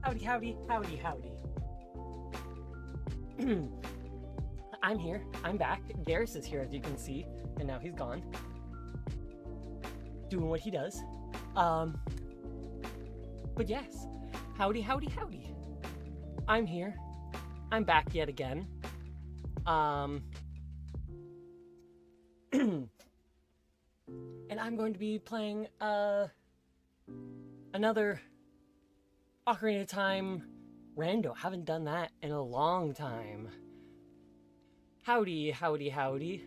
Howdy, howdy, howdy, howdy. I'm here. I'm back. Garrus is here, as you can see, and now he's gone. Doing what he does. But yes. Howdy, howdy, howdy. I'm here. I'm back yet again. And I'm going to be playing, another Ocarina of Time rando. Haven't done that in a long time. Howdy, howdy, howdy.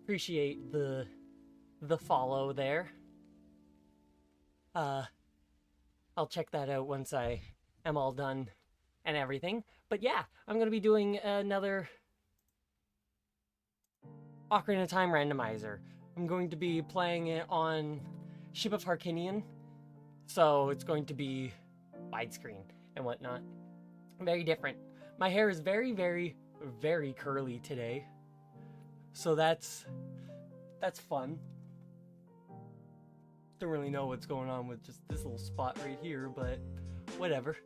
Appreciate the follow there. I'll check that out once I am all done and everything. But yeah, I'm going to be doing another Ocarina of Time randomizer. I'm going to be playing it on Ship of Harkinian, so it's going to be widescreen and whatnot. Very different. My hair is very, very, very curly today, so that's fun. Don't really know what's going on with just this little spot right here, but whatever.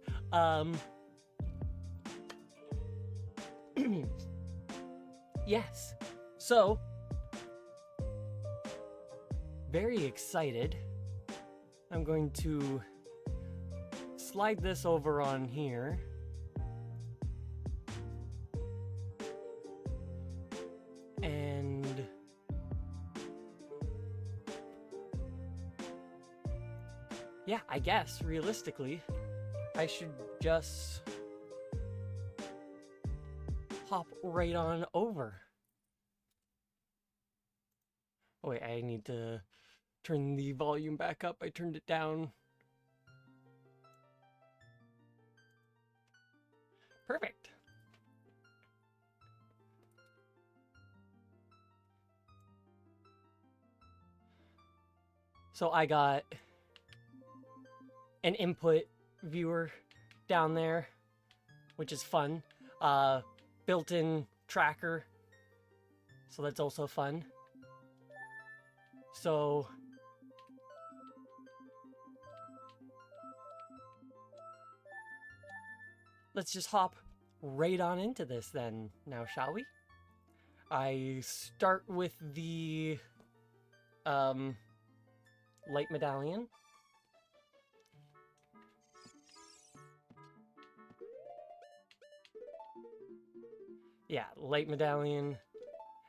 Yes, so very excited. I'm going to slide this over on here. And yeah, I guess realistically, I should just hop right on over. Oh wait, I need to turn the volume back up. I turned it down. Perfect. So I got an input viewer down there, which is fun. Built-in tracker, so that's also fun. So let's just hop right on into this then, now shall we? I start with the light medallion. Yeah, light medallion,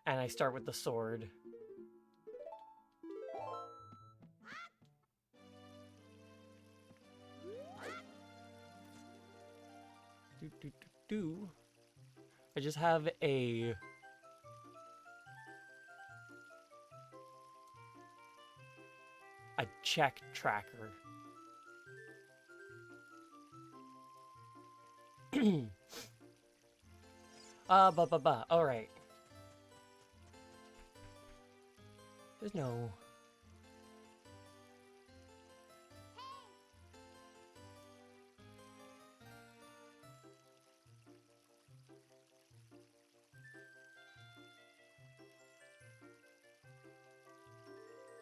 and I start with the sword. I just have a check tracker. All right. There's no.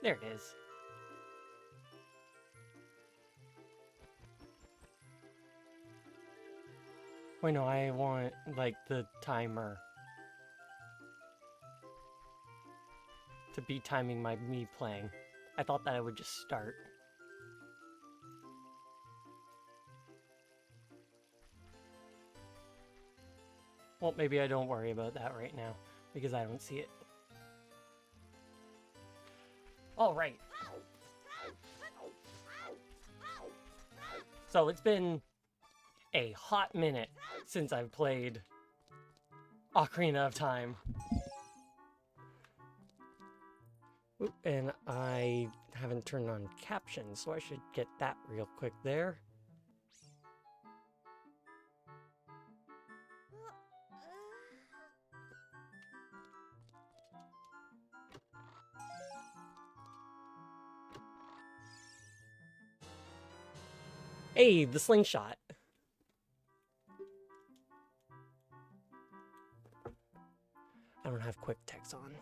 There it is. Wait, no, I want, like, the timer to be timing me playing. I thought that I would just start. Well, maybe I don't worry about that right now, because I don't see it. All right. So it's been a hot minute since I've played Ocarina of Time. Oop, and I haven't turned on captions, so I should get that real quick there. Hey, the slingshot. I don't have quick text on.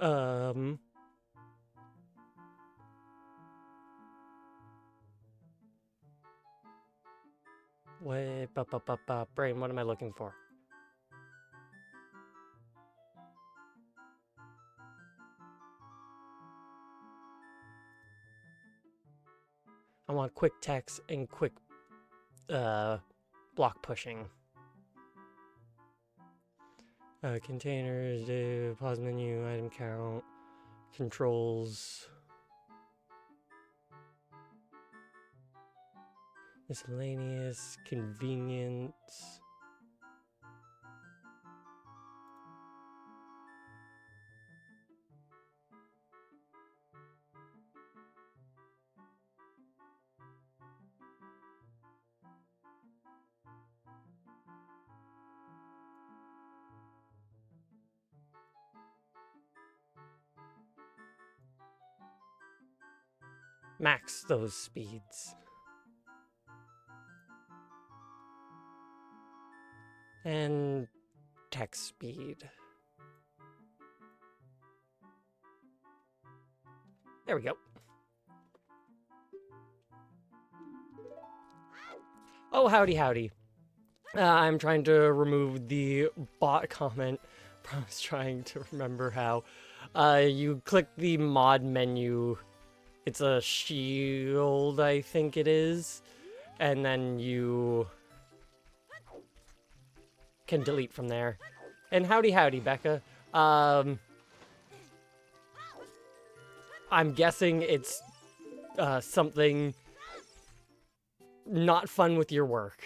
Um... Wait, brain, what am I looking for? I want quick text and quick, block pushing. Containers, pause menu, item count, controls. Miscellaneous, convenience. Max those speeds. And text speed. There we go. Oh, howdy, howdy. I'm trying to remove the bot comment. I was trying to remember how. You click the mod menu. It's a shield, I think it is. And then you can delete from there. And howdy, howdy, Becca. I'm guessing it's something not fun with your work.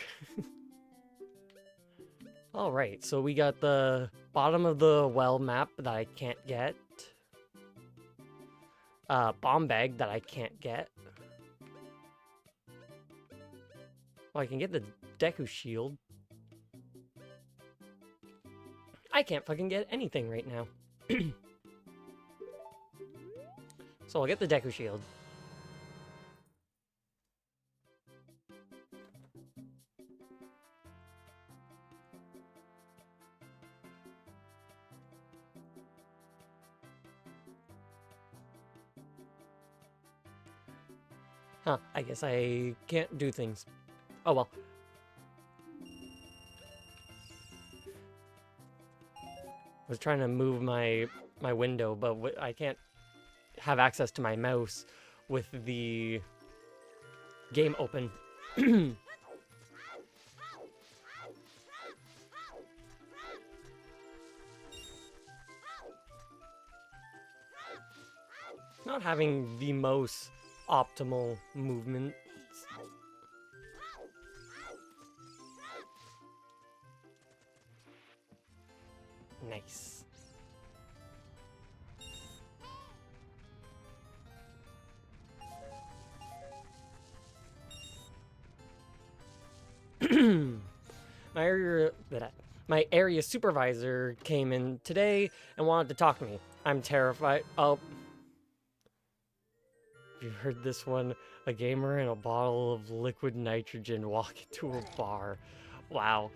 Alright, so we got the bottom of the well map that I can't get. Bomb bag that I can't get. Well, I can get the Deku shield. I can't fucking get anything right now. So I'll get the Deku shield. Huh, I guess I can't do things. Oh well. I was trying to move my window, but I can't have access to my mouse with the game open. Not having the most optimal movement. Nice. My area supervisor came in today and wanted to talk to me. I'm terrified. Oh. You heard this one? A gamer and a bottle of liquid nitrogen walk into a bar. Wow.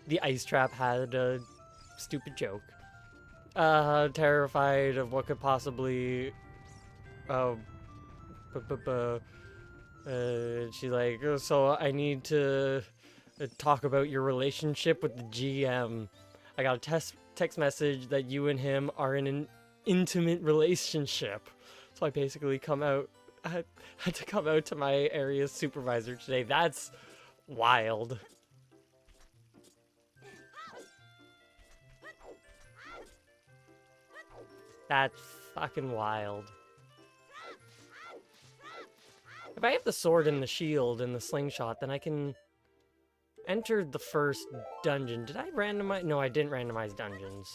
The ice trap had a stupid joke. Terrified of what could possibly... she's like, oh, so I need to talk about your relationship with the GM. I got a text message that you and him are in an intimate relationship. So I basically had to come out to my area supervisor today. That's wild. That's fucking wild. If I have the sword and the shield and the slingshot, then I can enter the first dungeon. Did I randomize? No, I didn't randomize dungeons.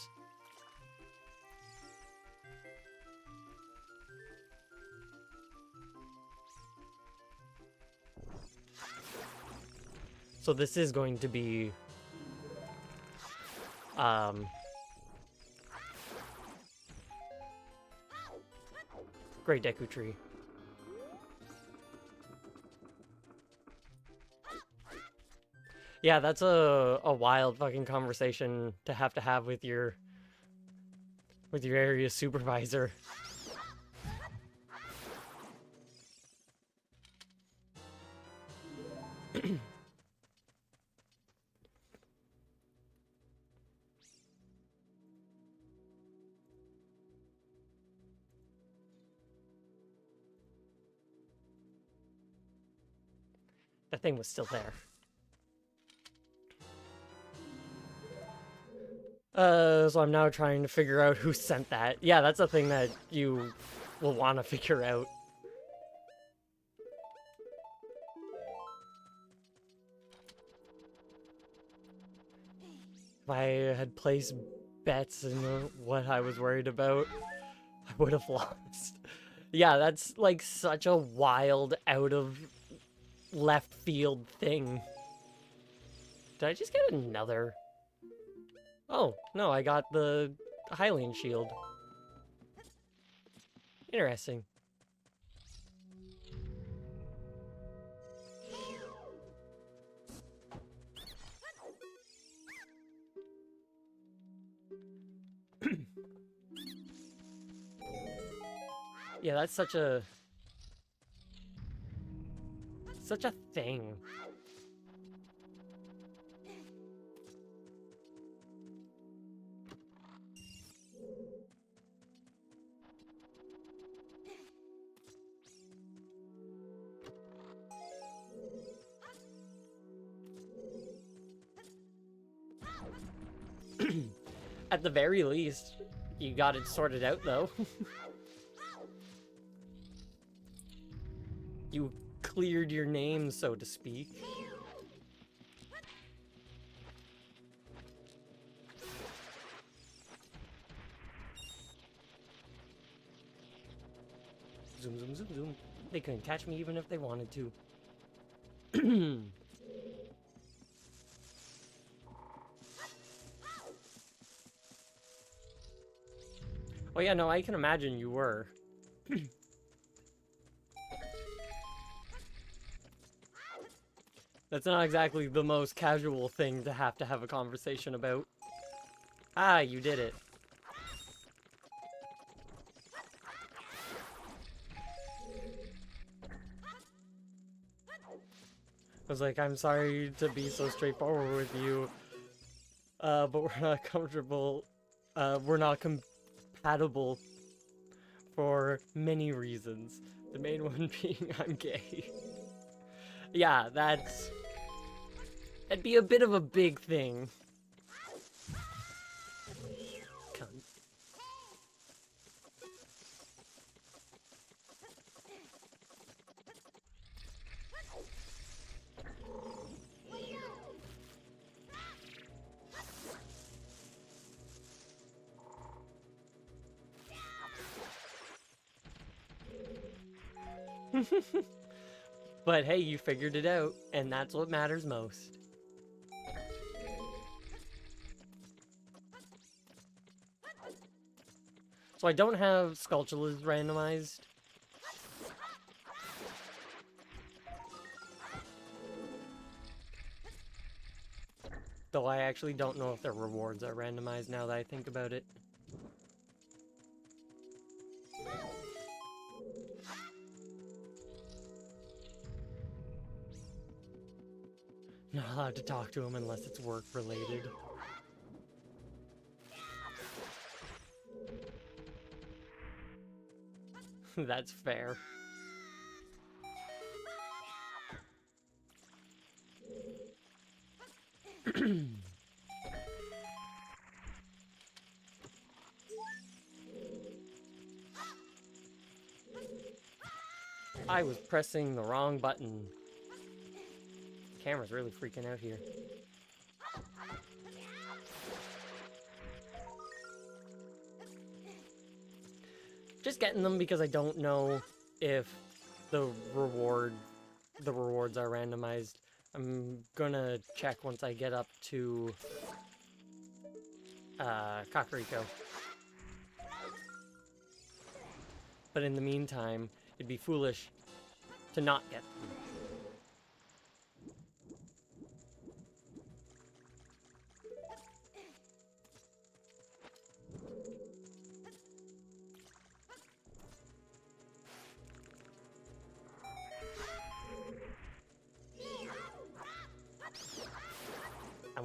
So this is going to be Great Deku Tree. Yeah, that's a wild fucking conversation to have with your with your area supervisor. That thing was still there. So I'm now trying to figure out who sent that. Yeah, that's a thing that you will want to figure out. If I had placed bets in what I was worried about, I would have lost. Yeah, that's like such a wild, out of left field thing. Did I just get another? Oh, no, I got the Hylian shield. Interesting. Yeah, that's such a thing. At the very least, you got it sorted out, though. You cleared your name, so to speak. Zoom, zoom, zoom, zoom. They couldn't catch me even if they wanted to. Oh yeah, no, I can imagine you were. That's not exactly the most casual thing to have a conversation about. Ah, you did it. I was like, I'm sorry to be so straightforward with you, but we're not comfortable, we're not compatible for many reasons. The main one being I'm gay. Yeah, that'd be a bit of a big thing. Cunt. But hey, you figured it out, and that's what matters most. So I don't have Skulltulas randomized. Though I actually don't know if their rewards are randomized now that I think about it. Not allowed to talk to him unless it's work related. That's fair. I was pressing the wrong button. Camera's really freaking out here. Just getting them because I don't know if the rewards are randomized. I'm gonna check once I get up to Kakariko. But in the meantime, it'd be foolish to not get them.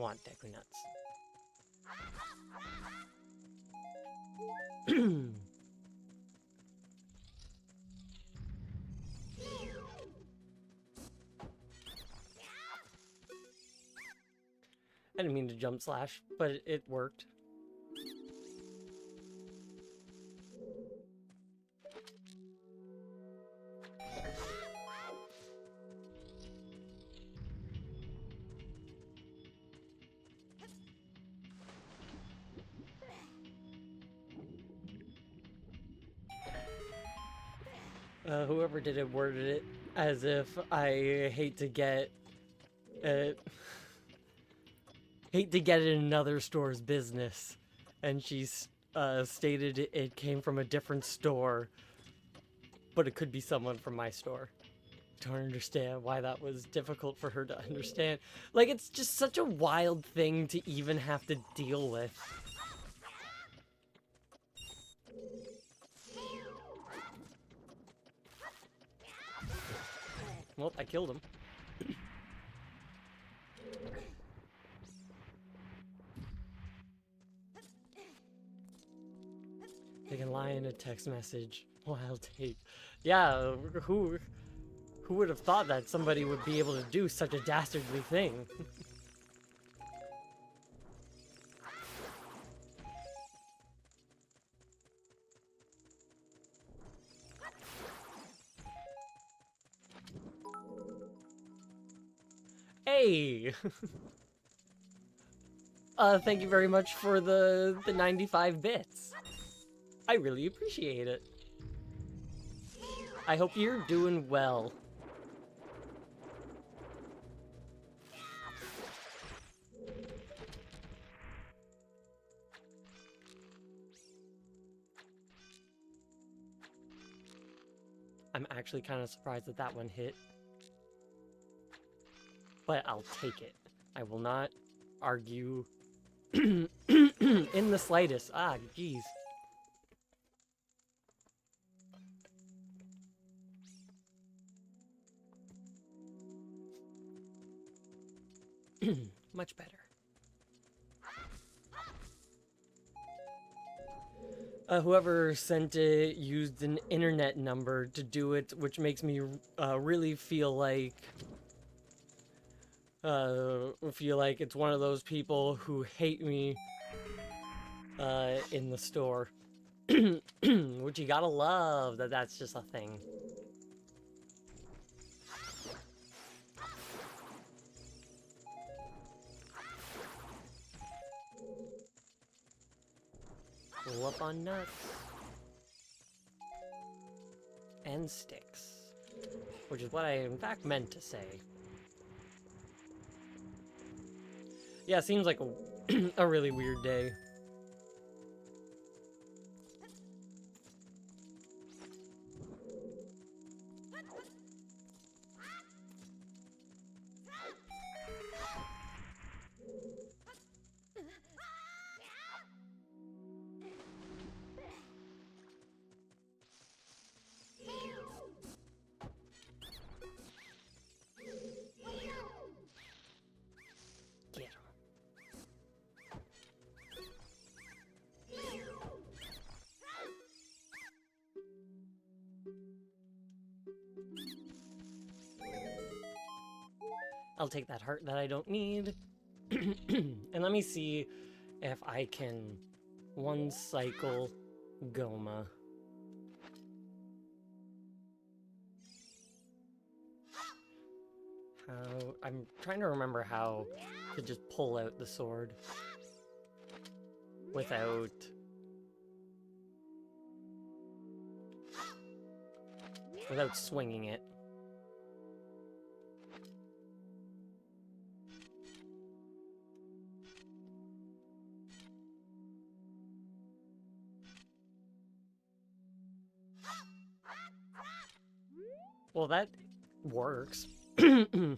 want Deku Nuts. I didn't mean to jump slash, but it worked. Whoever did it worded it as if I hate to get it in another store's business, and she's stated it came from a different store, but it could be someone from my store. Don't understand why that was difficult for her to understand. Like, it's just such a wild thing to even have to deal with. Well, I killed him. They can lie in a text message. Wild tape. Yeah, who would have thought that somebody would be able to do such a dastardly thing? Hey! Thank you very much for the 95 bits. I really appreciate it. I hope you're doing well. I'm actually kind of surprised that that one hit. But I'll take it. I will not argue in the slightest. Ah, geez. Much better. Whoever sent it used an internet number to do it, which makes me really feel like it's one of those people who hate me in the store. Which you gotta love that that's just a thing. Pull up on nuts. And sticks. Which is what I in fact meant to say. Yeah, seems like a really weird day. I'll take that heart that I don't need. And let me see if I can one cycle Goma. I'm trying to remember how to just pull out the sword without swinging it. Well, that works. Didn't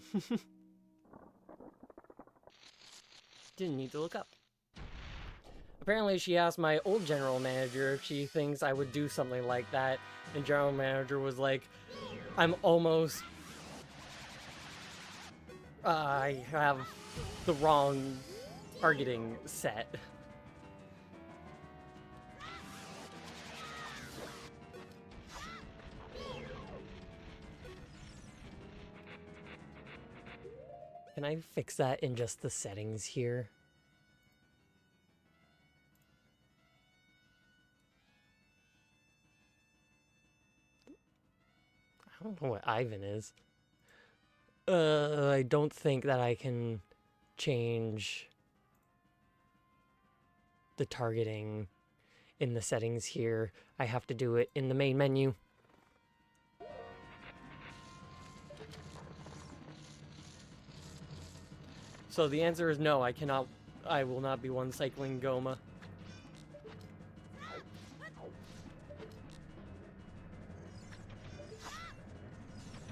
need to look up. Apparently she asked my old general manager if she thinks I would do something like that, and general manager was like, I'm almost... I have the wrong targeting set. Can I fix that in just the settings here? I don't know what Ivan is. I don't think that I can change the targeting in the settings here. I have to do it in the main menu. So the answer is no, I will not be one cycling Goma.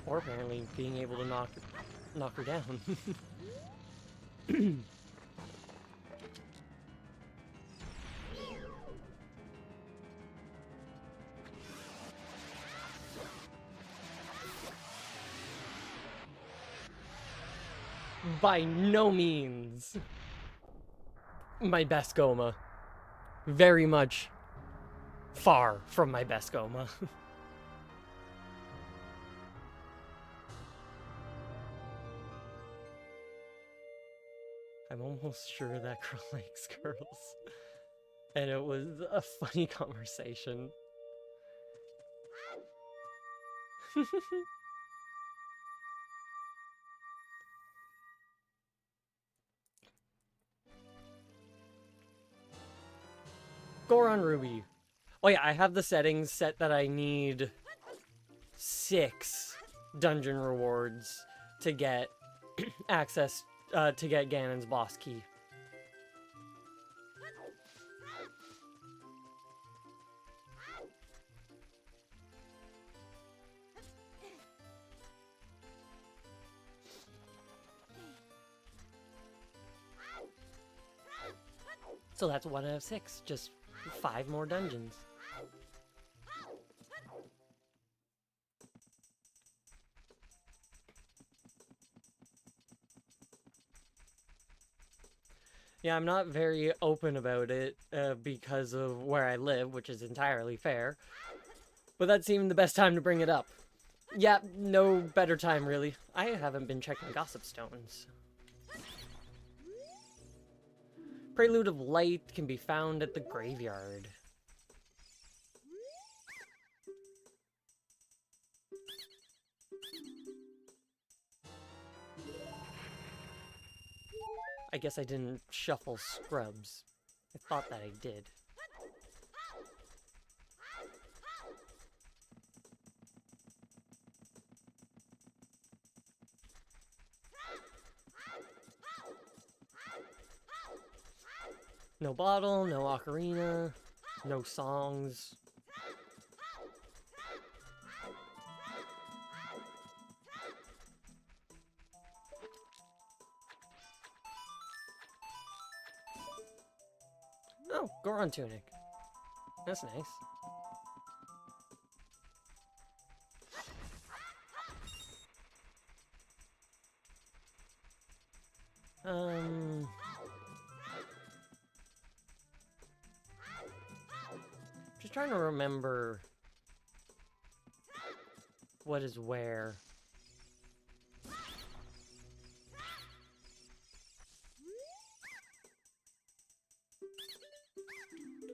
Or apparently being able to knock her down. By no means my best Goma. Very much far from my best Goma. I'm almost sure that girl likes girls. And it was a funny conversation. Goron Ruby. Oh yeah, I have the settings set that I need 6 dungeon rewards to get access, to get Ganon's boss key. So that's 1 out of 6, just 5 more dungeons. Yeah, I'm not very open about it because of where I live, which is entirely fair. But that seemed the best time to bring it up. Yeah, no better time, really. I haven't been checking Gossip Stones. Prelude of Light can be found at the graveyard. I guess I didn't shuffle scrubs. I thought that I did. No bottle, no ocarina, no songs. Oh, Goron tunic. That's nice. Just trying to remember what is where.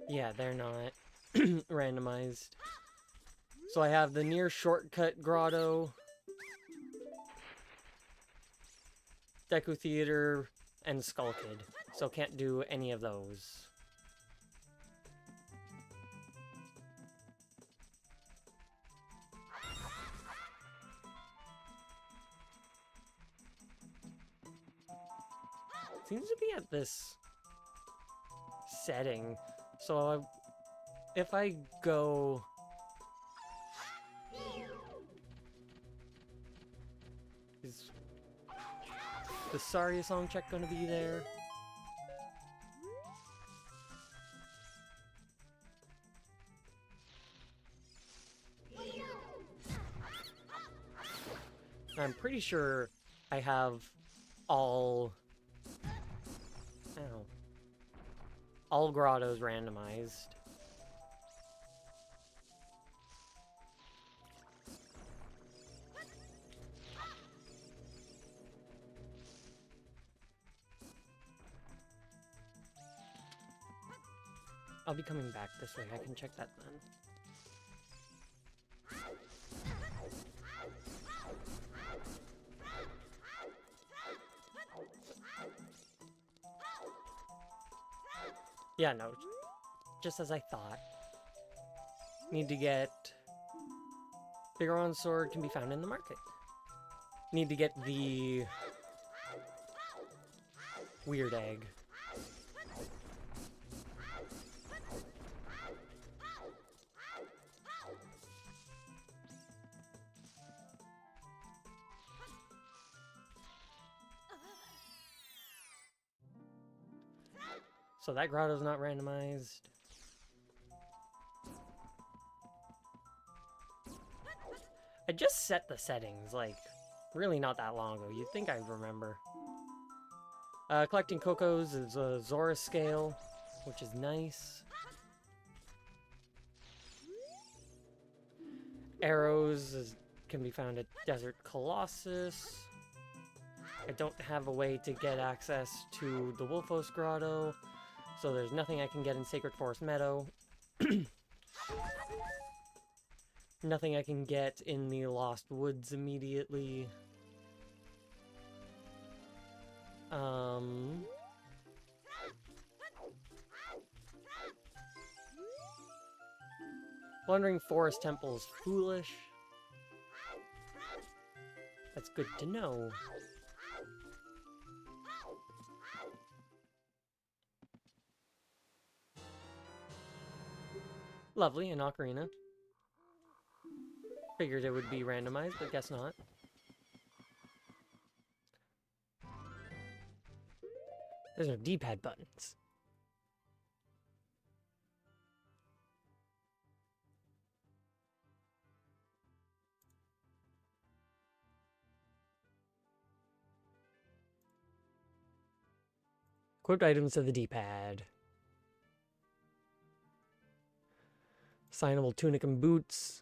Yeah, they're not randomized. So I have the near shortcut grotto, Deku Theater, and Skull Kid. So can't do any of those. Seems to be at this setting. So if I go... Is the Saria song check gonna be there? I'm pretty sure I have all Ow. All grottos randomized. I'll be coming back this way. I can check that then. Yeah, no. Just as I thought. Need to get... Bigeron sword can be found in the market. Need to get the... weird egg. So that grotto's not randomized. I just set the settings, like, really not that long ago. You'd think I'd remember. Collecting Cocos is a Zora scale, which is nice. Arrows can be found at Desert Colossus. I don't have a way to get access to the Wolfos Grotto, so there's nothing I can get in Sacred Forest Meadow. Nothing I can get in the Lost Woods immediately. Wandering Forest Temple is foolish. That's good to know. Lovely, an Ocarina. Figured it would be randomized, but guess not. There's no D-pad buttons. Equipped items to the D-pad. Signable tunic and boots.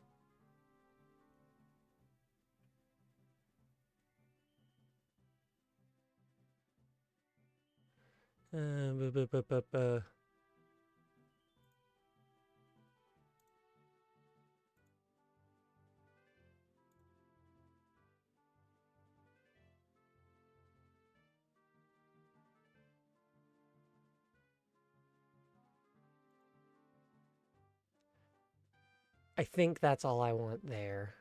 I think that's all I want there.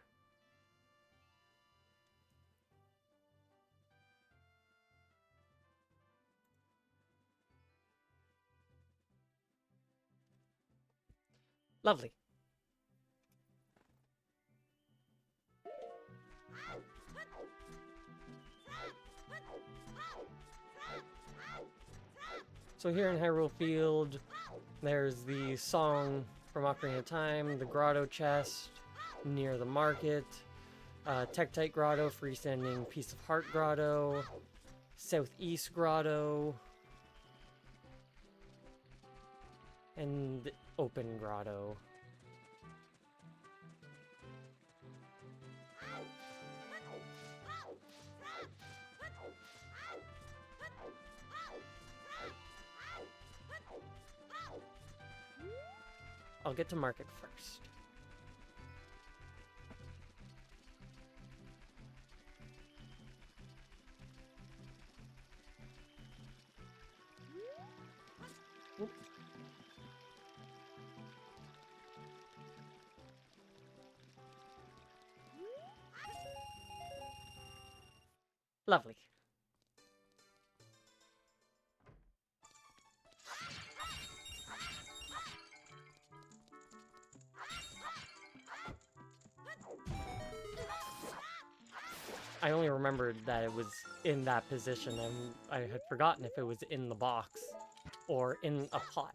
Lovely. So here in Hyrule Field, there's the song from Ocarina of Time, the Grotto Chest near the market, Tektite Grotto, freestanding Piece of Heart Grotto, Southeast Grotto, and Open Grotto. I'll get to market first. Oop. Lovely. I only remembered that it was in that position, and I had forgotten if it was in the box or in a pot.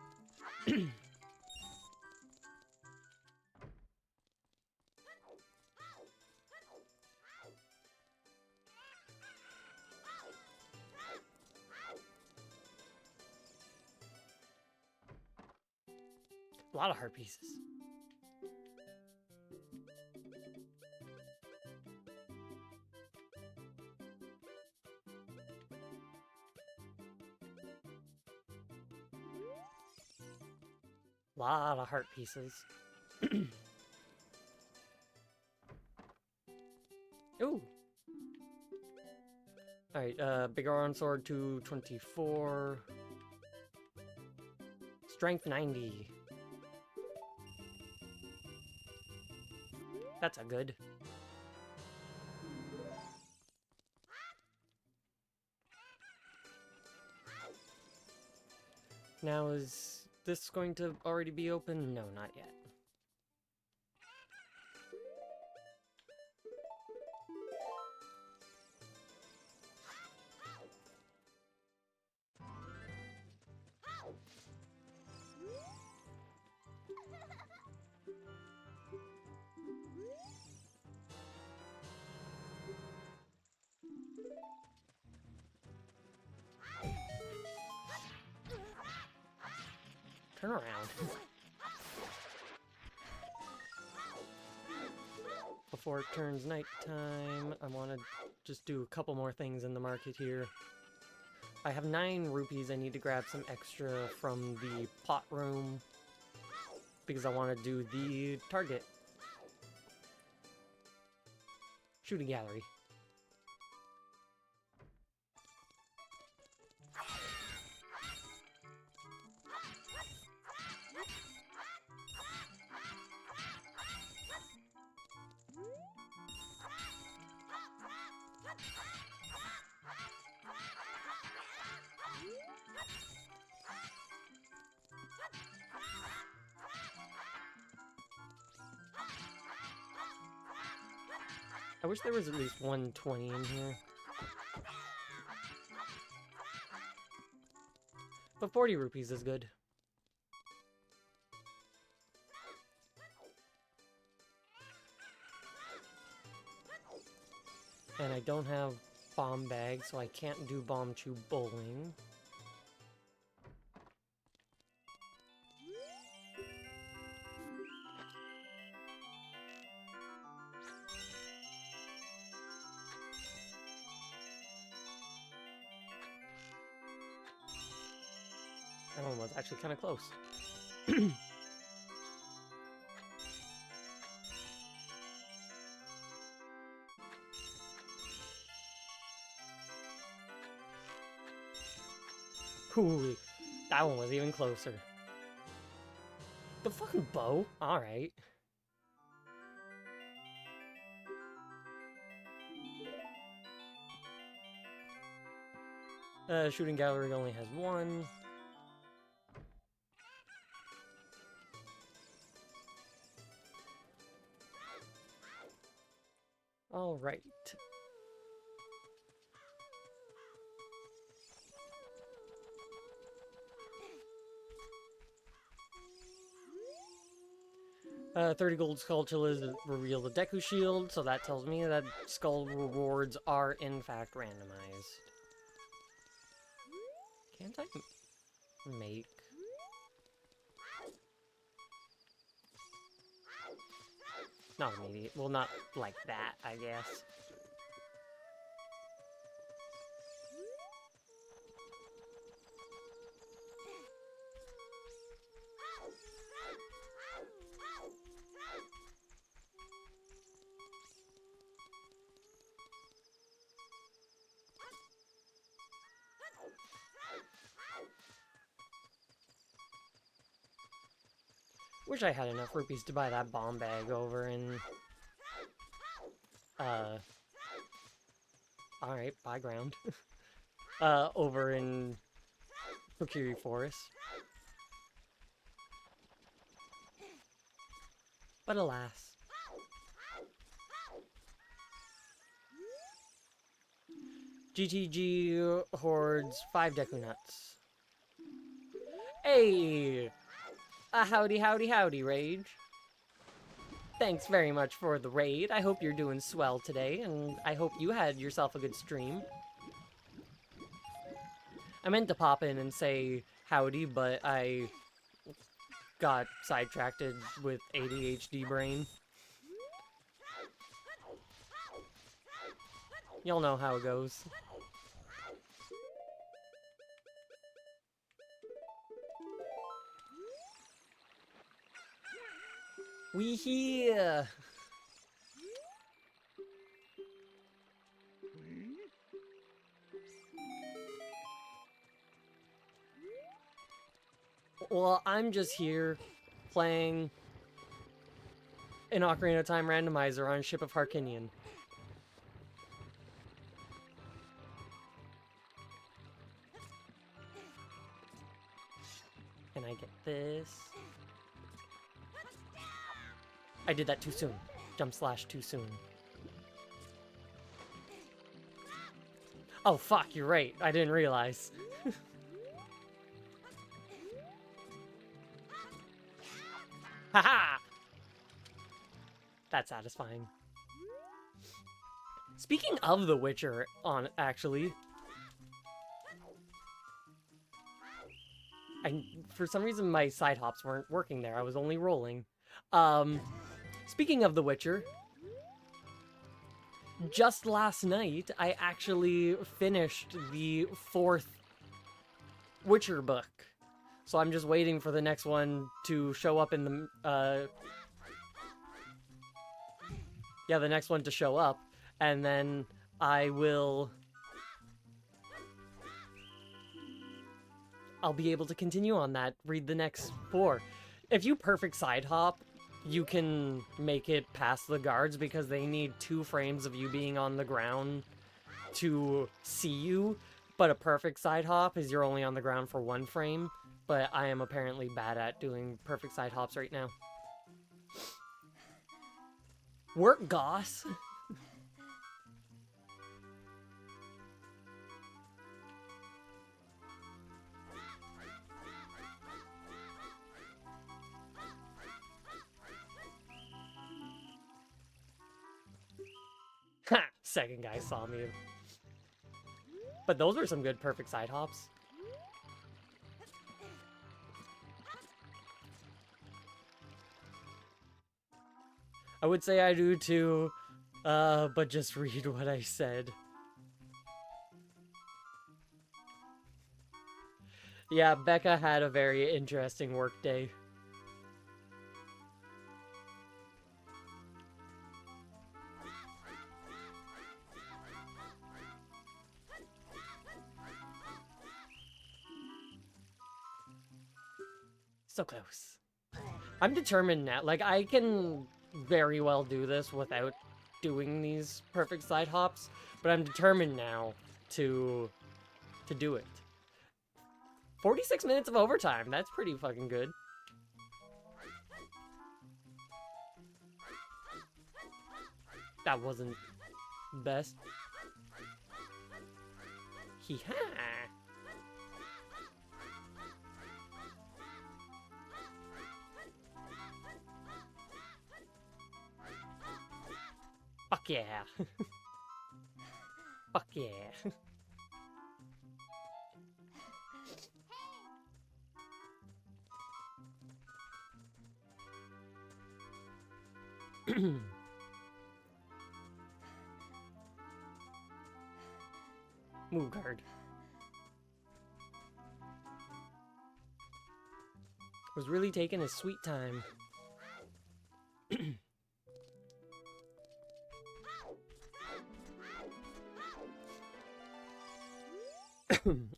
A lot of heart pieces. Lot of heart pieces. Ooh. Alright, big iron sword 224. Strength 90. That's a good. Now is this going to already be open? No, not yet. Turn around. Before it turns nighttime, I want to just do a couple more things in the market here. I have 9 rupees. I need to grab some extra from the pot room because I want to do the target. Shooting gallery. I wish there was at least 120 in here. But 40 rupees is good. And I don't have bomb bag, so I can't do bomb chew bowling. That one was actually kind of close. Ooh, that one was even closer. The fucking bow? Alright. Shooting gallery only has 1. Alright. Uh, 30 gold skull chills reveal the Deku shield, so that tells me that skull rewards are in fact randomized. Can't I make... Not immediate. Well, not like that, I guess. Wish I had enough rupees to buy that bomb bag over in... Alright, buy ground. Over in Kokiri Forest. But alas. GTG hoards 5 Deku Nuts. Hey! Howdy, howdy, howdy, Rage. Thanks very much for the raid. I hope you're doing swell today, and I hope you had yourself a good stream. I meant to pop in and say howdy, but I got sidetracked with ADHD brain. Y'all know how it goes. We here! Well, I'm just here playing an Ocarina of Time randomizer on Ship of Harkinian. Can I get this? I did that too soon. Jump slash too soon. Oh fuck, you're right. I didn't realize. Haha! That's satisfying. Speaking of The Witcher, actually, for some reason my side hops weren't working there. I was only rolling. Speaking of The Witcher, just last night I actually finished the 4th Witcher book. So I'm just waiting for the next one to show up in the, yeah, the next one to show up, and then I'll be able to continue on that, read the next 4. If you perfect side hop, you can make it past the guards because they need 2 frames of you being on the ground to see you, but a perfect side hop is you're only on the ground for 1 frame, but I am apparently bad at doing perfect side hops right now. Work, Goss! Ha! Second guy saw me. But those were some good perfect side hops. I would say I do too, but just read what I said. Yeah, Becca had a very interesting workday. So close. I'm determined now. Like, I can very well do this without doing these perfect side hops, but I'm determined now to do it. 46 minutes of overtime. That's pretty fucking good. That wasn't best. Hee-ha! Fuck yeah. Fuck yeah. Move guard. Was really taking his sweet time.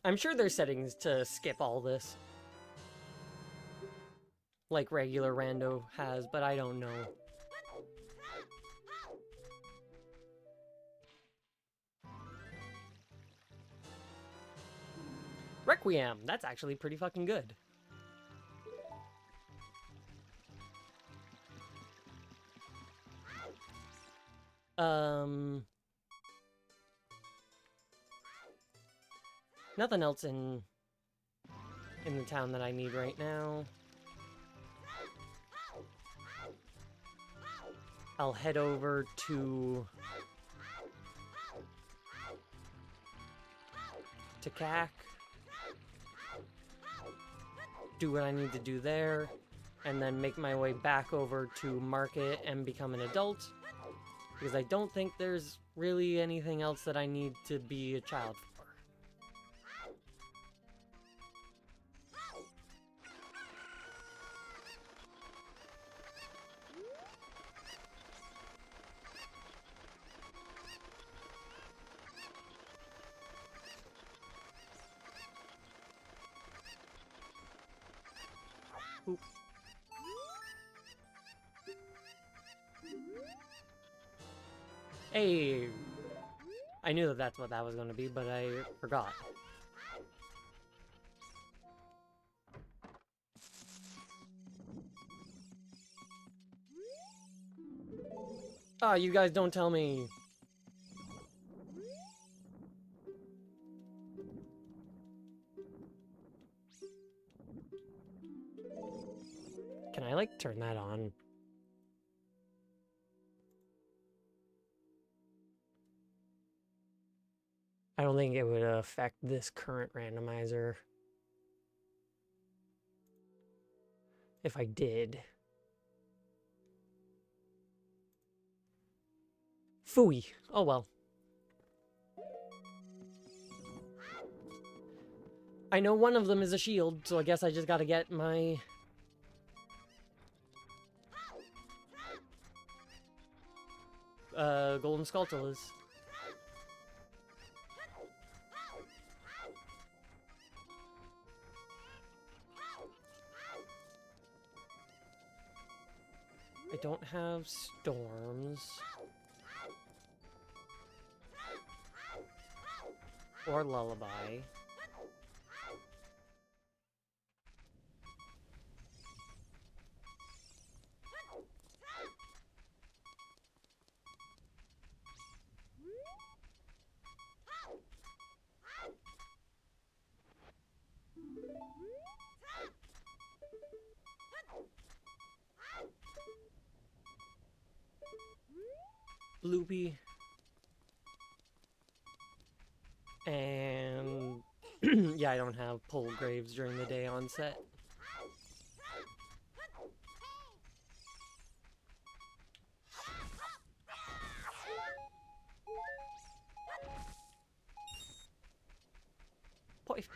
I'm sure there's settings to skip all this. Like regular rando has, but I don't know. Requiem! That's actually pretty fucking good. Nothing else in the town that I need right now. I'll head over to CAC. Do what I need to do there. and then make my way back over to Market and become an adult, because I don't think there's really anything else that I need to be a child for. Oop. Hey! I knew that that's what that was going to be, but I forgot. Ah, you guys don't tell me. Can I, like, turn that on? I don't think it would affect this current randomizer. If I did. Phooey. Oh well. I know one of them is a shield, so I guess I just gotta get my... Golden Skulltulas. I don't have storms. Or lullaby. Bloopy. And yeah, I don't have pole graves during the day on set. Perfect.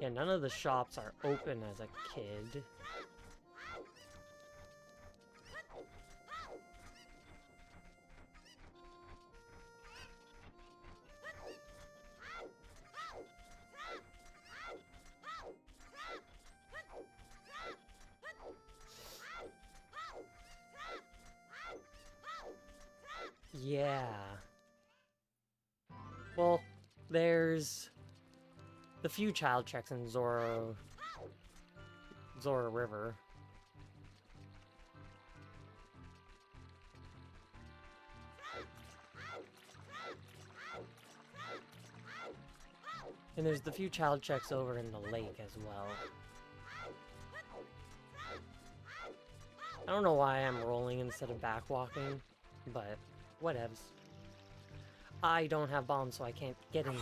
Yeah, none of the shops are open as a kid. Yeah. Well, there's the few child checks in Zora River. And there's the few child checks over in the lake as well. I don't know why I'm rolling instead of back walking, but whatevs. I don't have bombs, so I can't get in here.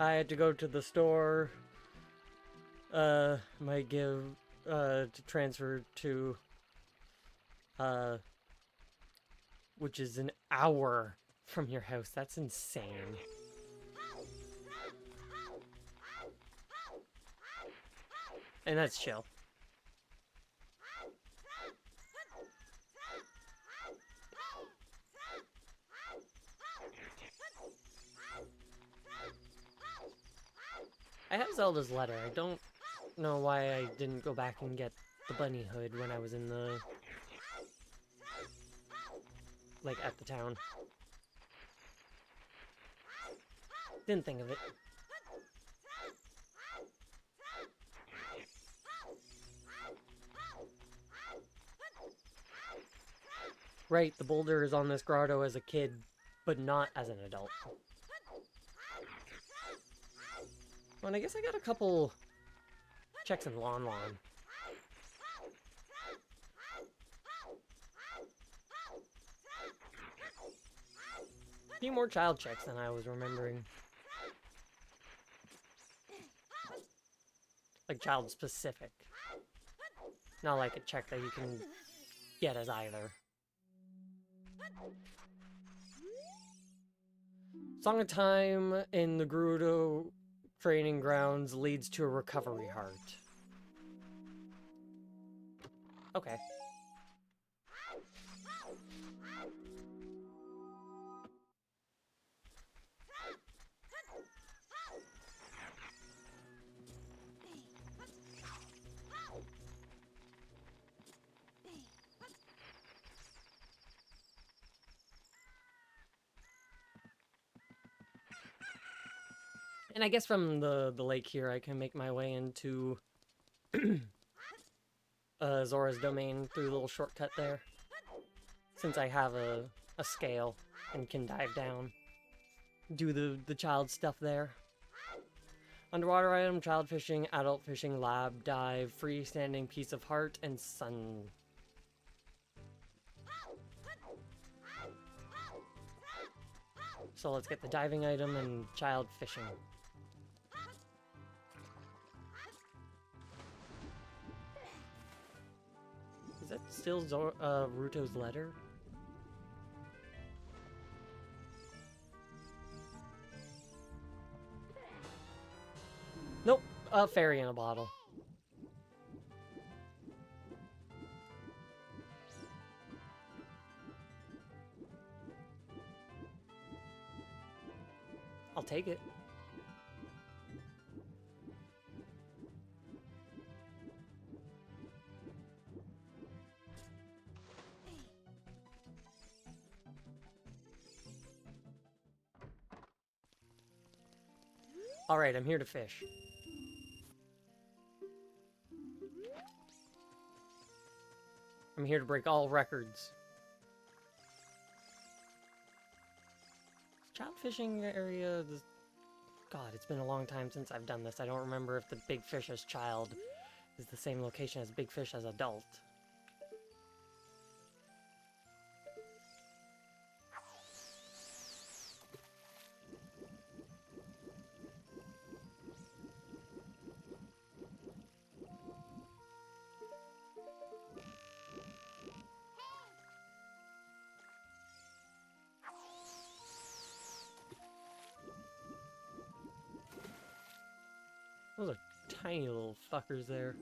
I had to go to the store. Might give, to transfer to, which is an hour from your house. That's insane. And that's chill. I have Zelda's letter. I don't know why I didn't go back and get the bunny hood when I was in the... like, at the town. Didn't think of it. Right, the boulder is on this grotto as a kid, but not as an adult. Well, and I guess I got a couple checks in Lon Lon. A few more child checks than I was remembering. Like child specific. Not like a check that you can get as either. Song of Time in the Gerudo training grounds leads to a recovery heart. Okay. And I guess from the lake here, I can make my way into Zora's domain through a little shortcut there. Since I have a scale and can dive down. Do the child stuff there. Underwater item, child fishing, adult fishing, lab, dive, freestanding piece of heart, and sun. So let's get the diving item and child fishing. Is that still Ruto's letter? Nope, a fairy in a bottle. I'll take it. Alright, I'm here to fish. I'm here to break all records. Child fishing area... God, it's been a long time since I've done this. I don't remember if the big fish as child is the same location as big fish as adult. Those are tiny little fuckers there.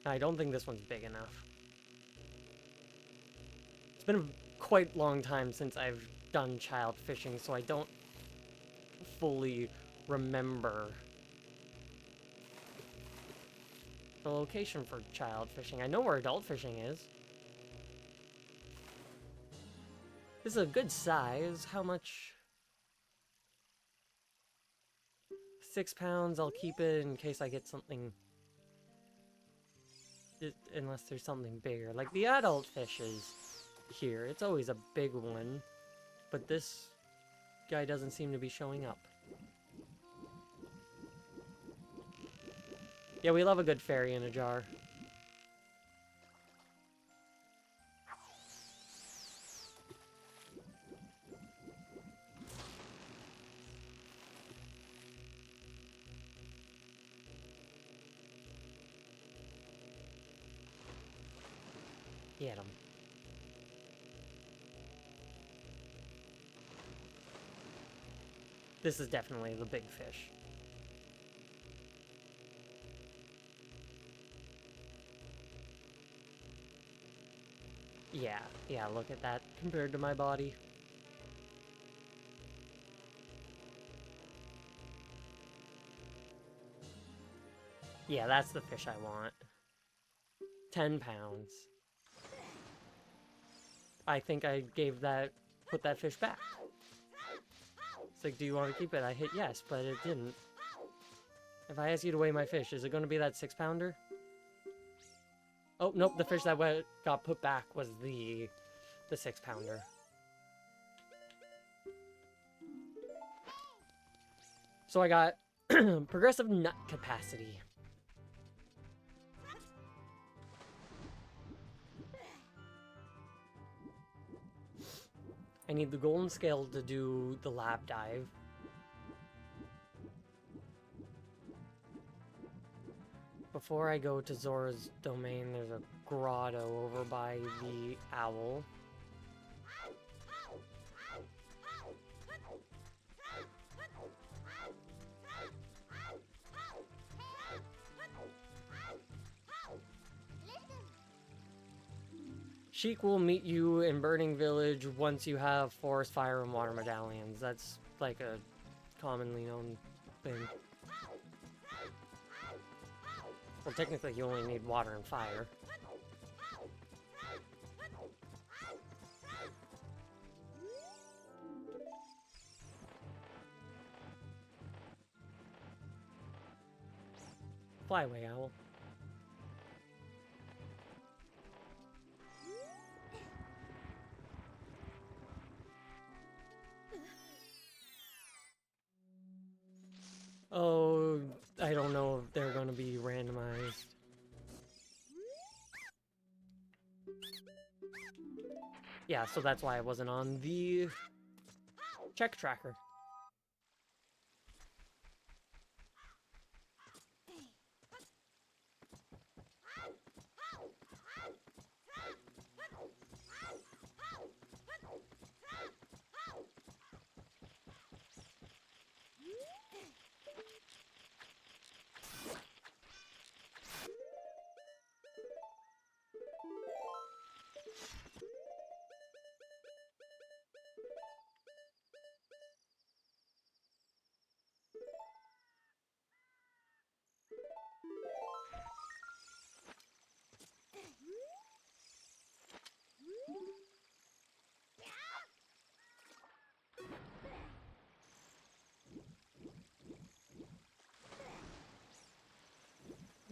I don't think this one's big enough. It's been a quite long time since I've done child fishing, so I don't fully remember the location for child fishing. I know where adult fishing is. This is a good size. How much? 6 pounds. I'll keep it in case I get something. Unless there's something bigger. Like the adult fishes here. It's always a big one. But this guy doesn't seem to be showing up. Yeah, we love a good fairy in a jar. Get him. This is definitely the big fish. Yeah, look at that compared to my body. Yeah, that's the fish I want. 10 pounds. I think I put that fish back. It's like, do you want to keep it? I hit yes, but it didn't. If I ask you to weigh my fish, is it going to be that 6-pounder? Oh, nope, the fish that got put back was the the 6-pounder. So I got progressive nut capacity. I need the golden scale to do the lab dive. Before I go to Zora's domain, there's a grotto over by the owl. Sheik will meet you in Burning Village once you have Forest, Fire, and Water medallions. That's like a commonly known thing. Well, technically you only need Water and Fire. Fly away, owl. Oh, I don't know if they're gonna be randomized. Yeah, so that's why I wasn't on the check tracker.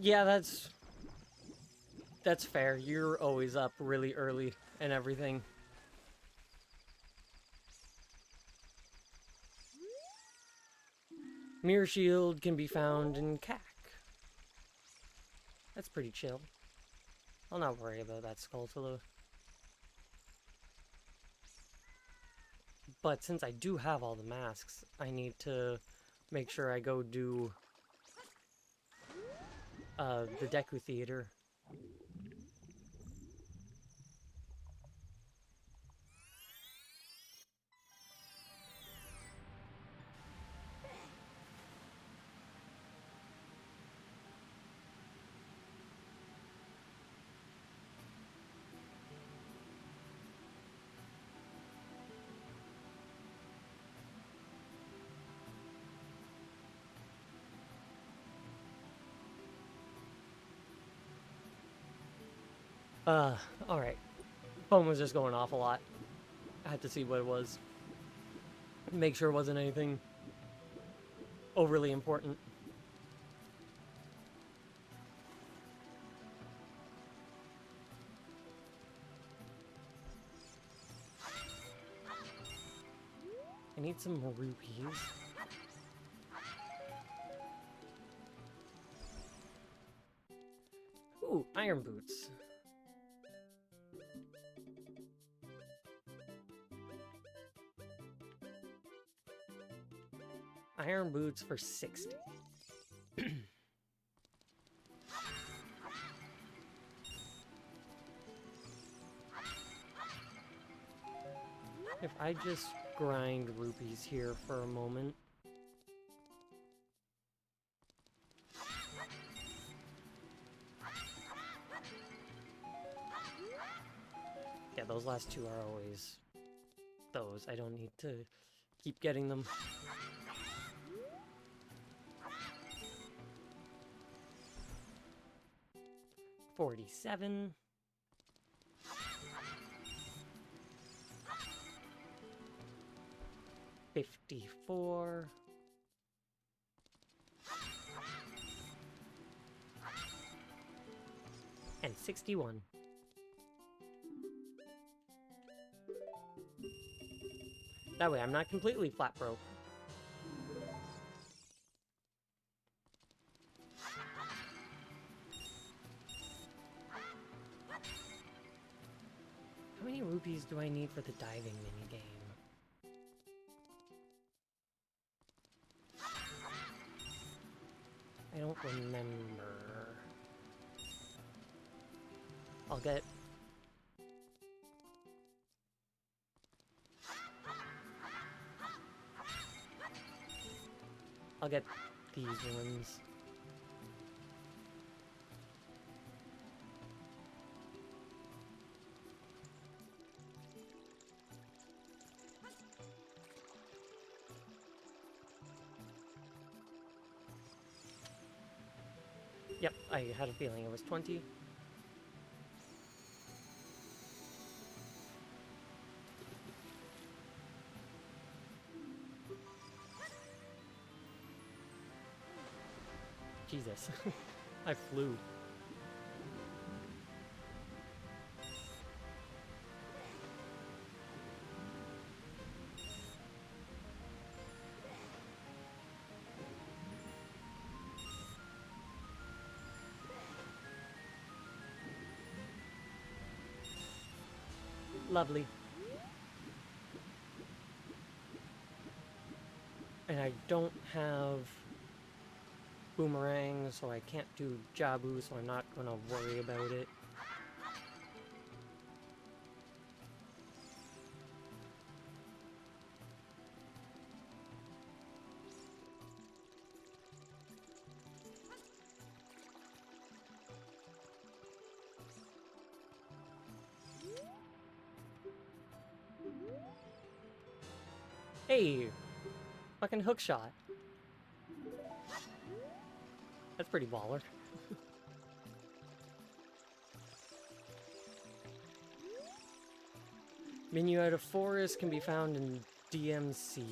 Yeah, that's fair. You're always up really early and everything. Mirror Shield can be found in CAC. That's pretty chill. I'll not worry about that Skulltula. But since I do have all the masks, I need to make sure I go do the Deku Theater. Alright. Phone was just going off a lot. I had to see what it was. Make sure it wasn't anything overly important. I need some more rupees. Ooh, iron boots. Iron boots for 60. If I just grind rupees here for a moment. Yeah, those last two are always those. I don't need to keep getting them. $47. $54. And 61. That way I'm not completely flat broke. How many rupees do I need for the diving minigame? I don't remember. I'll get... these ones. Yep, I had a feeling it was 20. Jesus. I flew. Lovely. And I don't have boomerang, so I can't do Jabu, so I'm not gonna worry about it. Hey! Fucking hook shot. That's pretty baller. Menu out of forest can be found in DMC.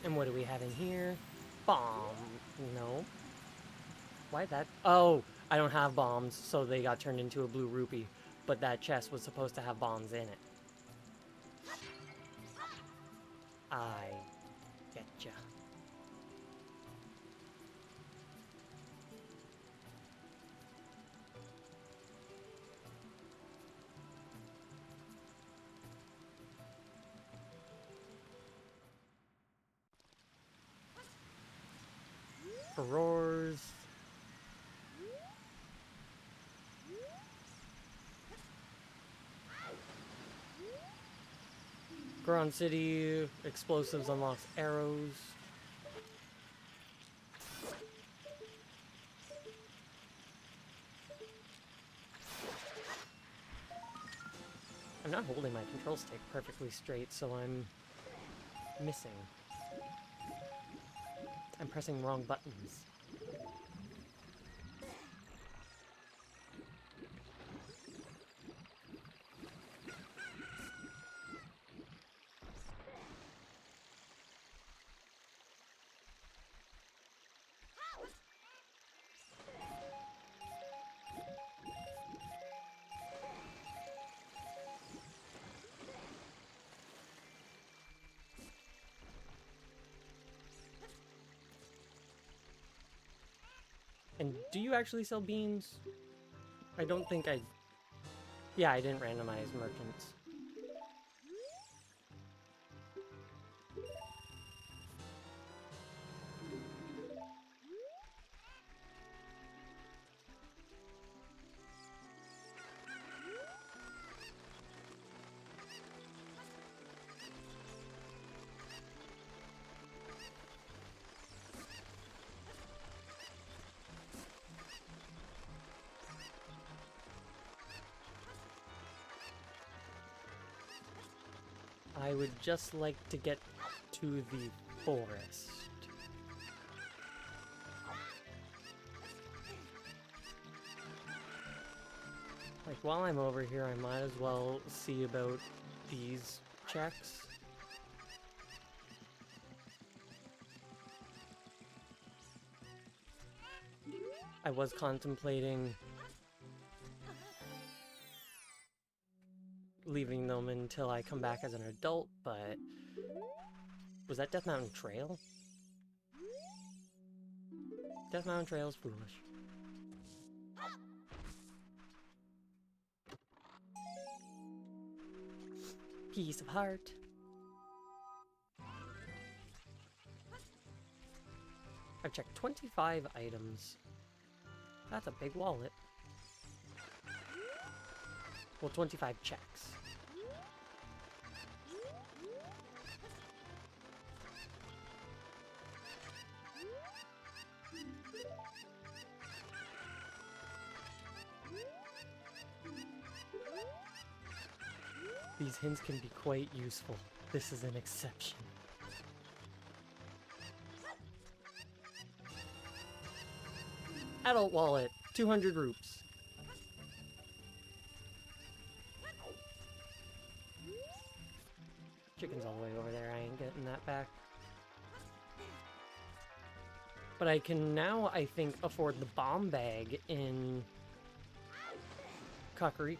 And what do we have in here? Bomb. No. Why that? Oh, I don't have bombs, so they got turned into a blue rupee. But that chest was supposed to have bombs in it. I getcha. Roars. Goron City, explosives unlocks arrows. I'm not holding my control stick perfectly straight, so I'm missing. I'm pressing wrong buttons. And do you actually sell beans? I don't think I... Yeah, I didn't randomize merchants. I would just like to get to the forest. while I'm over here, I might as well see about these checks. I was contemplating leaving them until I come back as an adult, but... Was that Death Mountain Trail? Death Mountain Trail is foolish. Piece of heart. I've checked 25 items. That's a big wallet. Well, 25 checks. These hints can be quite useful. This is an exception. Adult wallet, 200 rupees. Chicken's all the way over there, I ain't getting that back. But I can now, I think, afford the bomb bag in Kokiri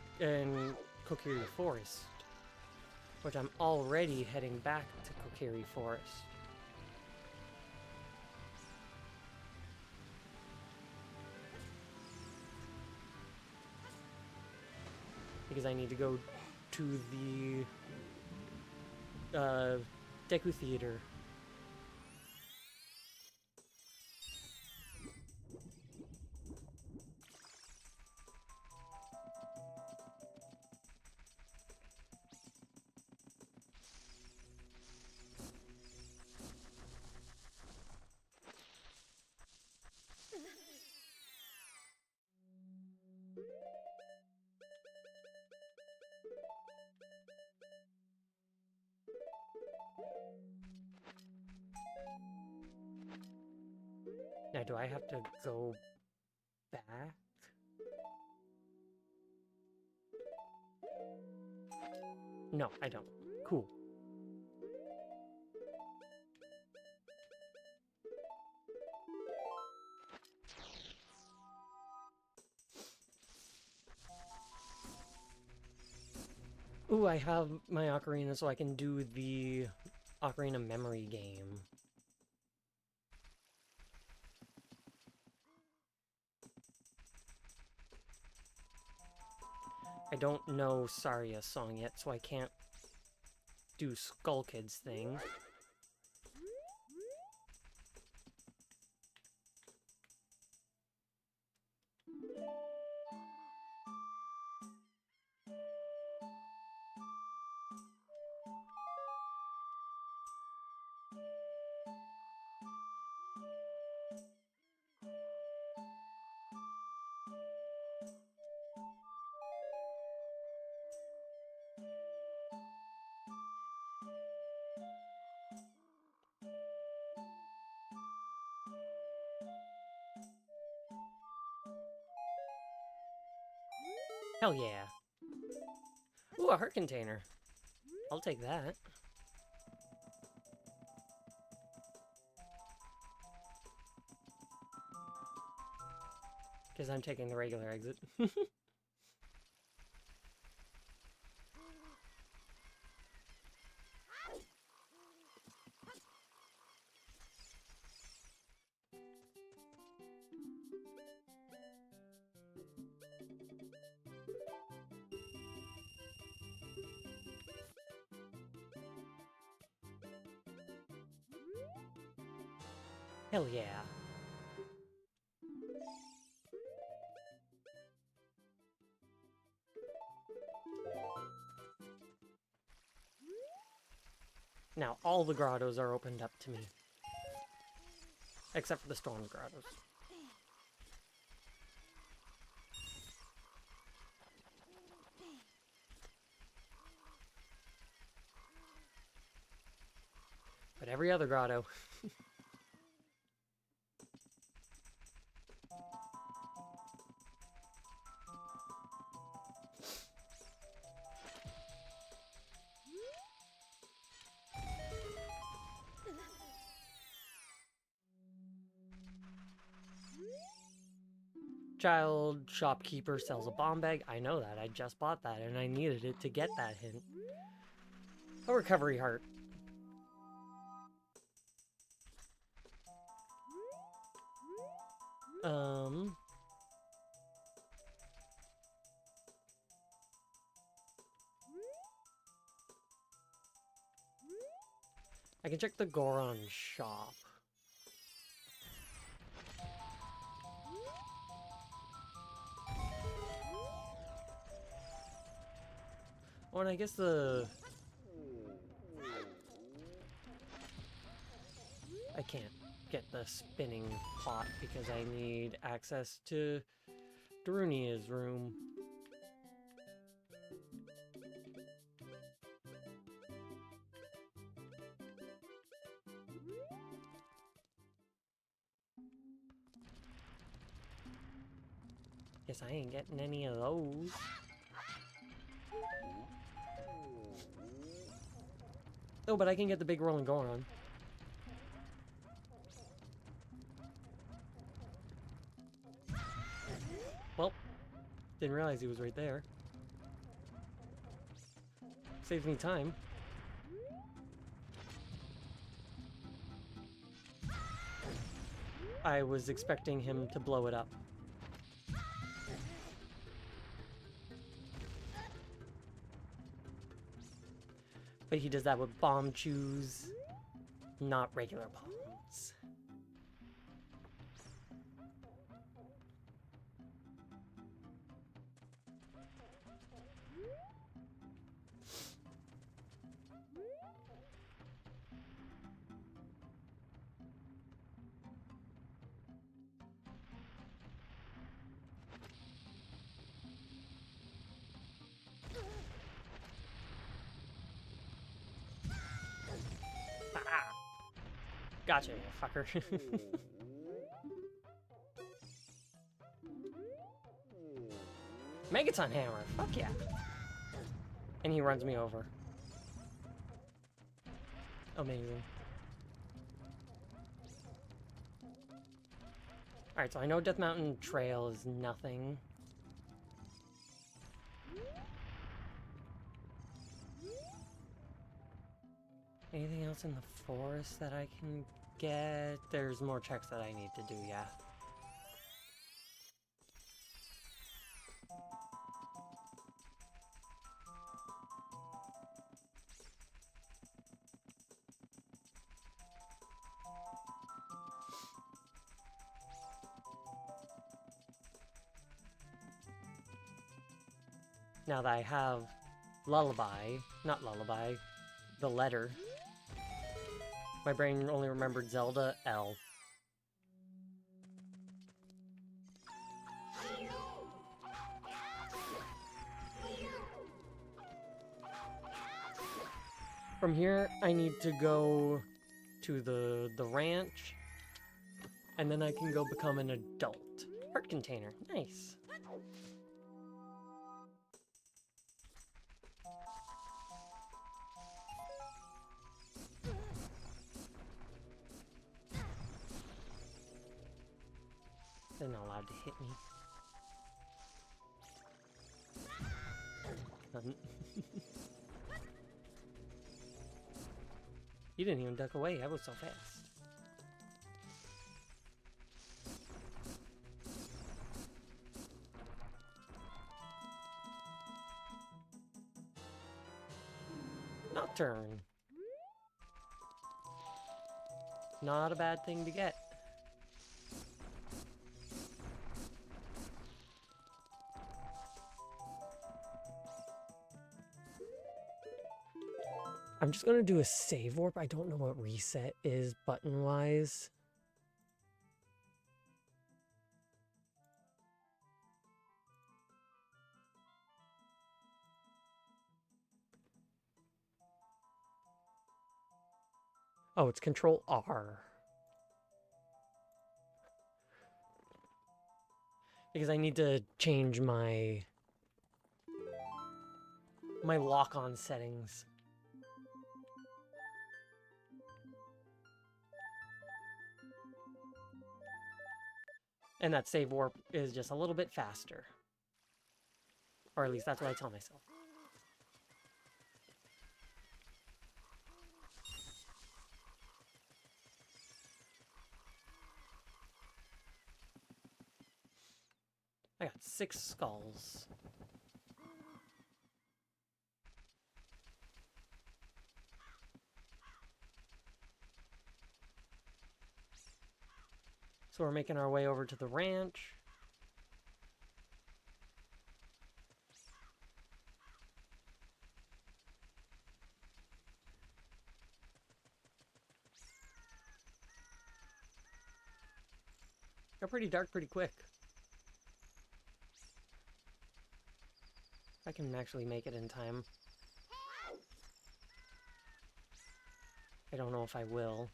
Forest, which I'm already heading back to Kokiri Forest. Because I need to go to the Deku Theater. Now, do I have to go back? No, I don't. Cool. Ooh, I have my Ocarina, so I can do the Ocarina memory game. I don't know Saria's song yet, so I can't do Skull Kid's thing. Hell yeah. Ooh, a heart container. I'll take that. Because I'm taking the regular exit. Hell yeah. Now all the grottos are opened up to me. Except for the storm grottos. But every other grotto. Child shopkeeper sells a bomb bag. I know that. I just bought that and I needed it to get that hint. A recovery heart. I can check the Goron shop. Oh, and I guess I can't get the spinning pot because I need access to Darunia's room. Guess I ain't getting any of those. Oh, but I can get the big rolling Goron. Well, didn't realize he was right there. Saves me time. I was expecting him to blow it up. But he does that with bomb chews, not regular bombs. Ah! Gotcha, you fucker. Megaton hammer, fuck yeah. And he runs me over. Amazing. Alright, so I know Death Mountain Trail is nothing. Anything else in the forest that I can get? There's more checks that I need to do, yeah. Now that I have Lullaby, not Lullaby, the letter. My brain only remembered Zelda, L. From here, I need to go to the ranch, and then I can go become an adult. Heart container, nice. They're not allowed to hit me. You didn't even duck away, I was so fast. Nocturne. Not a bad thing to get. I'm just gonna do a save warp. I don't know what reset is button-wise. Oh, it's Control R. Because I need to change my lock-on settings. And that save warp is just a little bit faster. Or at least that's what I tell myself. I got 6 skulls. So we're making our way over to the ranch. Got pretty dark pretty quick. I can actually make it in time. I don't know if I will.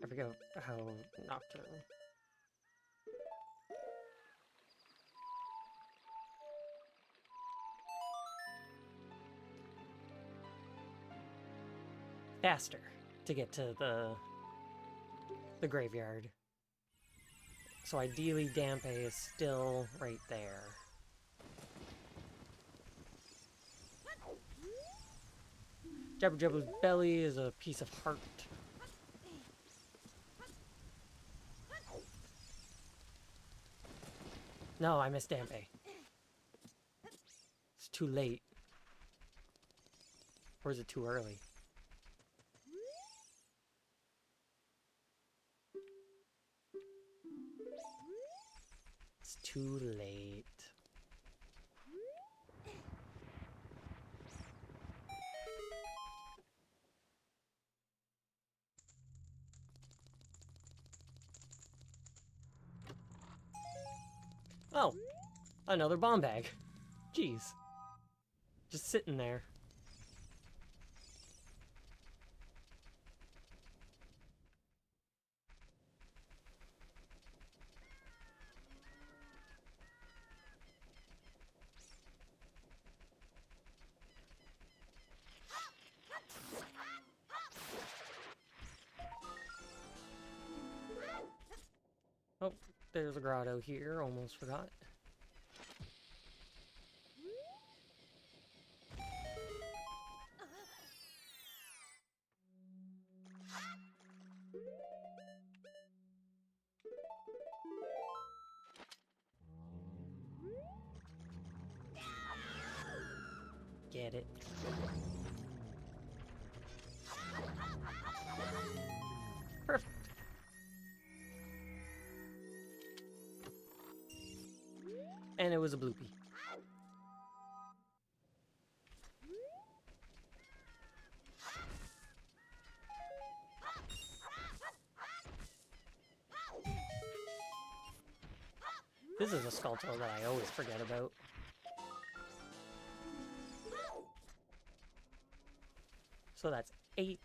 I forget how nocturnal. Faster to get to the graveyard. So ideally Dampe is still right there. Jabba Jabba's belly is a piece of heart. No, I missed Dampe. It's too late. Or is it too early? It's too late. Oh, another bomb bag. Jeez. Just sitting there. Oh, there's a grotto here. Almost forgot. Get it. Perfect. And it was a bloopy. This is a Skulltula that I always forget about. So that's 8.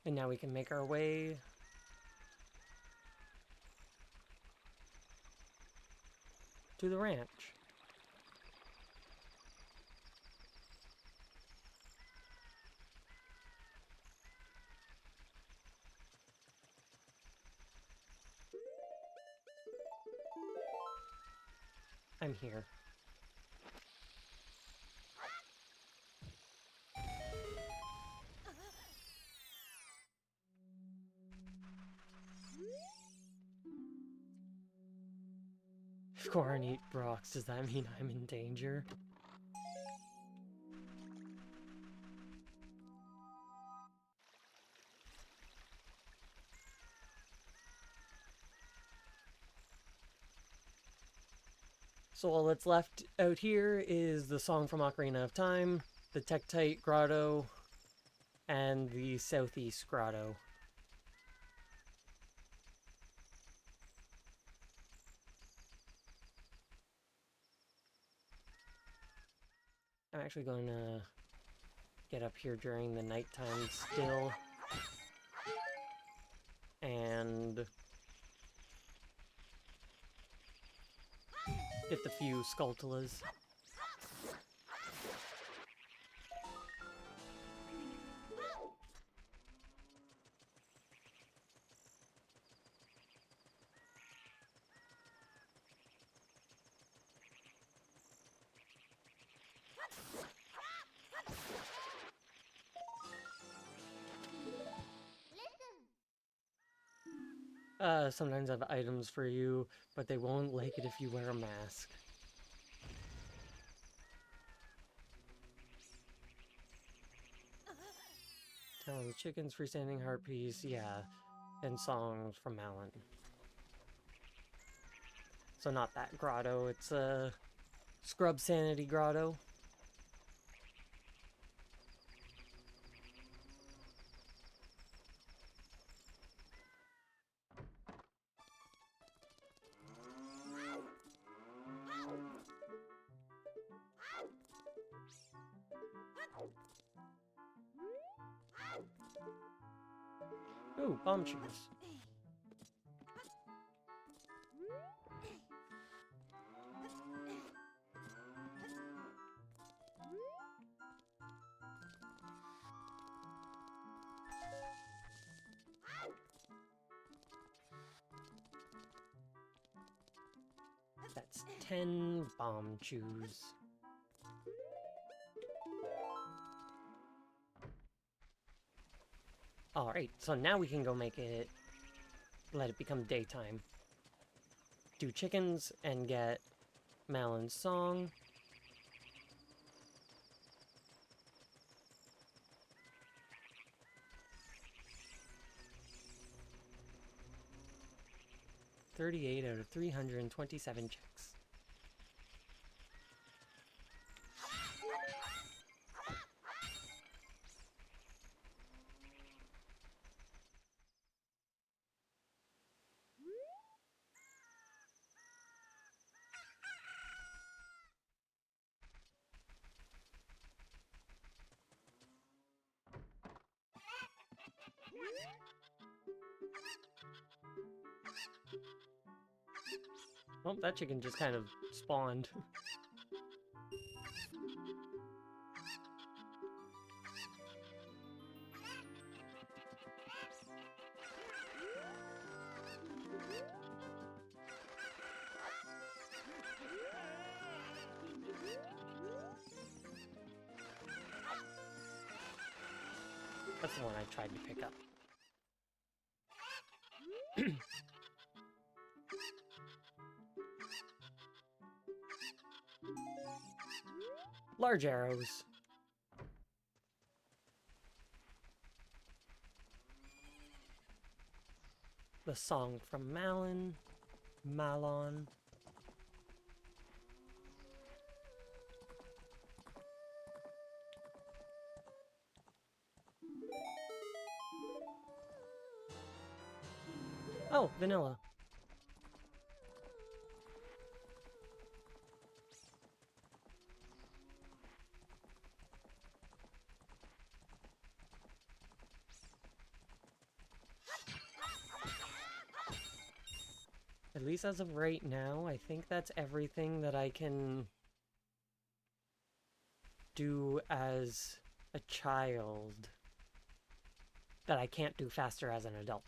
And now we can make our way to the ranch. I'm here. If Goron eat rocks, does that mean I'm in danger? So all that's left out here is the song from Ocarina of Time, the Tektite Grotto, and the Southeast Grotto. I'm actually going to get up here during the nighttime still. And get the few Skulltulas. Sometimes I have items for you, but they won't like it if you wear a mask. Tell the chickens, freestanding heart piece, yeah, and songs from Alan. So not that grotto, it's a Scrub Sanity grotto. Ooh, bomb shoes. That's 10 bomb chews. Alright, so now we can go make it, let it become daytime. Do chickens and get Malon's song. $38 out of 327 checks. Well, that chicken just kind of spawned. That's the one I tried to pick up. Large arrows. The song from Malon. Oh, vanilla. At least as of right now, I think that's everything that I can do as a child that I can't do faster as an adult.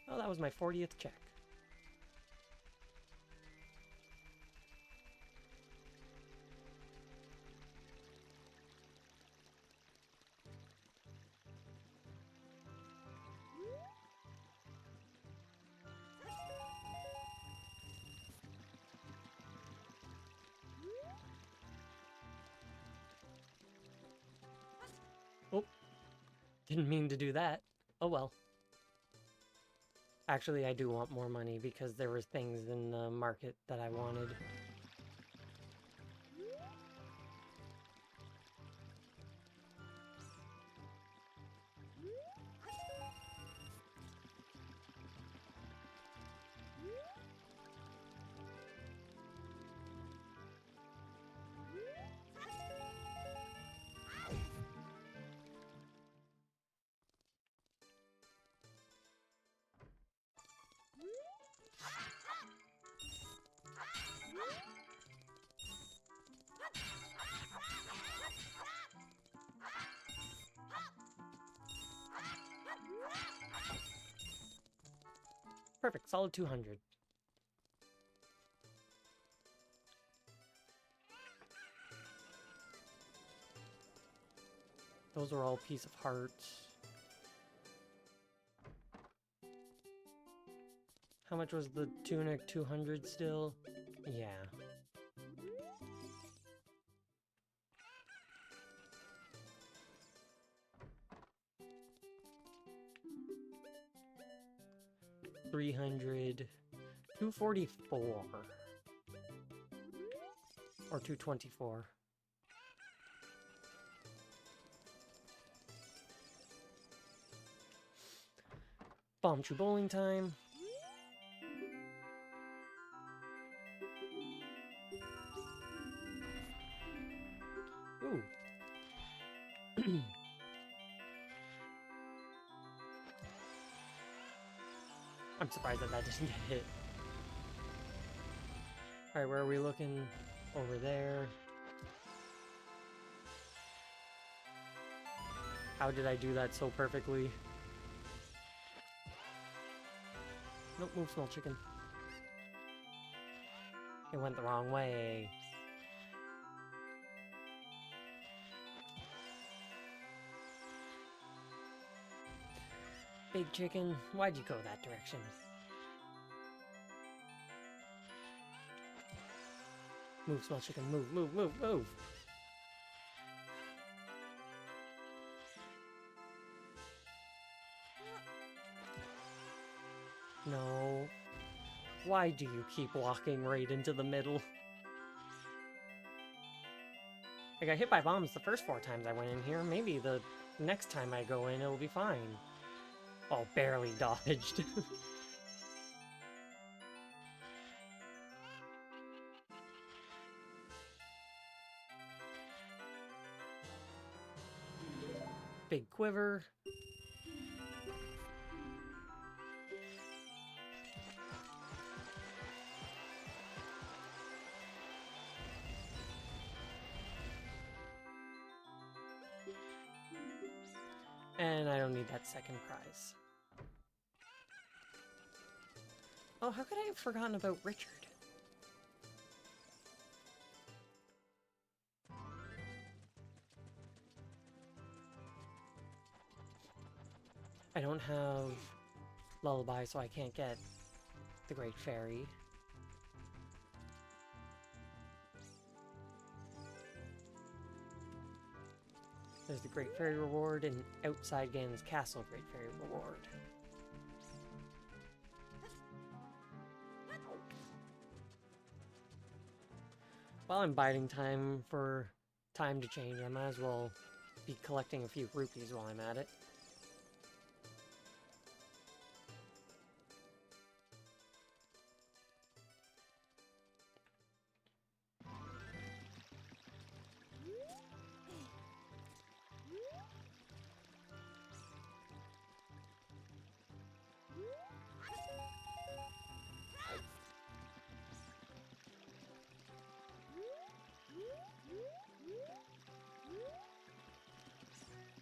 Oh, that was my 40th check. Oh, didn't mean to do that. Oh well. Actually, I do want more money because there were things in the market that I wanted. Perfect, solid 200. Those are all piece of hearts. How much was the tunic? 200 still? Yeah. $300. 244. Or 224. Bomb Chew Bowling time. Ooh. I'm surprised that didn't get hit. Alright, where are we looking? Over there. How did I do that so perfectly? Nope, move, small chicken. It went the wrong way. Big chicken, why'd you go that direction? Move, small chicken, move, move, move, move! No. Why do you keep walking right into the middle? I got hit by bombs the first 4 times I went in here. Maybe the next time I go in, it'll be fine. Oh, barely dodged. Big quiver. And I don't need that second prize. Oh, how could I have forgotten about Richard? I don't have Lullaby, so I can't get the Great Fairy. There's the Great Fairy reward and outside Ganon's Castle Great Fairy reward. While I'm biding time for time to change, I might as well be collecting a few rupees while I'm at it.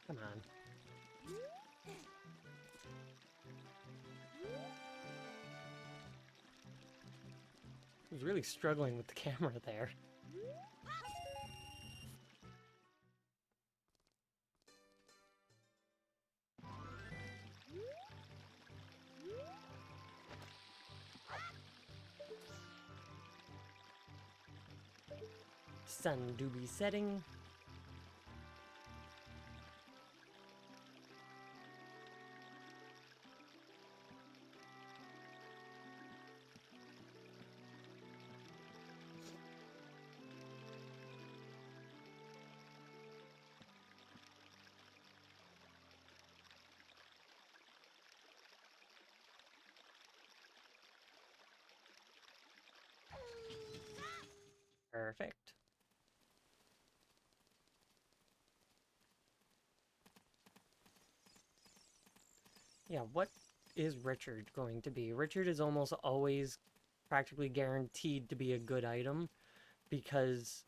Come on. I was really struggling with the camera there. Sun do be setting. Perfect. Yeah, what is Richard going to be? Richard is almost always practically guaranteed to be a good item because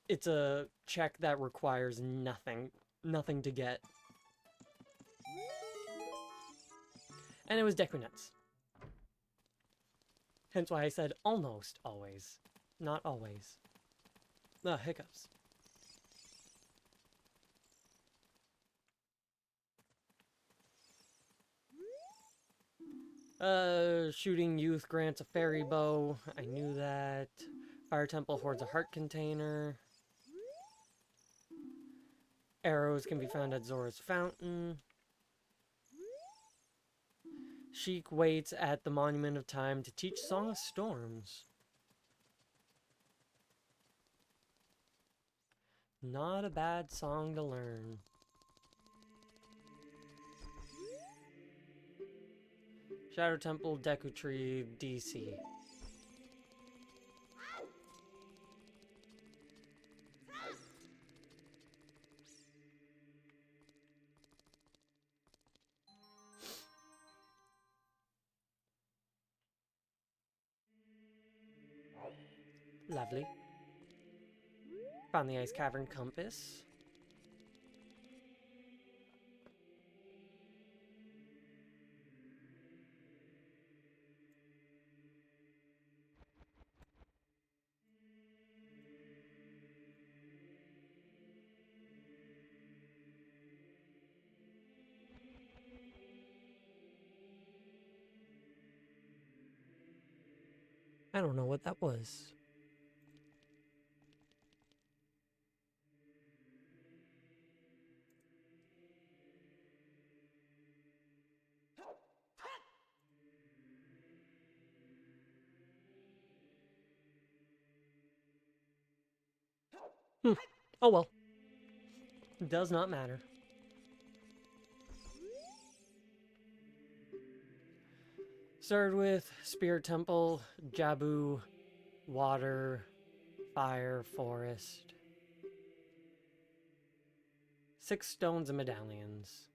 it's a check that requires nothing to get. And it was Deku Nuts. Hence why I said almost always. Not always. The hiccups. Shooting youth grants a fairy bow. I knew that. Fire temple hoards a heart container. Arrows can be found at Zora's fountain. Sheik waits at the Monument of Time to teach Song of Storms. Not a bad song to learn. Shadow Temple, Deku Tree, DC. Lovely. Found the Ice Cavern Compass. I don't know what that was. Oh well. Does not matter. Started with Spirit Temple, Jabu, Water, Fire, Forest. 6 stones and medallions.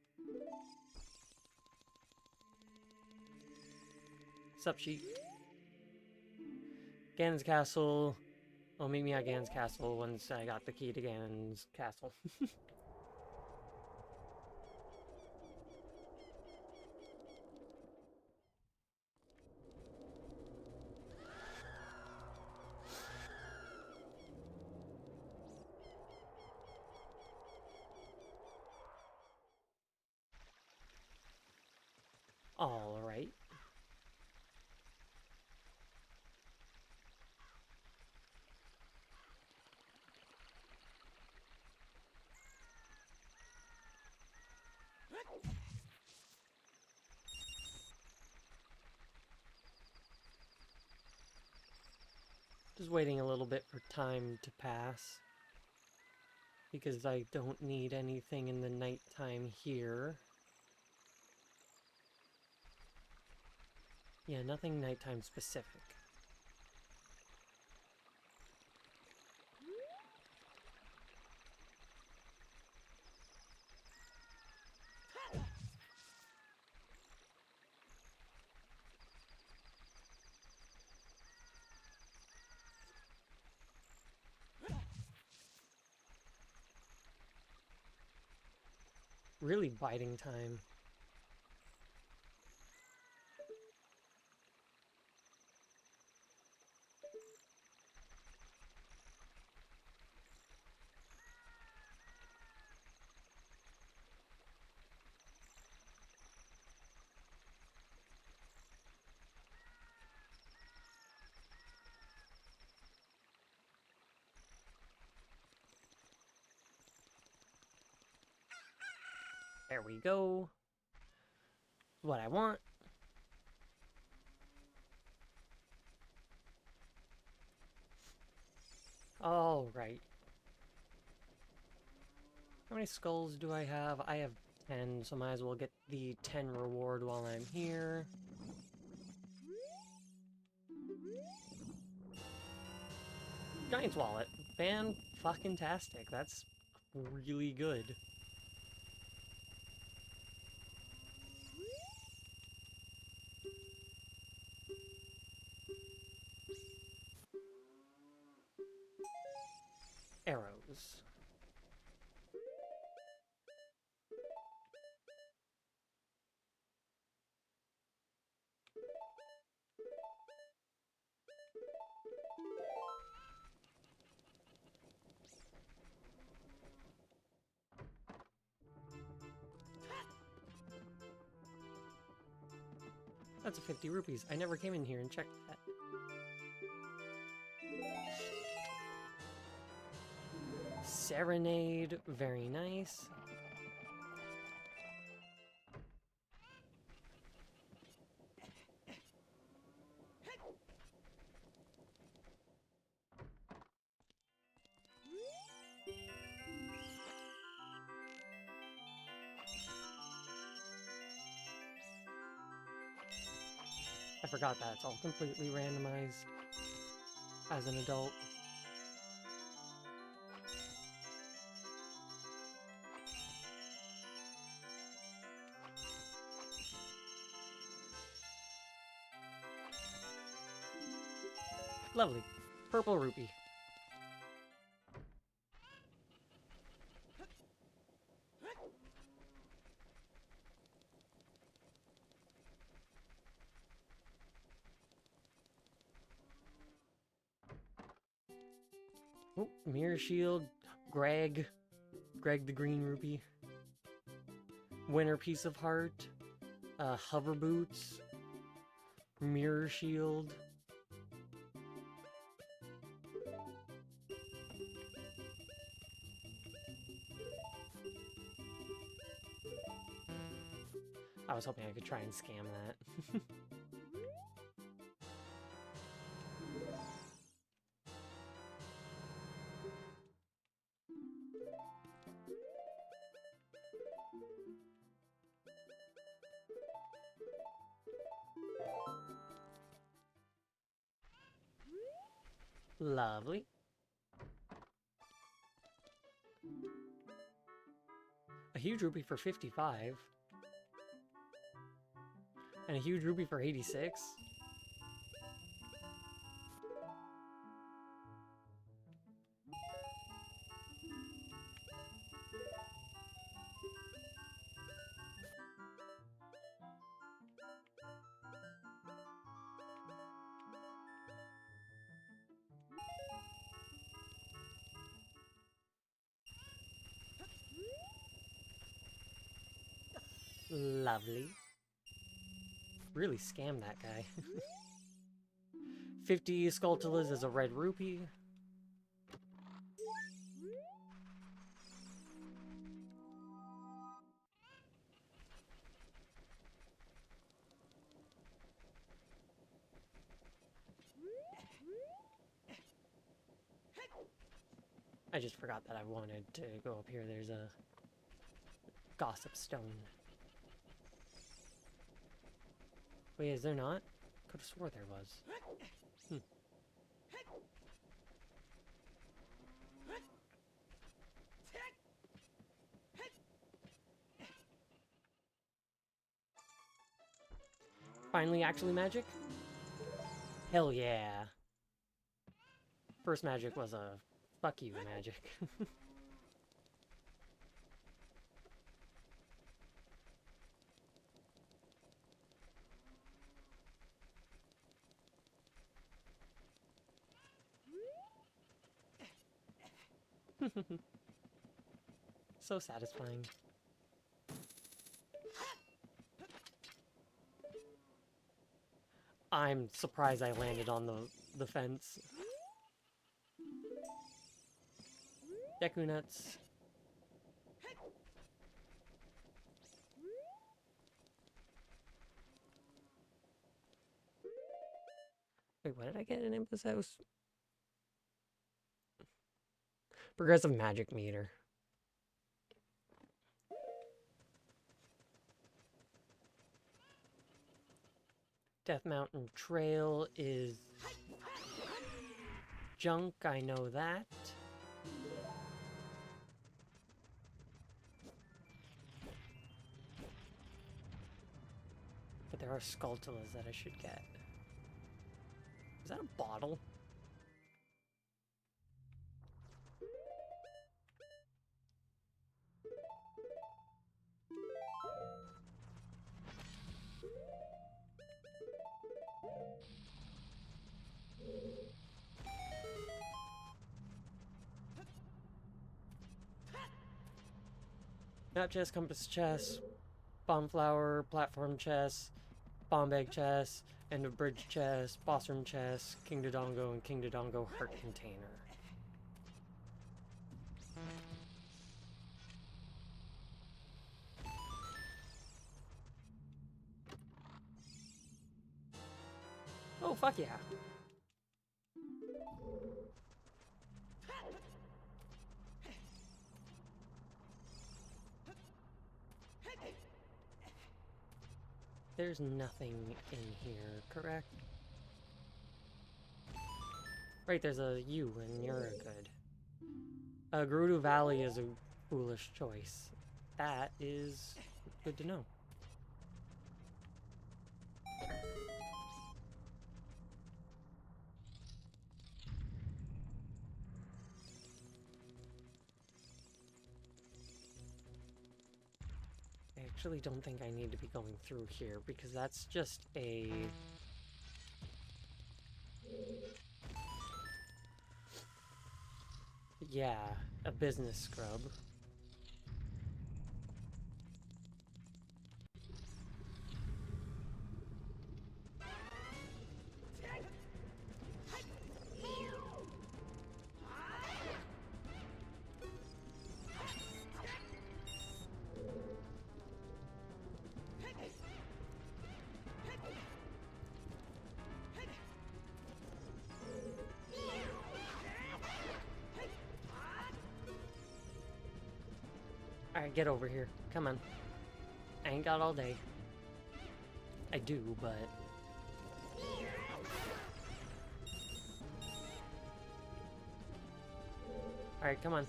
Sup, sheep? Ganon's Castle. Well, meet me at Ganon's Castle once I got the key to Ganon's Castle. Alright. Just waiting a little bit for time to pass. Because I don't need anything in the nighttime here. Yeah, nothing nighttime specific. Really biding time. There we go. What I want. Alright. How many skulls do I have? I have 10, so might as well get the 10 reward while I'm here. Giant's Wallet. Fan-fucking-tastic. That's really good. Arrows. That's a 50 rupees. I never came in here and checked that. Serenade, very nice. I forgot that it's all completely randomized as an adult. Lovely. Purple rupee. Oh, mirror shield. Greg the green rupee. Winter piece of heart. Hover boots. Mirror shield. I was hoping I could try and scam that. Lovely. A huge rupee for 55. And a huge rupee for 86. Lovely. Really scammed that guy. 50 Skulltulas is a red rupee. I just forgot that I wanted to go up here. There's a gossip stone. Wait, is there not? Could have swore there was. Finally, actually magic? Hell yeah. First magic was a fuck you magic. So satisfying. I'm surprised I landed on the fence. Deku nuts. Wait, what did I get in Impa's house? Progressive magic meter. Death Mountain Trail is junk, I know that. But there are Skulltulas that I should get. Is that a bottle? Map chest, compass chest, bomb flower, platform chest, bomb bag chest, end of bridge chest, boss room chest, King Dodongo, and King Dodongo heart container. Oh, fuck yeah. There's nothing in here, correct? Right, there's a U and you're a good. Gerudo Valley is a foolish choice. That is good to know. I actually don't think I need to be going through here because that's just a... Yeah, a business scrub. Alright, get over here. Come on. I ain't got all day. I do, but... Alright, come on.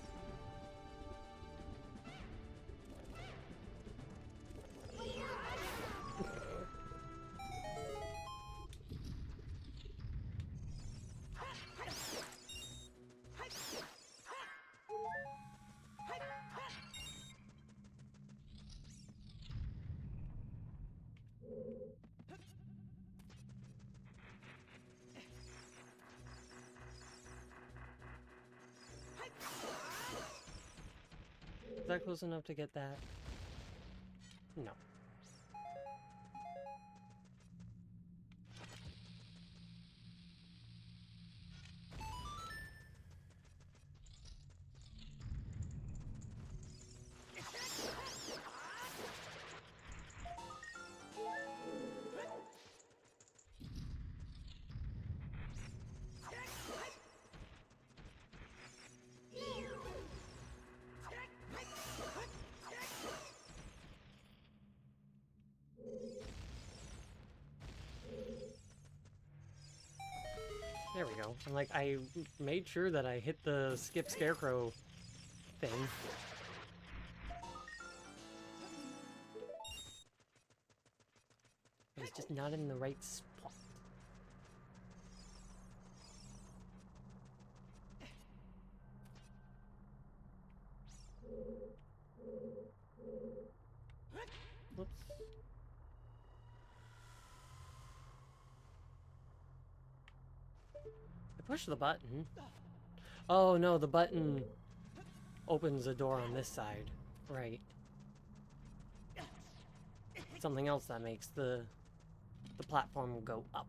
Is that close enough to get that? No. There we go. I'm like, I made sure that I hit the skip scarecrow thing. I was just not in the right spot. Whoops. I pushed the button. Oh no, the button opens the door on this side. Right. Something else that makes the platform go up.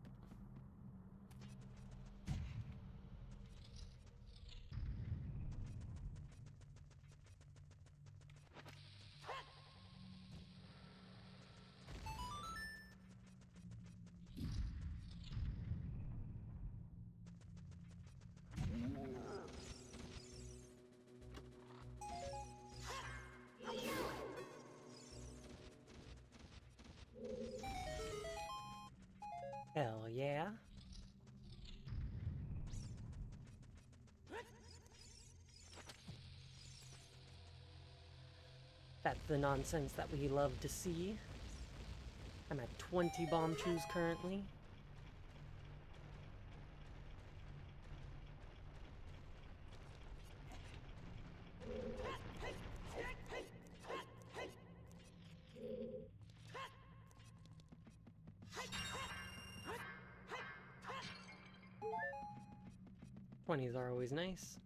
Hell yeah. That's the nonsense that we love to see. I'm at 20 bomb chews currently. Twenties are always nice.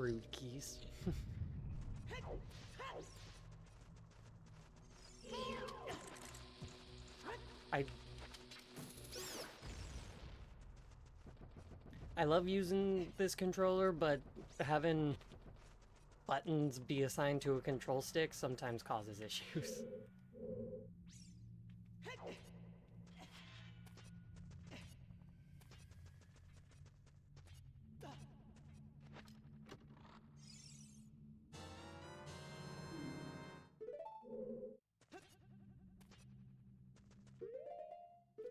Rude keys. I love using this controller, but having buttons be assigned to a control stick sometimes causes issues.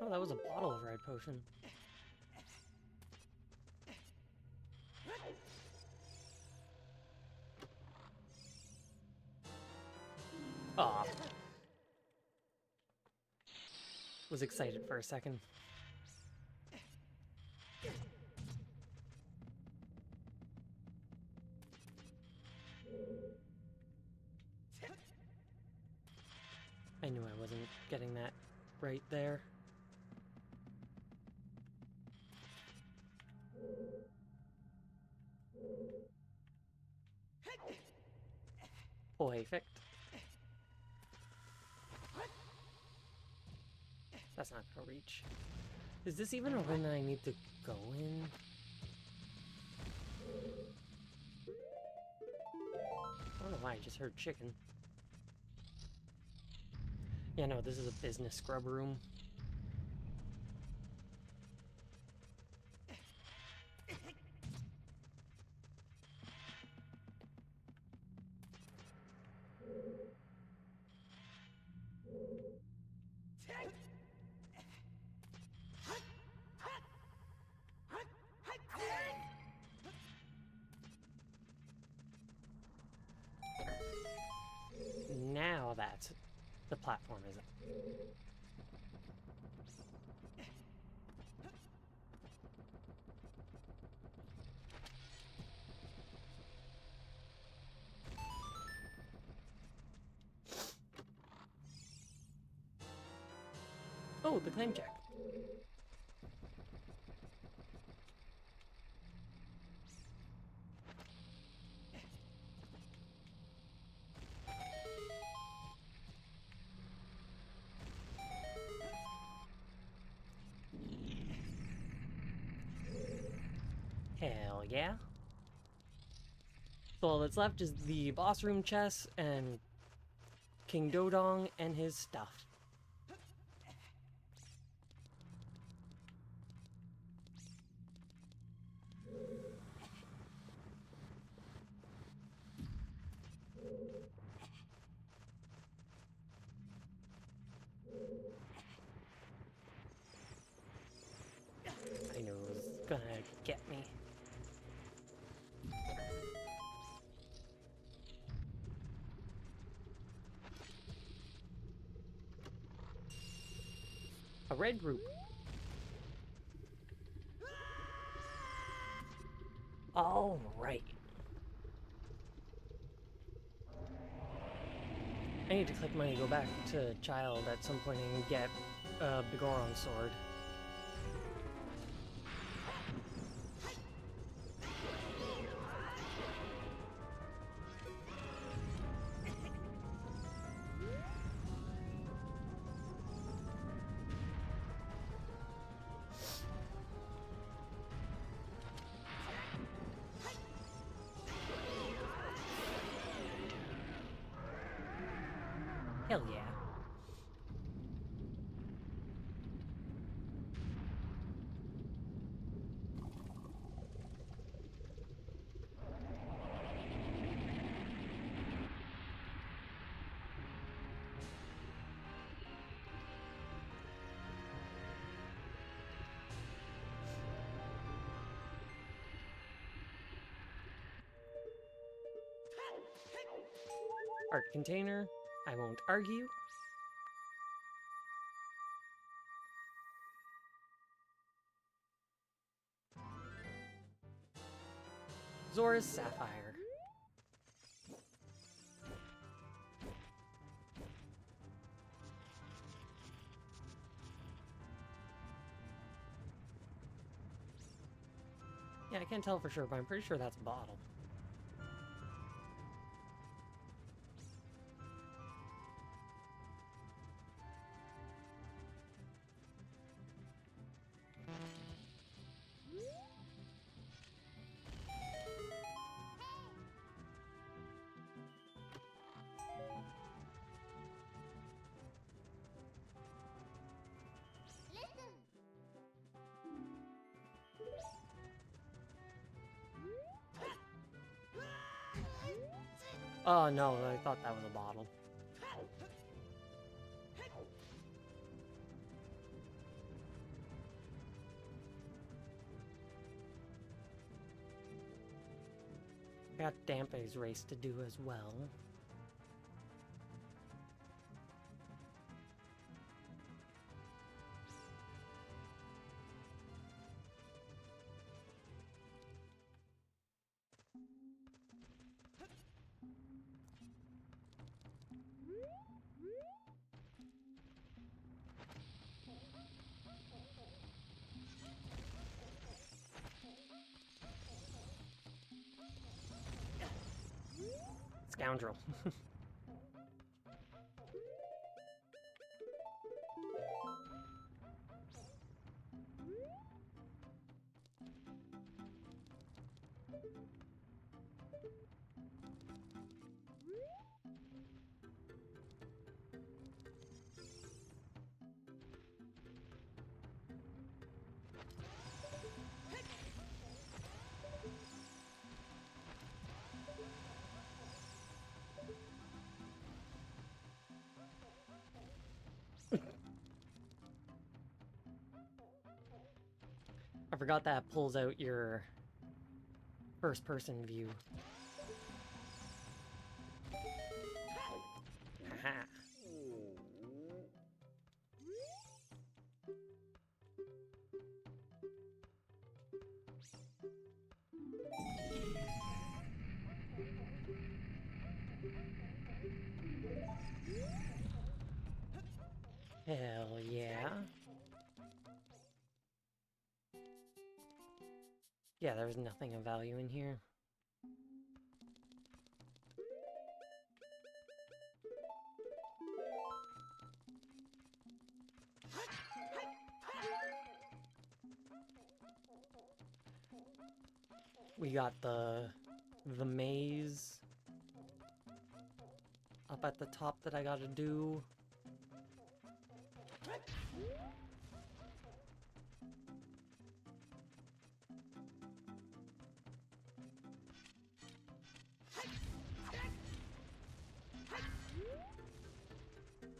Oh, that was a bottle of red potion. Aw. Was excited for a second. I knew I wasn't getting that right there. Perfect. That's not gonna reach. Is this even a room that I need to go in? I don't know why, I just heard chicken. Yeah, no, this is a business scrub room. Now that's the platform, is it? Oh, the claim check. Hell yeah. So all that's left is the boss room chest and King Dodong and his stuff. I knew it was gonna get me. A red group. All right. I need to click money, go back to Child at some point and get a Bigoron sword. Hell yeah. Art container. I won't argue. Zora's Sapphire. Yeah, I can't tell for sure, but I'm pretty sure that's a bottle. Oh no, I thought that was a bottle. I got Dampe's race to do as well. Scoundrel. I forgot that pulls out your first-person view. Haha. Hell yeah. Yeah, there's nothing of value in here. We got the maze up at the top that I gotta do.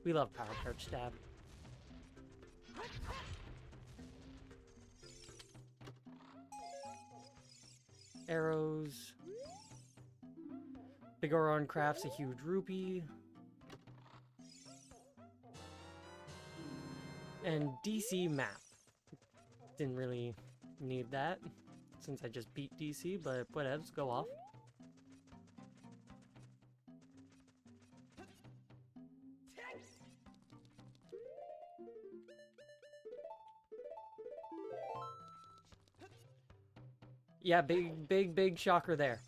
We love power crouch stab. Arrows. Big Oron crafts a huge rupee. And DC map. Didn't really need that since I just beat DC, but whatevs, go off. Yeah, big shocker there.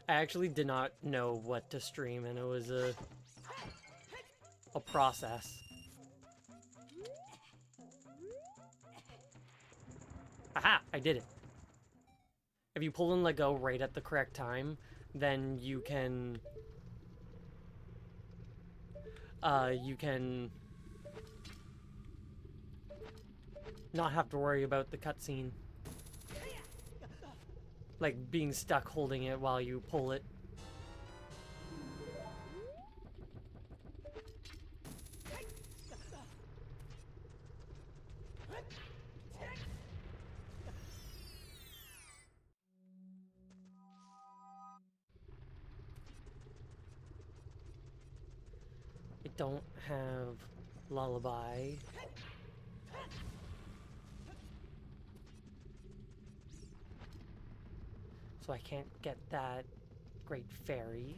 I actually did not know what to stream, and it was a process. Aha! I did it. If you pull in let go right at the correct time, then you can not have to worry about the cutscene. Like being stuck holding it while you pull it. I don't have Lullaby. So I can't get that Great Fairy.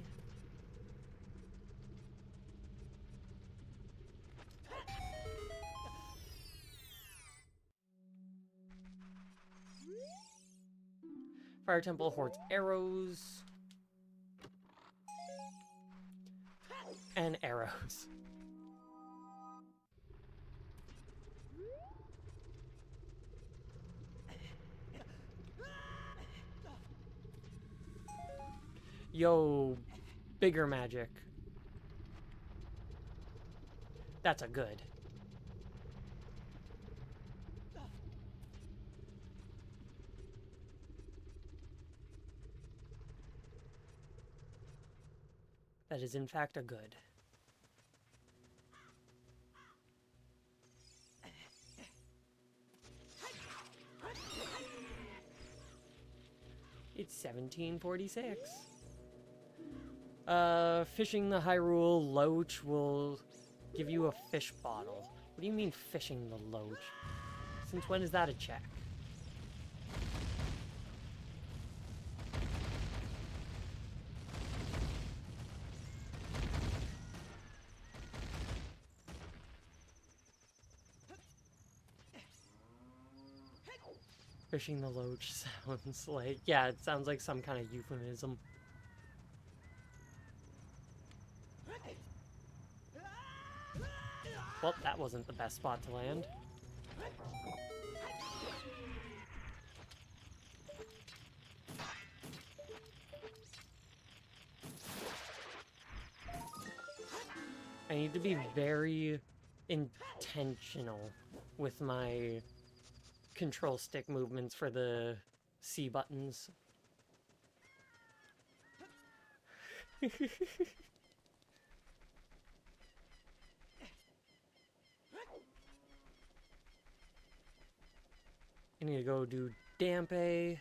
Fire Temple hoards arrows. And arrows. Yo, bigger magic. That's a good. that is in fact a good. It's 1746. Fishing the Hyrule Loach will give you a fish bottle. What do you mean fishing the Loach? Since when is that a check? Fishing the Loach sounds like... Yeah, it sounds like some kind of euphemism. Well, that wasn't the best spot to land. I need to be very intentional with my control stick movements for the C buttons. I need to go do Dampe.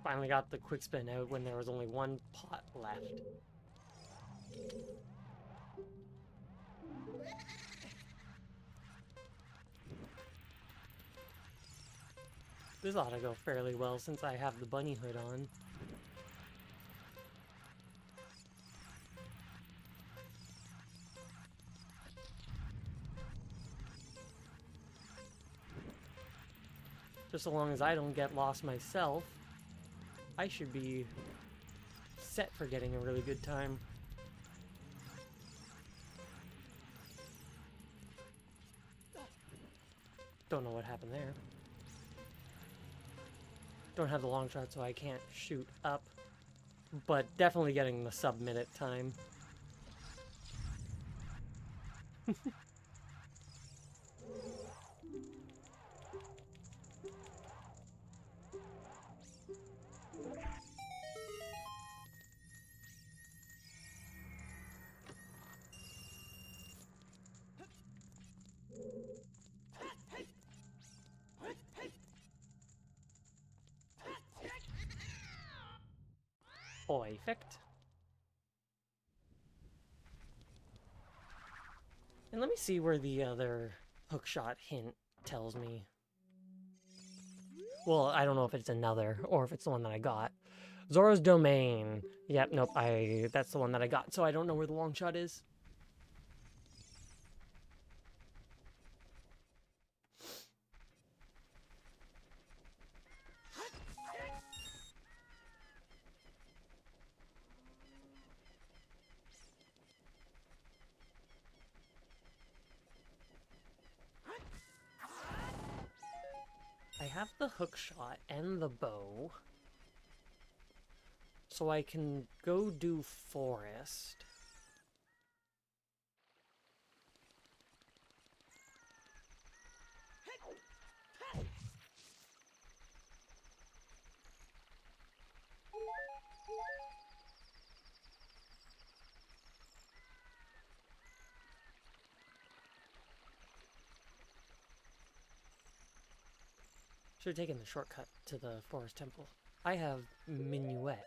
Finally got the quick spin out when there was only one pot left. This ought to go fairly well since I have the bunny hood on. Just so long as I don't get lost myself, I should be set for getting a really good time. Don't know what happened there. Don't have the long shot, so I can't shoot up. But definitely getting the sub-minute time. Perfect. And let me see where the other hookshot hint tells me. Well, I don't know if it's another or if it's the one that I got. Zora's Domain. Yep, nope, that's the one that I got, so I don't know where the long shot is. I have the hookshot and the bow, so I can go do forest. Should have taken the shortcut to the forest temple. I have Minuet.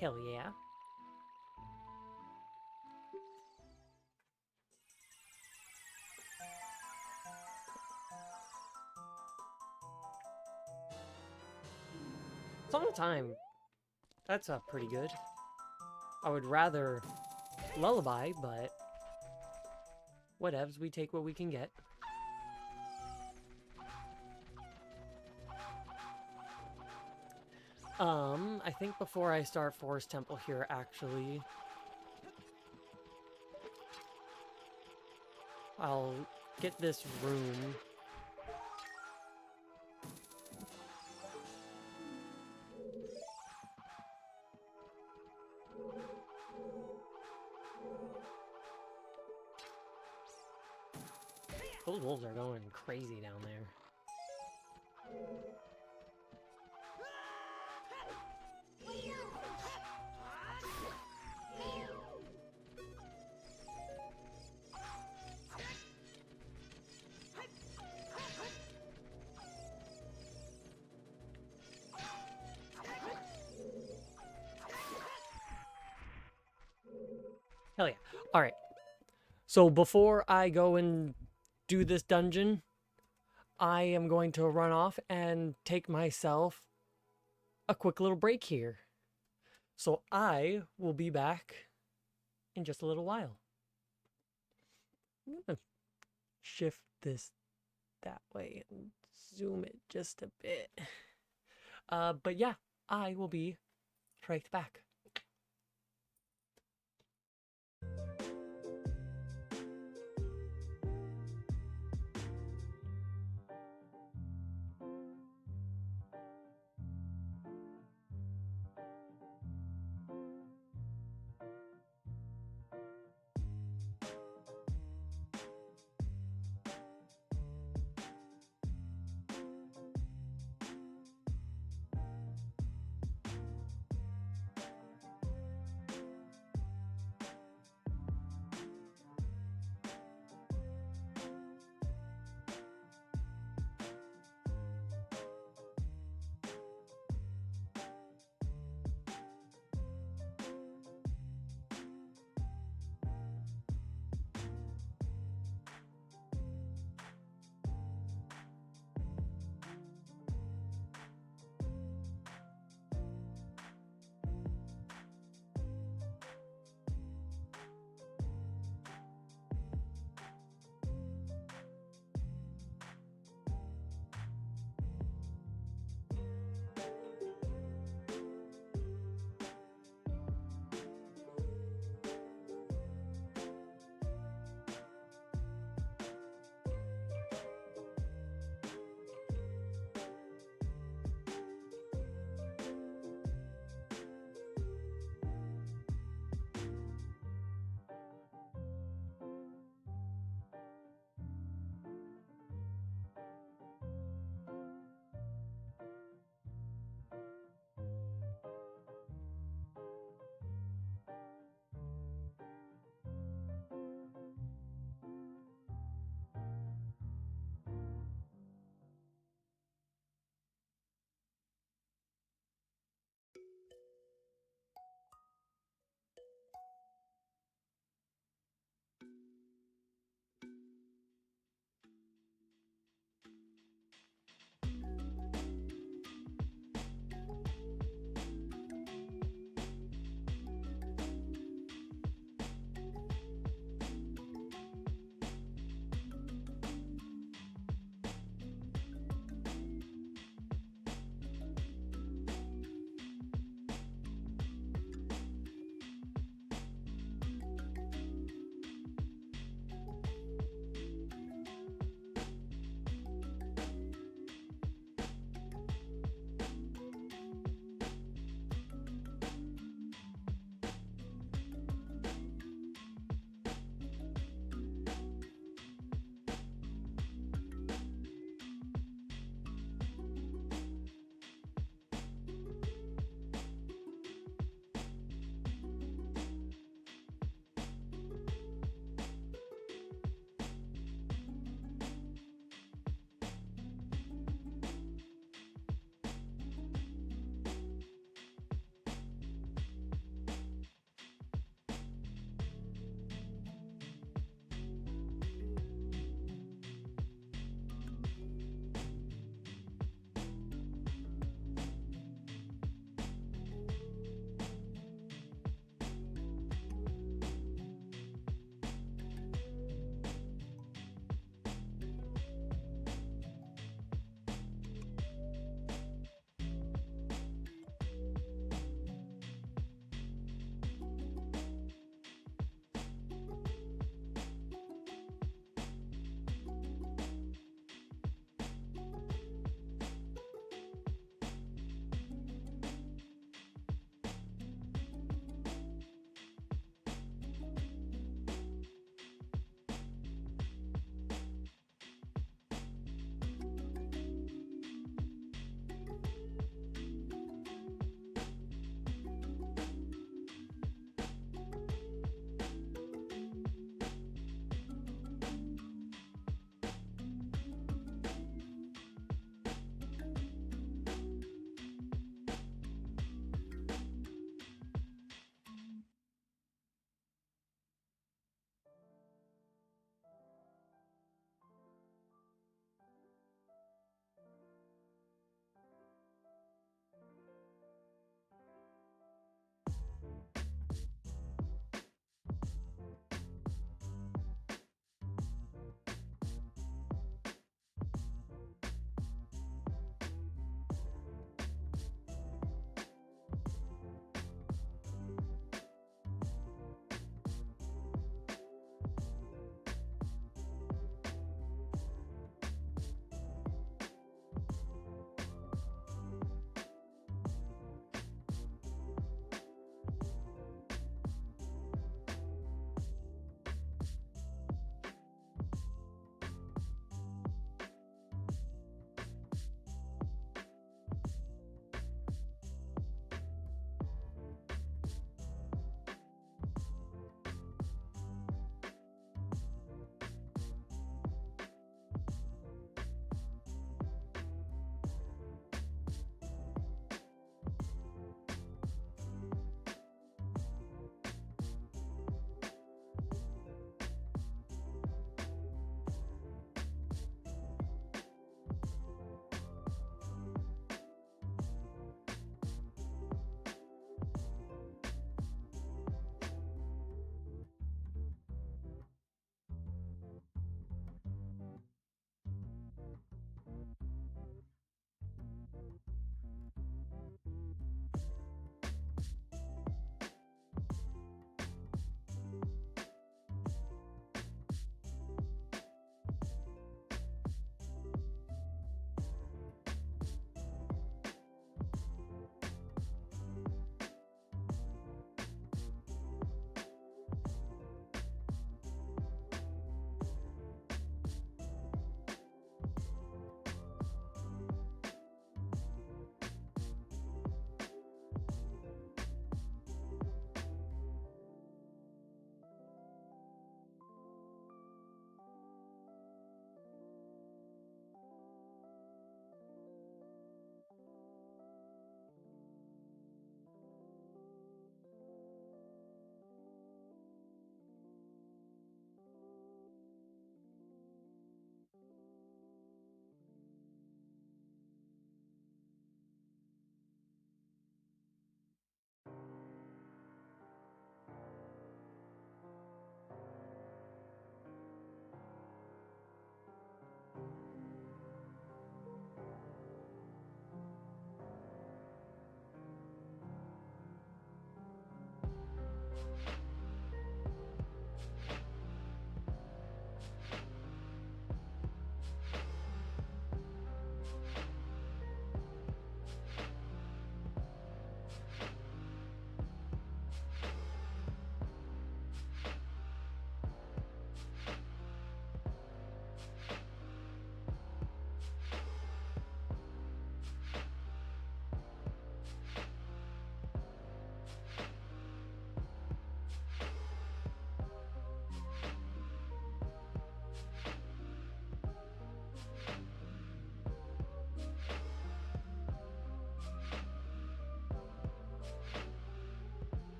Hell yeah. Song of Time. That's pretty good. I would rather lullaby, but whatevs, we take what we can get. I think before I start Forest Temple here, actually, I'll get this room. Those wolves are going crazy down there. Hell yeah. Alright. So before I go and do this dungeon, I am going to run off and take myself a quick little break here. So I will be back in just a little while. I'm going to shift this that way and zoom it just a bit. But yeah, I will be right back.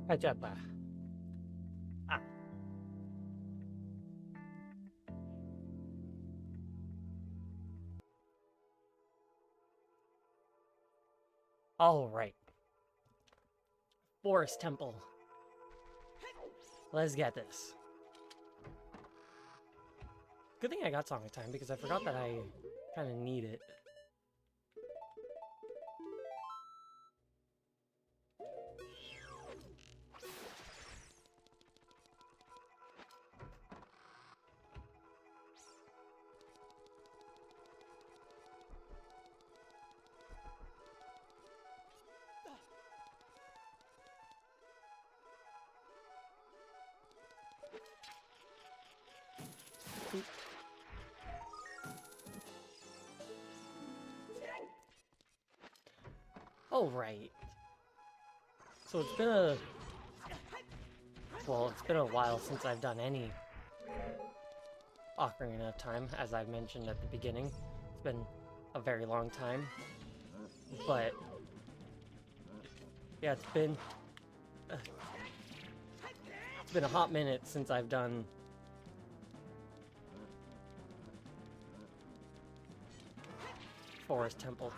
Ajapa. Ah. All right. Forest Temple. Let's get this. Good thing I got Song of Time because I forgot that I kind of need it. All right. So it's been a while since I've done any Ocarina of Time, as I mentioned at the beginning. It's been a very long time, but yeah, it's been a hot minute since I've done Forest Temple.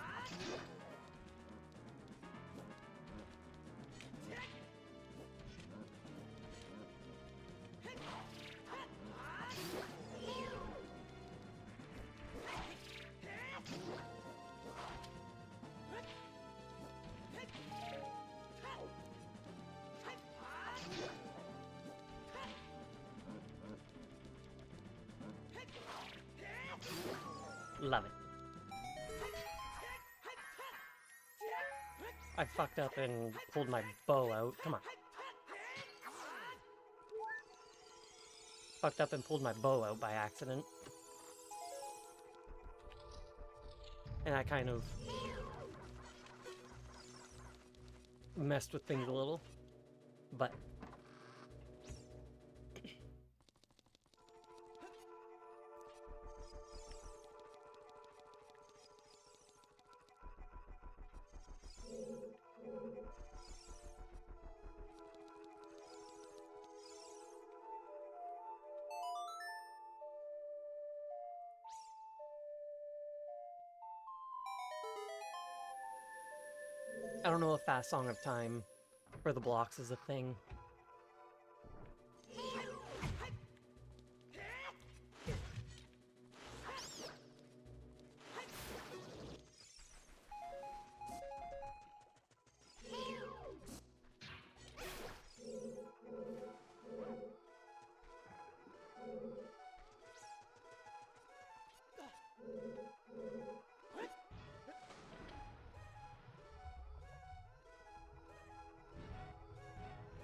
Love it. I fucked up and pulled my bow out. Come on. Fucked up and pulled my bow out by accident. And I kind of messed with things a little. But I don't know if Fast Song of Time for the blocks is a thing.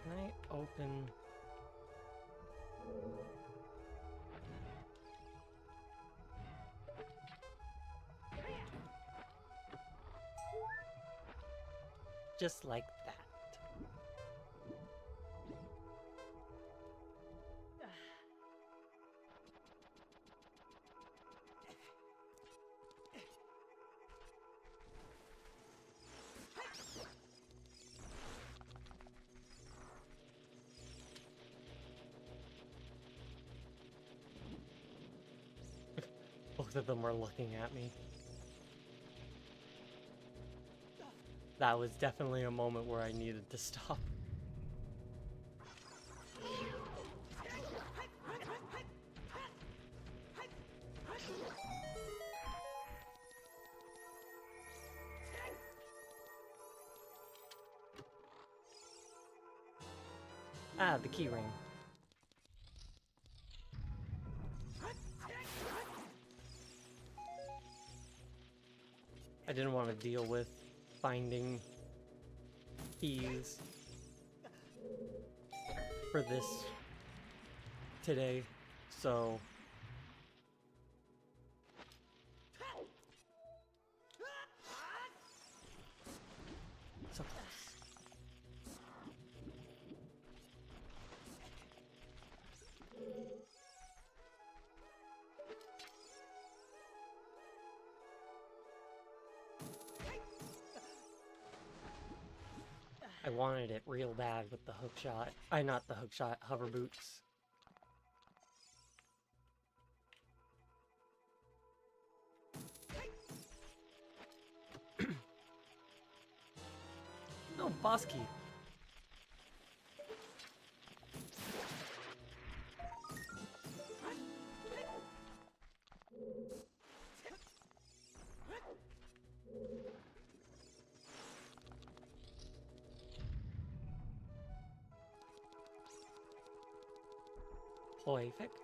Can I open... just like that. Both of them were looking at me. That was definitely a moment where I needed to stop. Ah, the key ring. I didn't want to deal with finding keys for this today, so close. I wanted it real bad with the hook shot. Not the hook shot, hover boots. No, boss key. Perfect.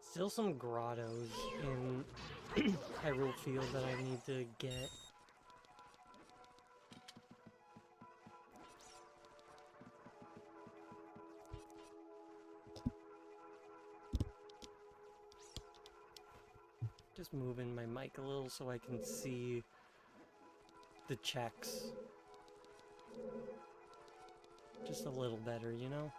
Still some grottos in Hyrule Field that I need to get. Just moving my mic a little so I can see the checks. Just a little better, you know?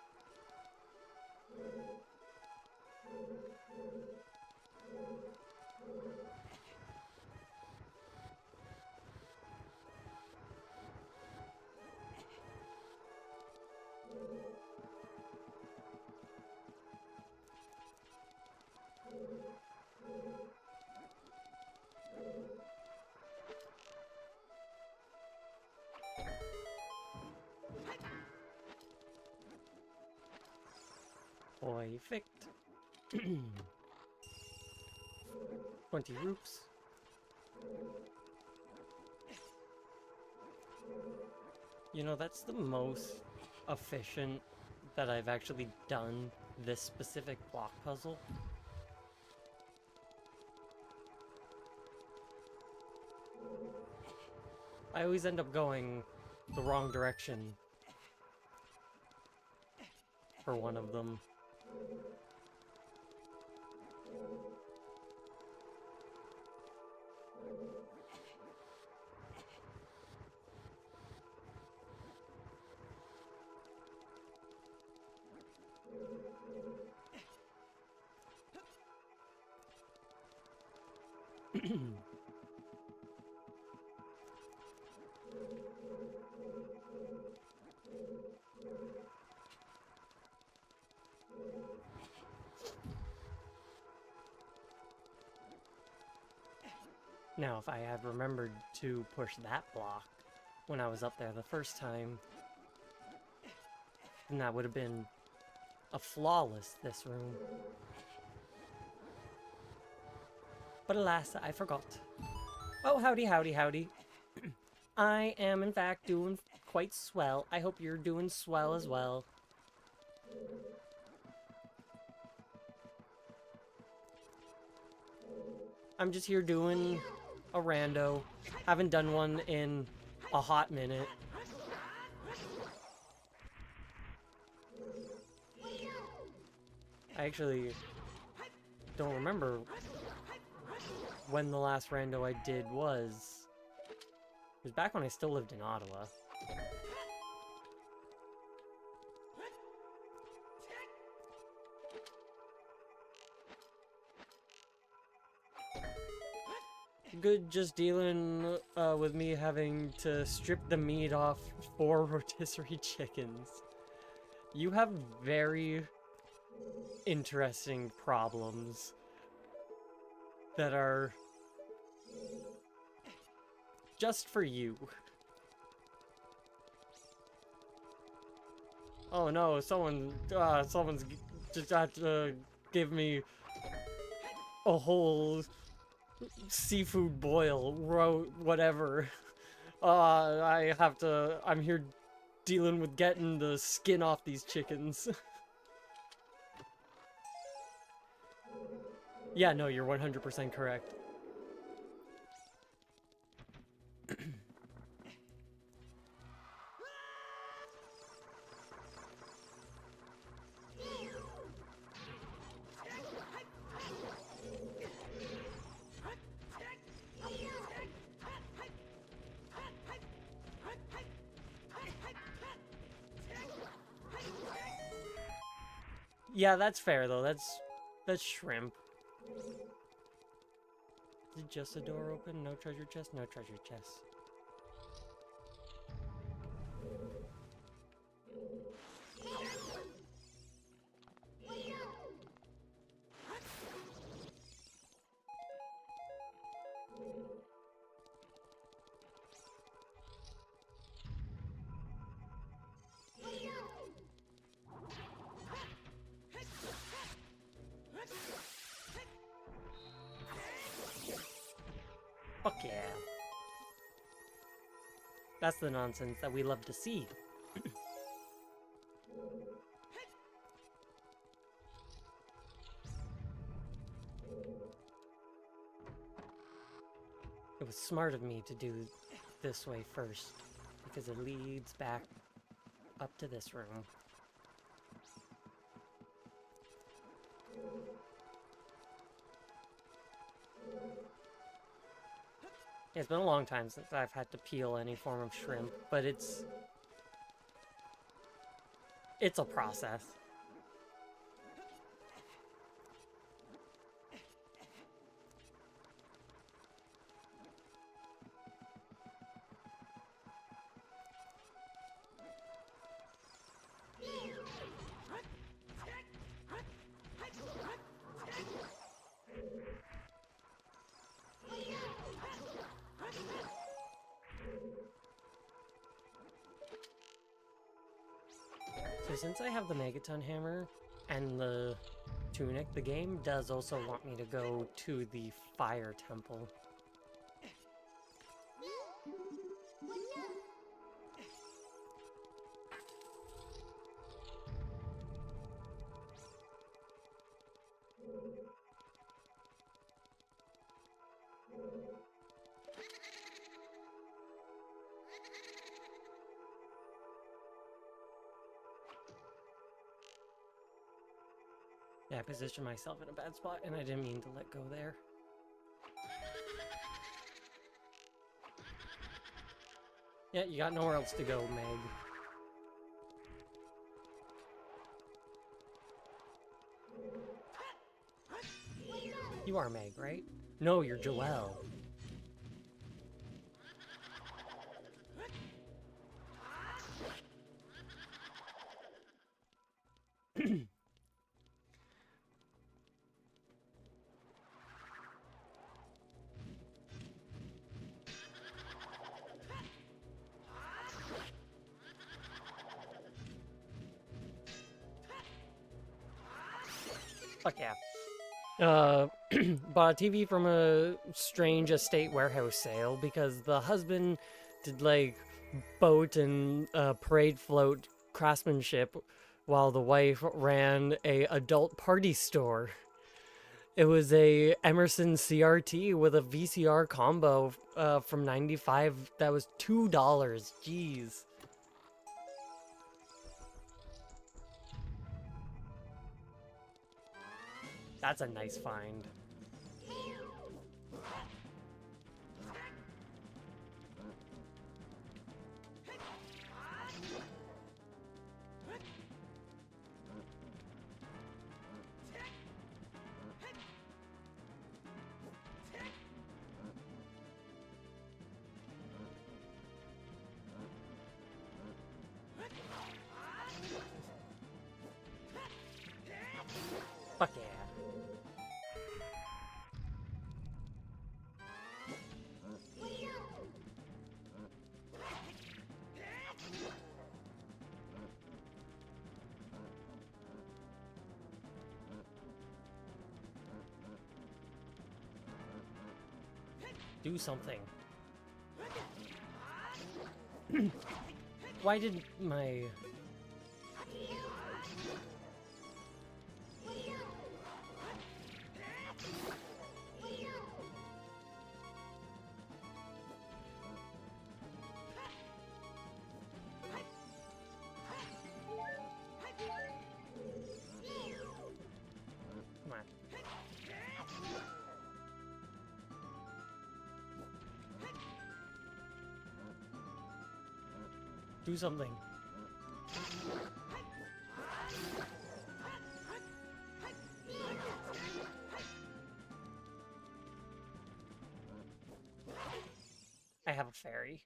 Perfect. 20 roops. You know, that's the most efficient that I've actually done this specific block puzzle. I always end up going the wrong direction for one of them. Now, if I had remembered to push that block when I was up there the first time, then that would have been a flawless this room. But alas, I forgot. Oh, howdy, howdy, howdy. I am, in fact, doing quite swell. I hope you're doing swell as well. I'm just here doing a rando. Haven't done one in a hot minute. I actually don't remember when the last rando I did was. It was back when I still lived in Ottawa. Good just dealing with me having to strip the meat off 4 rotisserie chickens. You have very interesting problems that are just for you. Oh no, someone's just got to give me a whole seafood boil, whatever. I'm here dealing with getting the skin off these chickens. Yeah, no, you're 100% correct. Yeah, that's fair though. That's shrimp. Did just a door open? No treasure chest? No treasure chest. Fuck yeah. That's the nonsense that we love to see. It was smart of me to do this way first, because it leads back up to this room. Yeah, it's been a long time since I've had to peel any form of shrimp, but it's a process. So since I have the Megaton Hammer and the tunic, the game does also want me to go to the Fire Temple. Yeah, I positioned myself in a bad spot, and I didn't mean to let go there. Yeah, you got nowhere else to go, Meg. You are Meg, right? No, you're Joelle. Fuck yeah. Bought a TV from a strange estate warehouse sale because the husband did like boat and parade float craftsmanship while the wife ran a adult party store. It was a Emerson CRT with a VCR combo from '95 that was $2. Jeez. That's a nice find. Fuck yeah. Do something. Why did my... Come on. Do something. I have a fairy.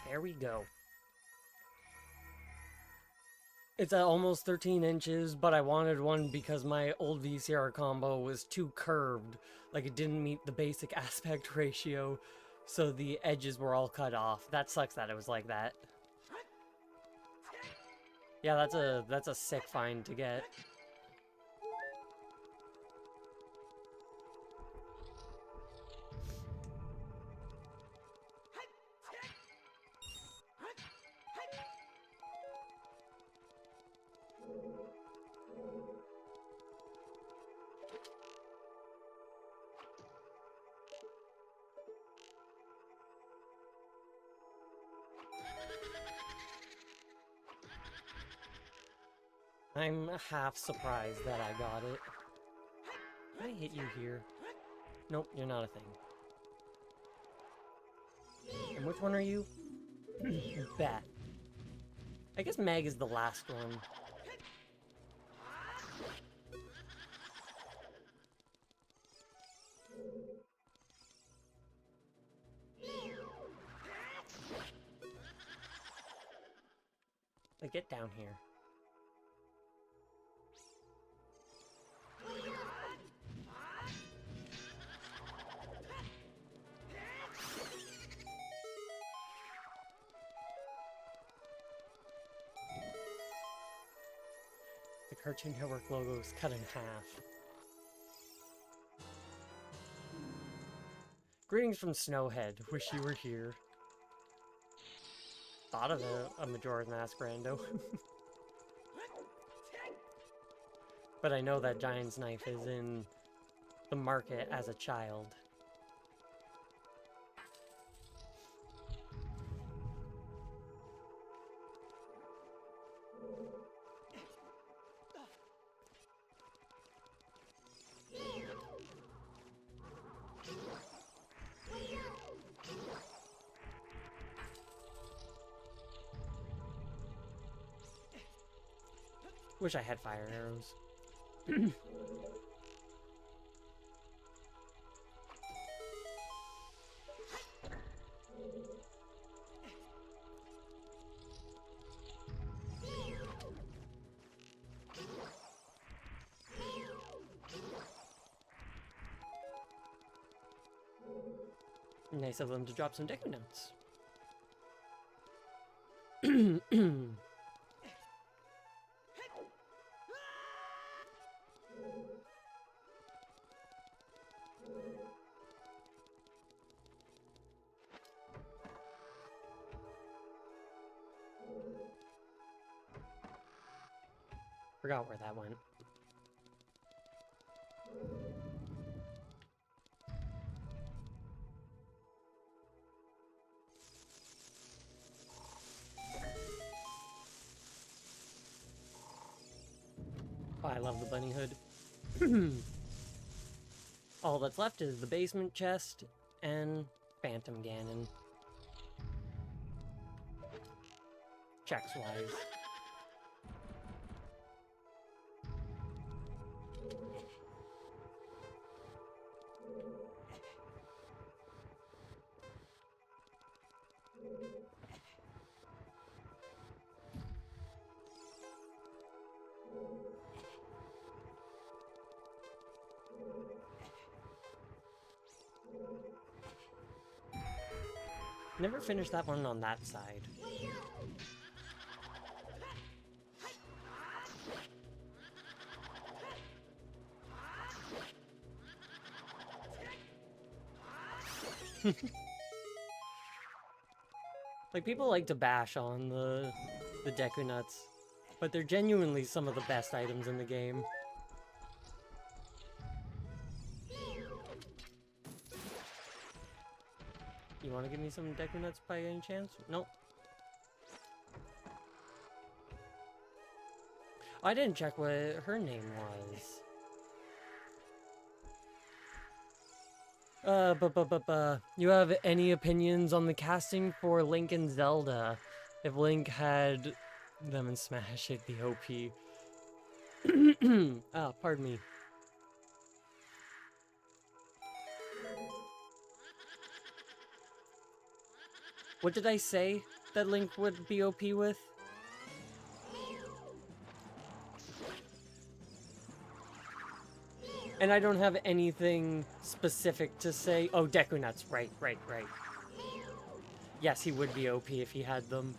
There we go. It's at almost 13 inches, but I wanted one because my old VCR combo was too curved. Like, it didn't meet the basic aspect ratio, so the edges were all cut off. That sucks that it was like that. Yeah, that's a sick find to get. I'm half surprised that I got it. Can I hit you here? Nope, you're not a thing. And which one are you? Bat. I guess Meg is the last one. Like, get down here. The Cartoon Network logo is cut in half. Greetings from Snowhead. Wish you were here. Thought of a Majora's Mask rando. But I know that Giant's Knife is in the market as a child. Wish I had fire arrows. Nice of them to drop some deco notes. Forgot where that went. Oh, I love the bunny hood. All that's left is the basement chest and Phantom Ganon. Checks-wise. Never finished that one on that side. Like, people like to bash on the Deku Nuts, but they're genuinely some of the best items in the game. You want to give me some Deku Nuts by any chance? Nope. Oh, I didn't check what her name was. You have any opinions on the casting for Link and Zelda? If Link had them in Smash, it'd be OP. Ah, pardon me. What did I say that Link would be OP with? And I don't have anything specific to say. Oh, Deku Nuts. Right. Yes, he would be OP if he had them.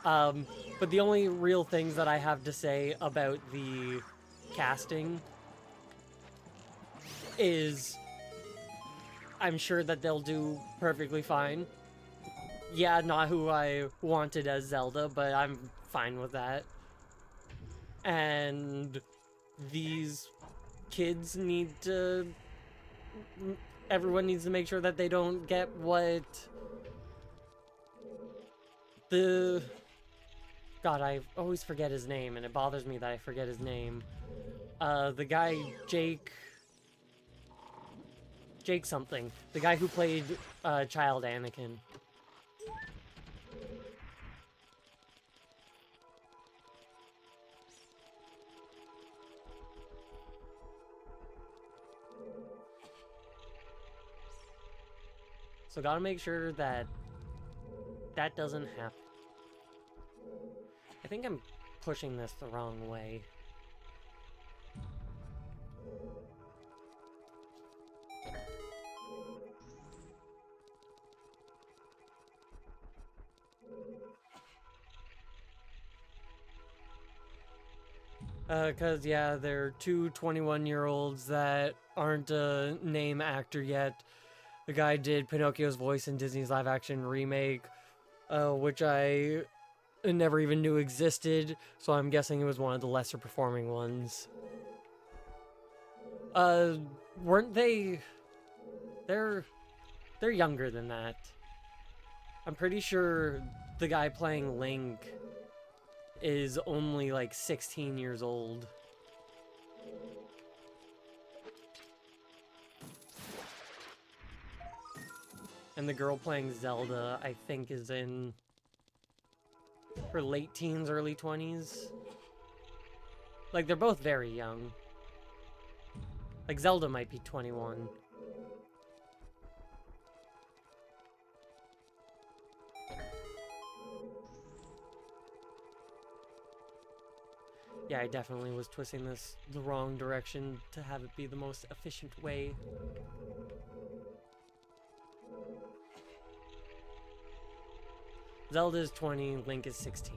But the only real things that I have to say about the casting is I'm sure that they'll do perfectly fine. Yeah, not who I wanted as Zelda, but I'm fine with that. And these kids need to... Everyone needs to make sure that they don't get what the... God, I always forget his name, and it bothers me that I forget his name. The guy, Jake something. The guy who played Child Anakin. So gotta make sure that that doesn't happen. I think I'm pushing this the wrong way. Cause yeah, they're two 21-year-olds that aren't a name actor yet. The guy did Pinocchio's voice in Disney's live-action remake, which I never even knew existed, so I'm guessing it was one of the lesser performing ones. Weren't they... They're younger than that. I'm pretty sure the guy playing Link is only like 16 years old. And the girl playing Zelda, I think, is in her late teens, early 20s. Like, they're both very young. Like, Zelda might be 21. Yeah, I definitely was twisting this the wrong direction to have it be the most efficient way. Zelda is 20, Link is 16.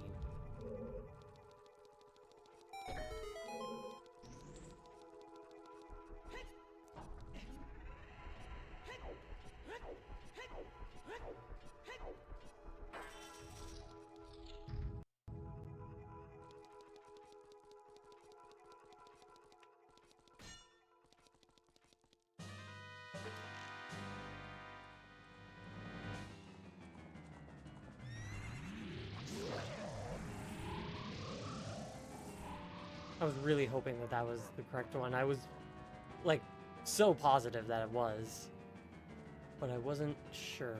I was really hoping that that was the correct one. I was, like, so positive that it was. But I wasn't sure.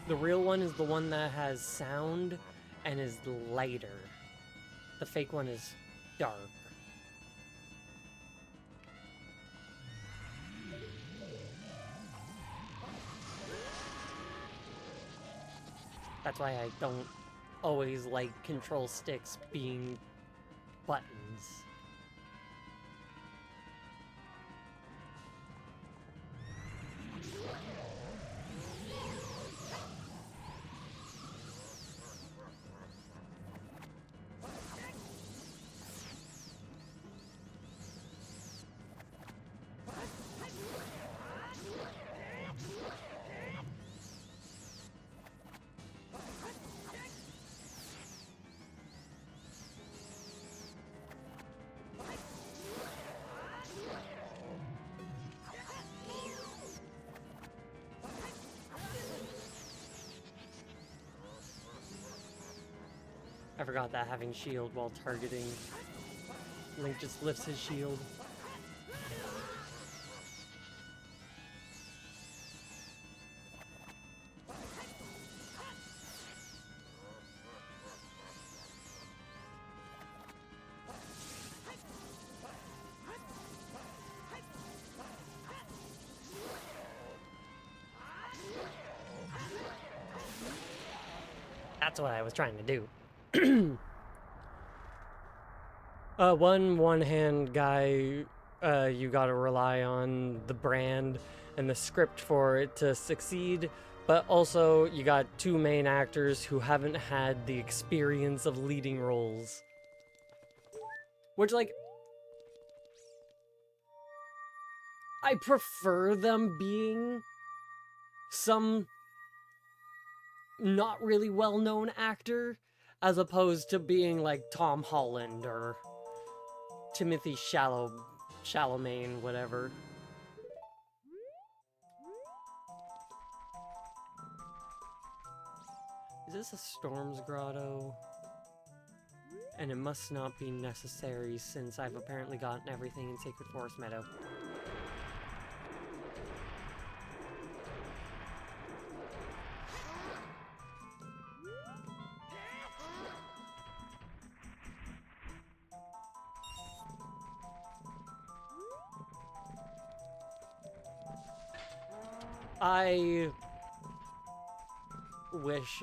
The real one is the one that has sound and is lighter. The fake one is dark. That's why I don't always like control sticks being buttons. I forgot that having shield while targeting Link just lifts his shield. That's what I was trying to do. One-hand guy, you gotta rely on the brand and the script for it to succeed, but also you got two main actors who haven't had the experience of leading roles. Which, like, I prefer them being some not really well-known actor as opposed to being like Tom Holland or Timothy Chalamet, whatever. Is this a Storm's Grotto? And it must not be necessary since I've apparently gotten everything in Sacred Forest Meadow. I wish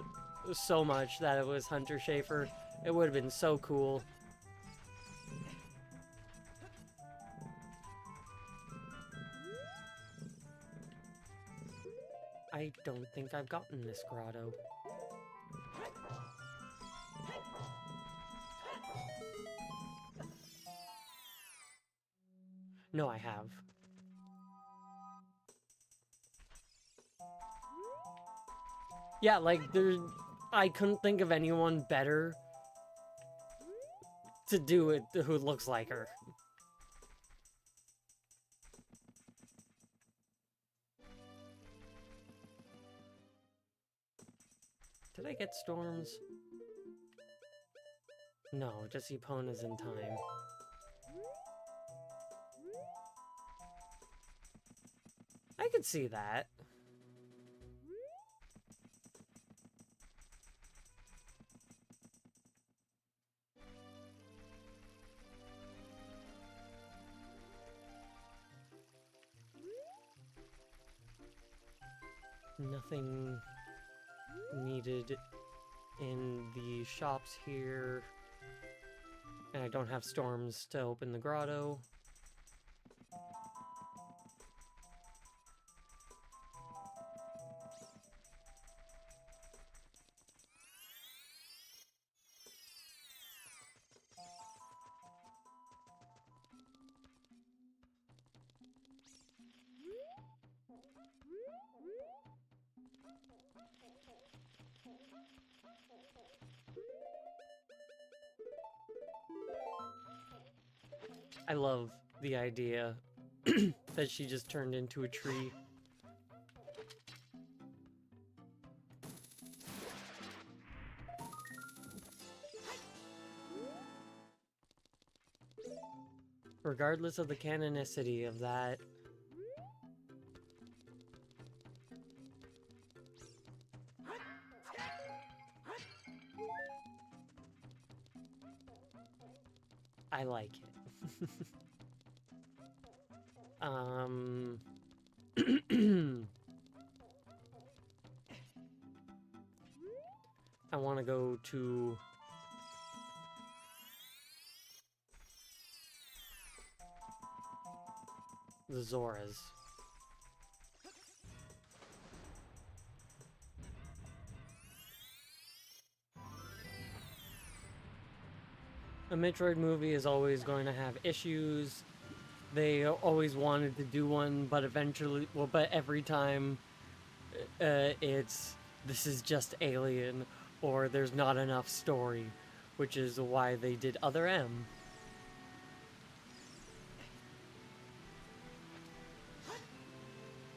so much that it was Hunter Schafer. It would have been so cool. I don't think I've gotten this grotto. No, I have. Yeah, like, I couldn't think of anyone better to do it who looks like her. Did I get storms? No, just Epona's in time. I could see that. Nothing needed in the shops here. And I don't have storms to open the grotto. I love the idea that she just turned into a tree. Regardless of the canonicity of that, I like it. I want to go to the Zoras. A Metroid movie is always going to have issues. They always wanted to do one, but eventually, well, but every time this is just Alien, or there's not enough story, which is why they did Other M.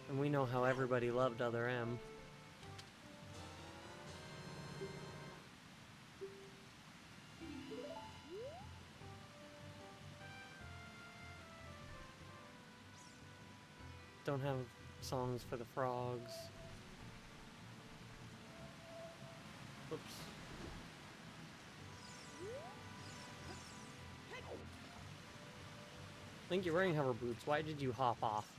And we know how everybody loved Other M. don't have songs for the frogs. Oops. Link, you're wearing hover boots. Why did you hop off?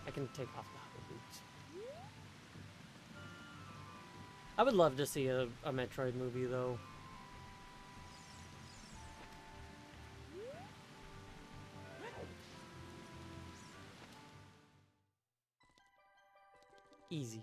I can take off the hover boots. I would love to see a Metroid movie, though. Easy.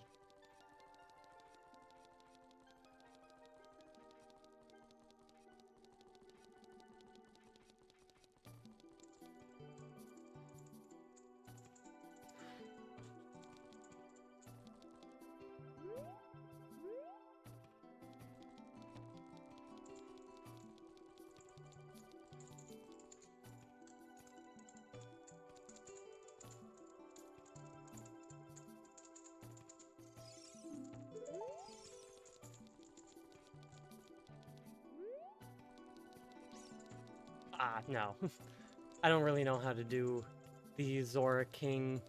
Ah, no. I don't really know how to do the Zora King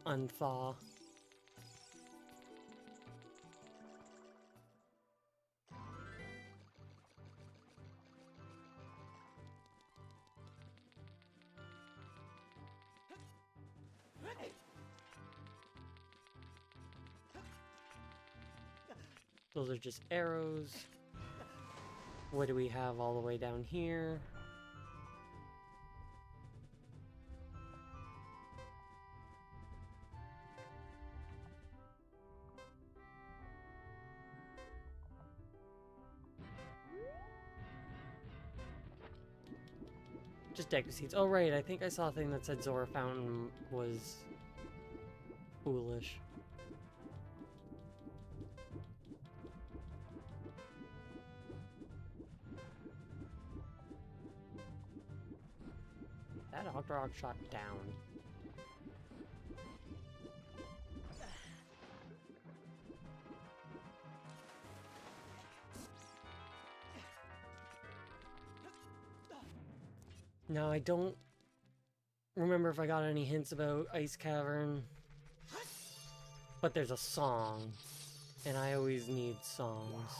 unthaw. Those are just arrows. What do we have all the way down here? Just Deku Seeds. Oh, right. I think I saw a thing that said Zora Fountain was foolish. That Octorok shot down. Now, I don't remember if I got any hints about Ice Cavern, but there's a song, and I always need songs.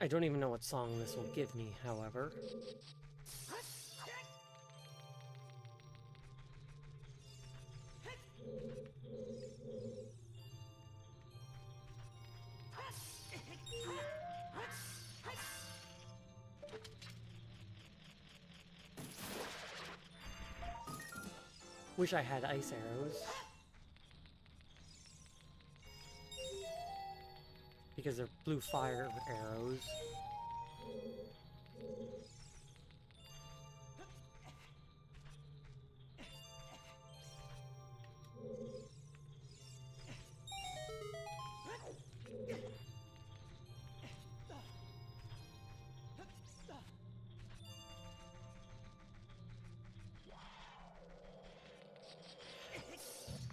I don't even know what song this will give me, however. Wish I had ice arrows. Because they're blue fire arrows.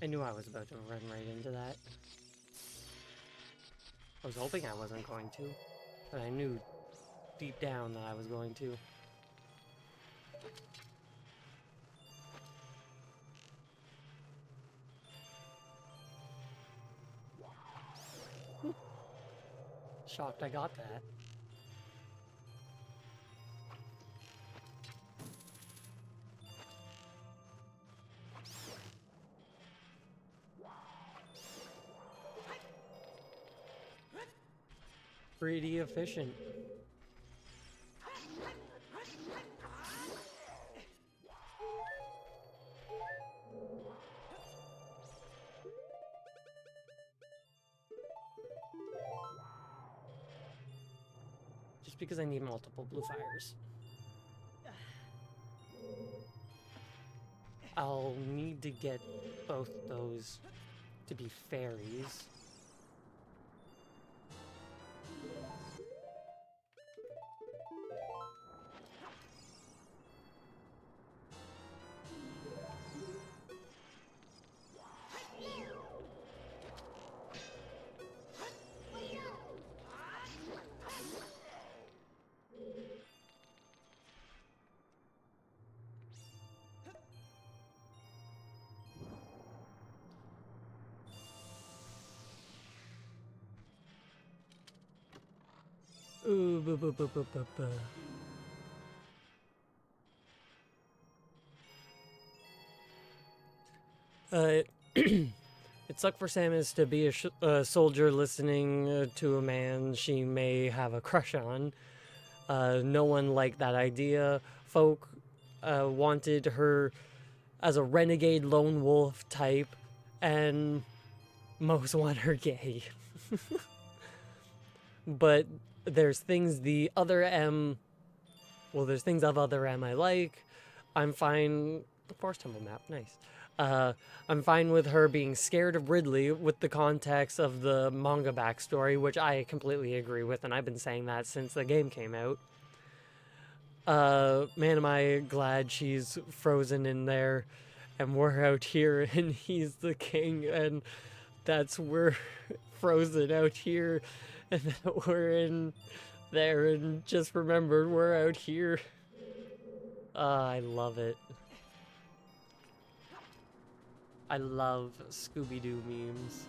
I knew I was about to run right into that. I was hoping I wasn't going to, but I knew deep down that I was going to. Shocked I got that. Pretty efficient. Just because I need multiple blue fires. I'll need to get both those to be fairies. Ooh, boo, boo, boo, boo, boo, boo. It sucked for Samus to be a soldier listening to a man she may have a crush on. No one liked that idea. Folk wanted her as a renegade lone wolf type, and most want her gay. But there's things there's things of other M I like. I'm fine. Forest Temple map, nice. I'm fine with her being scared of Ridley with the context of the manga backstory, which I completely agree with, and I've been saying that since the game came out. Man, am I glad she's frozen in there, and we're out here, and he's the king, and we're frozen out here, and that we're in there, and just remember, we're out here. I love it. I love Scooby-Doo memes.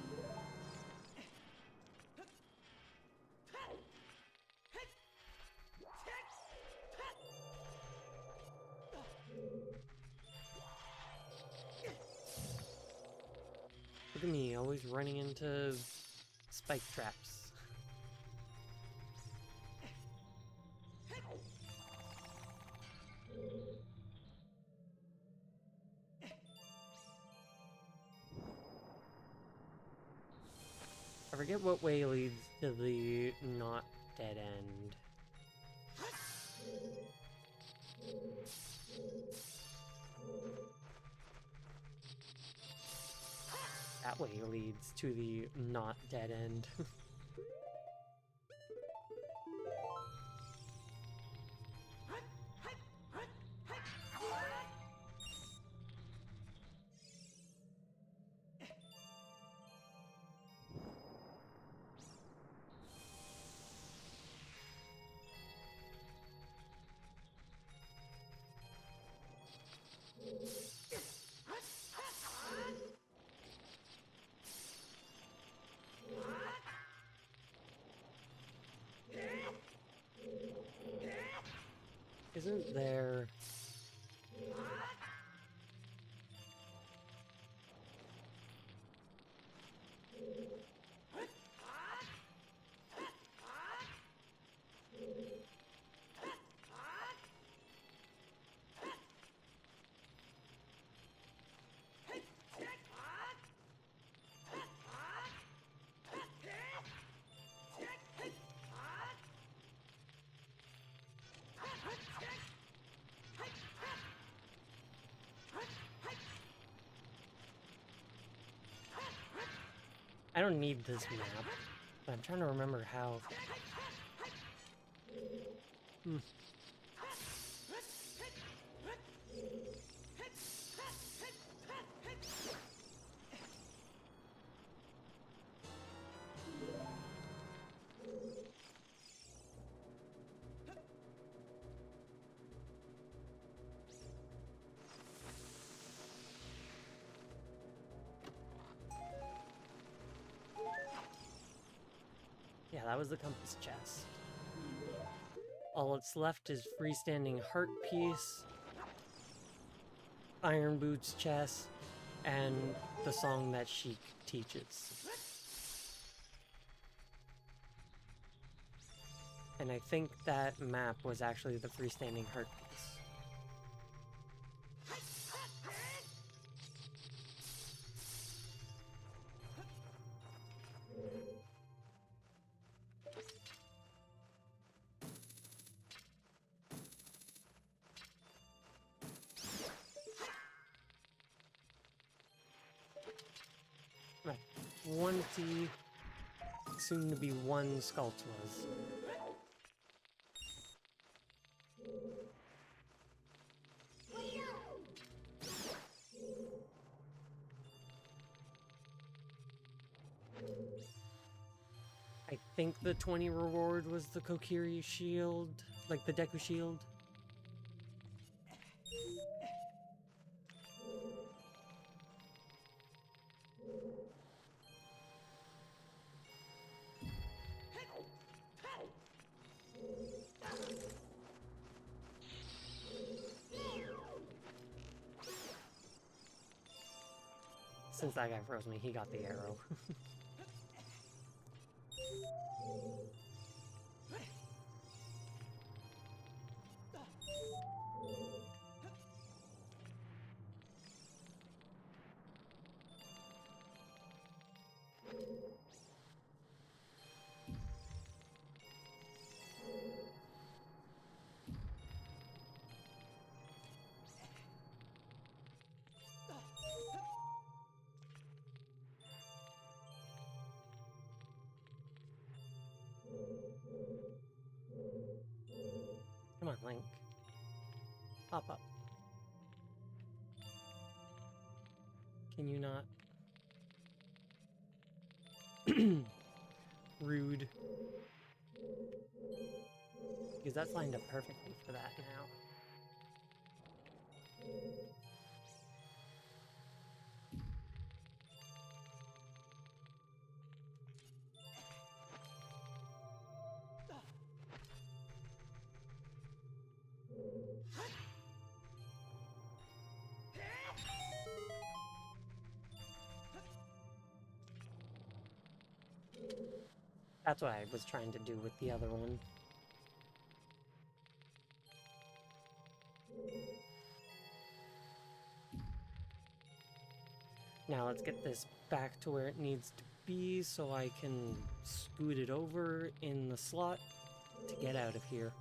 Look at me, always running into spike traps. I forget what way leads to the not dead end. That way leads to the not dead end. Isn't there... I don't need this map, but I'm trying to remember how. Yeah, that was the compass chest. All that's left is freestanding heart piece, Iron Boots chest, and the song that Sheik teaches. And I think that map was actually the freestanding heart piece. quantity, soon to be 1 Skulltulas. I think the 20 reward was the Kokiri shield, like the Deku shield. Since that guy froze me, he got the arrow. Come on, Link. Hop up. Can you not? Rude. Because that's lined up perfectly for that now. That's what I was trying to do with the other one. Now let's get this back to where it needs to be so I can scoot it over in the slot to get out of here.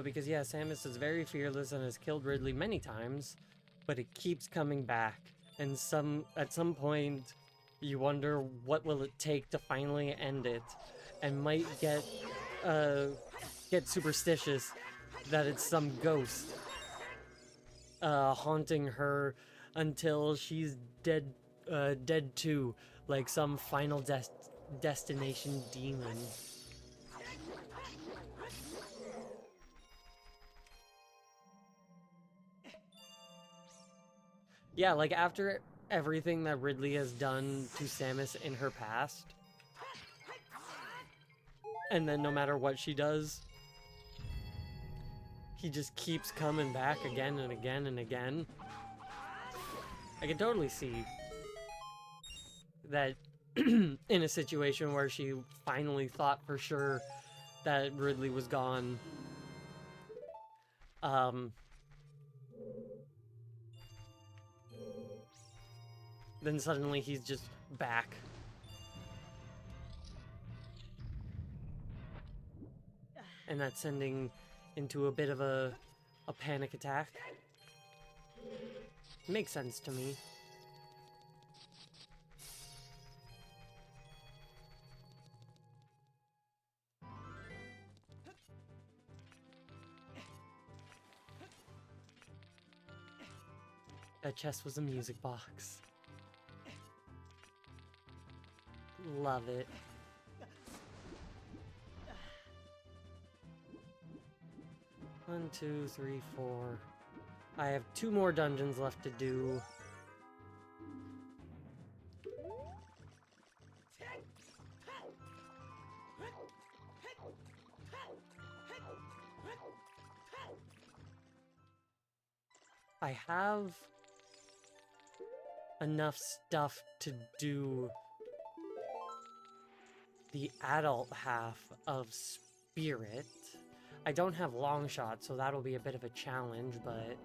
Because yeah, Samus is very fearless and has killed Ridley many times, but it keeps coming back. And at some point, you wonder what will it take to finally end it, and might get superstitious that it's some ghost haunting her until she's dead too, like some final destination demon. Yeah, like after everything that Ridley has done to Samus in her past, and then no matter what she does, he just keeps coming back again and again and again. I can totally see that in a situation where she finally thought for sure that Ridley was gone, then suddenly he's just back. And that's sending into a bit of a panic attack. Makes sense to me. That chest was a music box. Love it. One, two, three, four. I have 2 more dungeons left to do. I have enough stuff to do the adult half of Spirit. I don't have long shot, so that'll be a bit of a challenge, but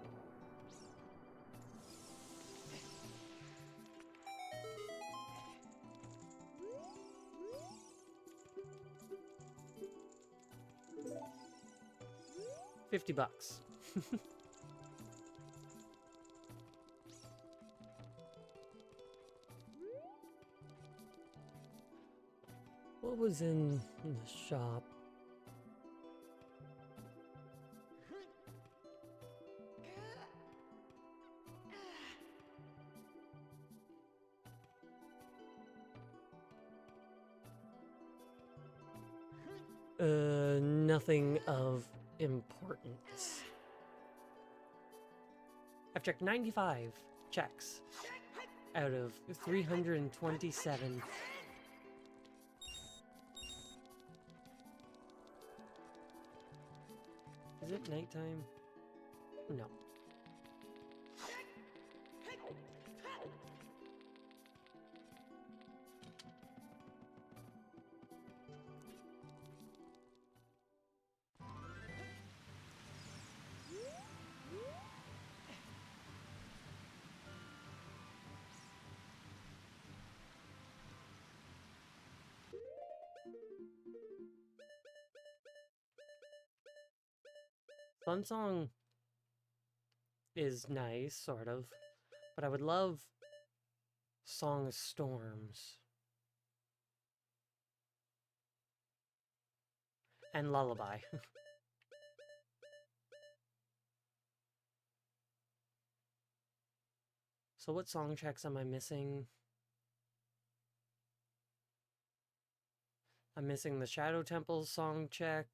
$50. What was in the shop? Nothing of importance. I've checked 95 checks out of 327. Is it nighttime? No. Fun Song is nice, sort of, but I would love Song of Storms and Lullaby. So what song checks am I missing? I'm missing the Shadow Temple song check,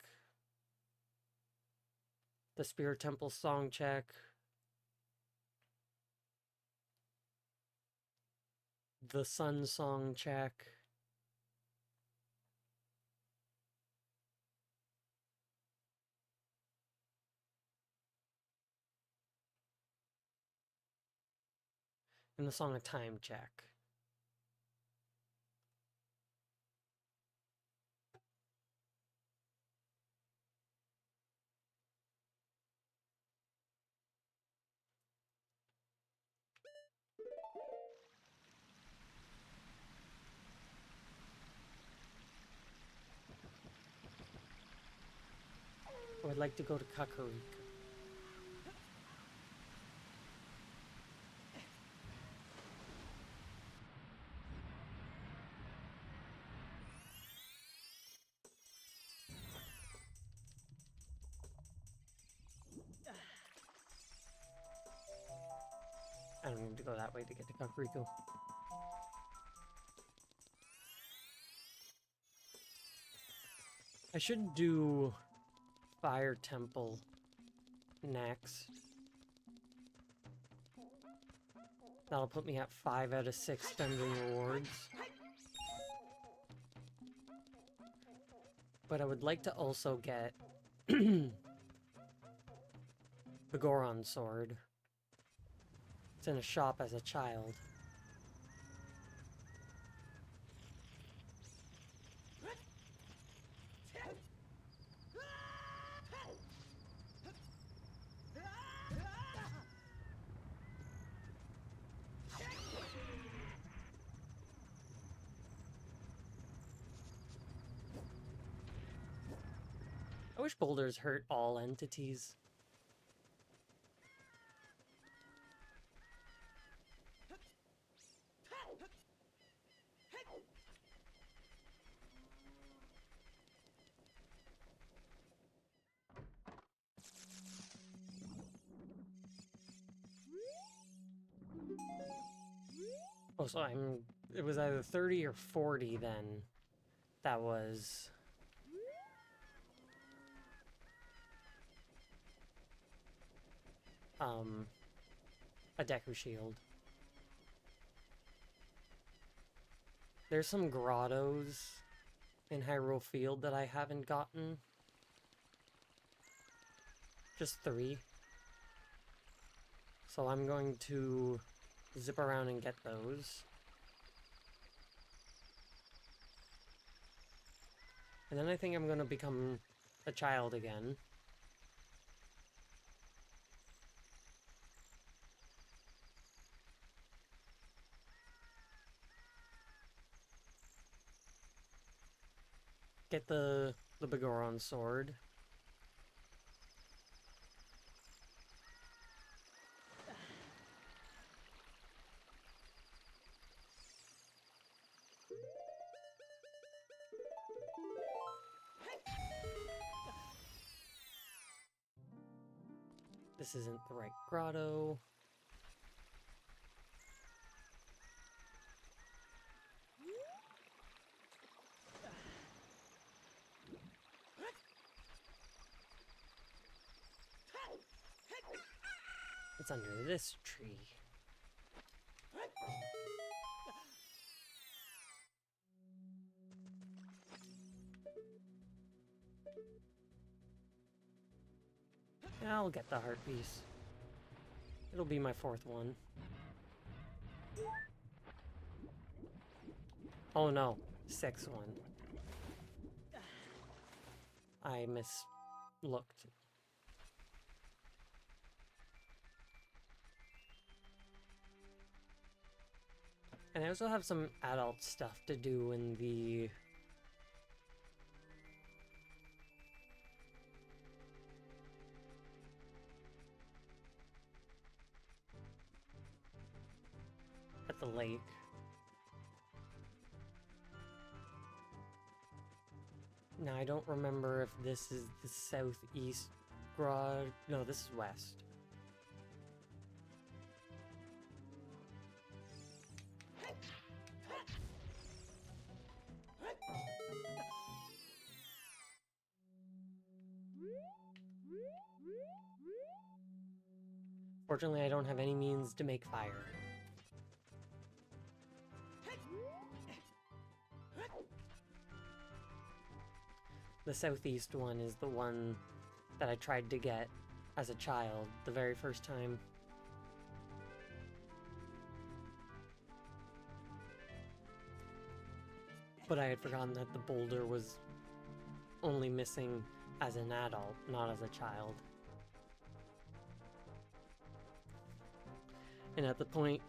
the Spirit Temple song check, the Sun song check, and the Song of Time check. Oh, I'd like to go to Kakariko. I don't need to go that way to get to Kakariko. I should do Fire Temple next. That'll put me at 5 out of 6 spending rewards. But I would like to also get the Goron sword. It's in a shop as a child. I wish boulders hurt all entities. Oh, so it was either 30 or 40 then. That was... a Deku Shield. There's some grottos in Hyrule Field that I haven't gotten. Just 3. So I'm going to zip around and get those. And then I think I'm going to become a child again. Get the Begoron sword. This isn't the right grotto. It's under this tree. I'll get the heart piece. It'll be my 4th one. Oh no, 6th one. I mislooked. And I also have some adult stuff to do in the... at the lake. Now, I don't remember if this is the southeast grotto. No, this is west. Fortunately, I don't have any means to make fire. The southeast one is the one that I tried to get as a child the very first time. But I had forgotten that the boulder was only missing as an adult, not as a child. And at the point,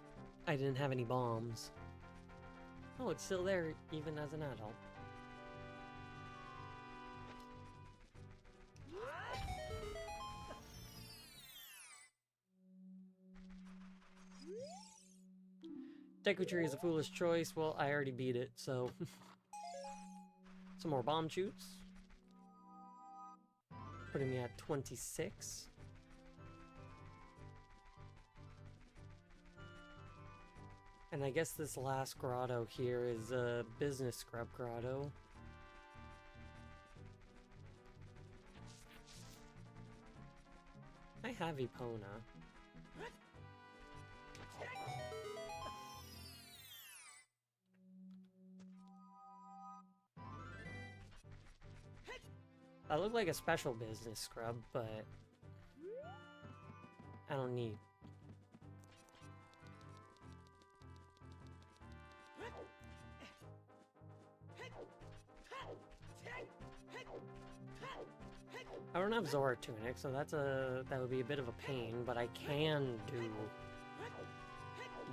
I didn't have any bombs. Oh, it's still there even as an adult. Deku Tree is a foolish choice. Well, I already beat it, so... Some more bomb shoots. Putting me at 26. And I guess this last grotto here is a business scrub grotto. I have Epona. I look like a special business scrub, but I don't need. I don't have Zora Tunic, so that would be a bit of a pain, but I can do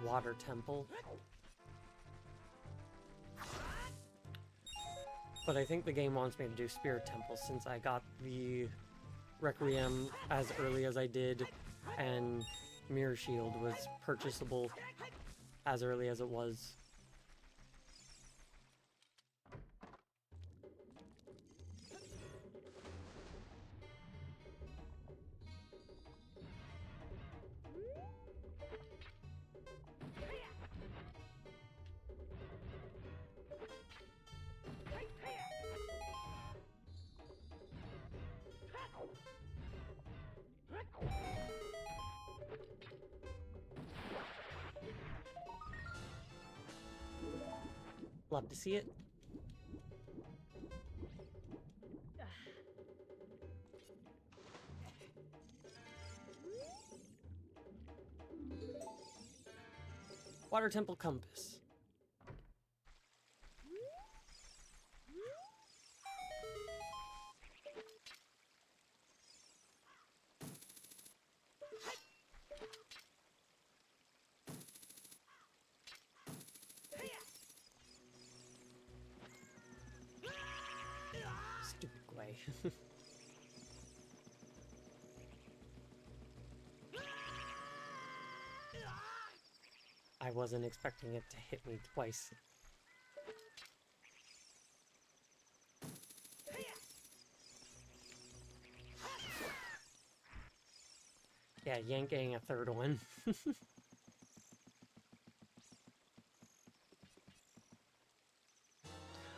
Water Temple. But I think the game wants me to do Spirit Temple since I got the Requiem as early as I did, and Mirror Shield was purchasable as early as it was. Love to see it. Water Temple Compass. Stupid Gwei. I wasn't expecting it to hit me twice. Yeah, you ain't getting a third one.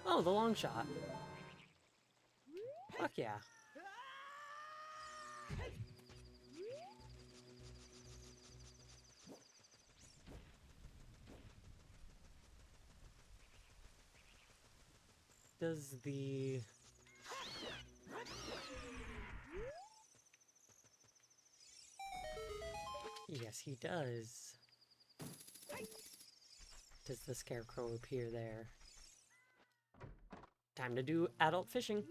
Oh, the long shot. Fuck yeah. Does the... Yes, he does. Does the scarecrow appear there? Time to do adult fishing.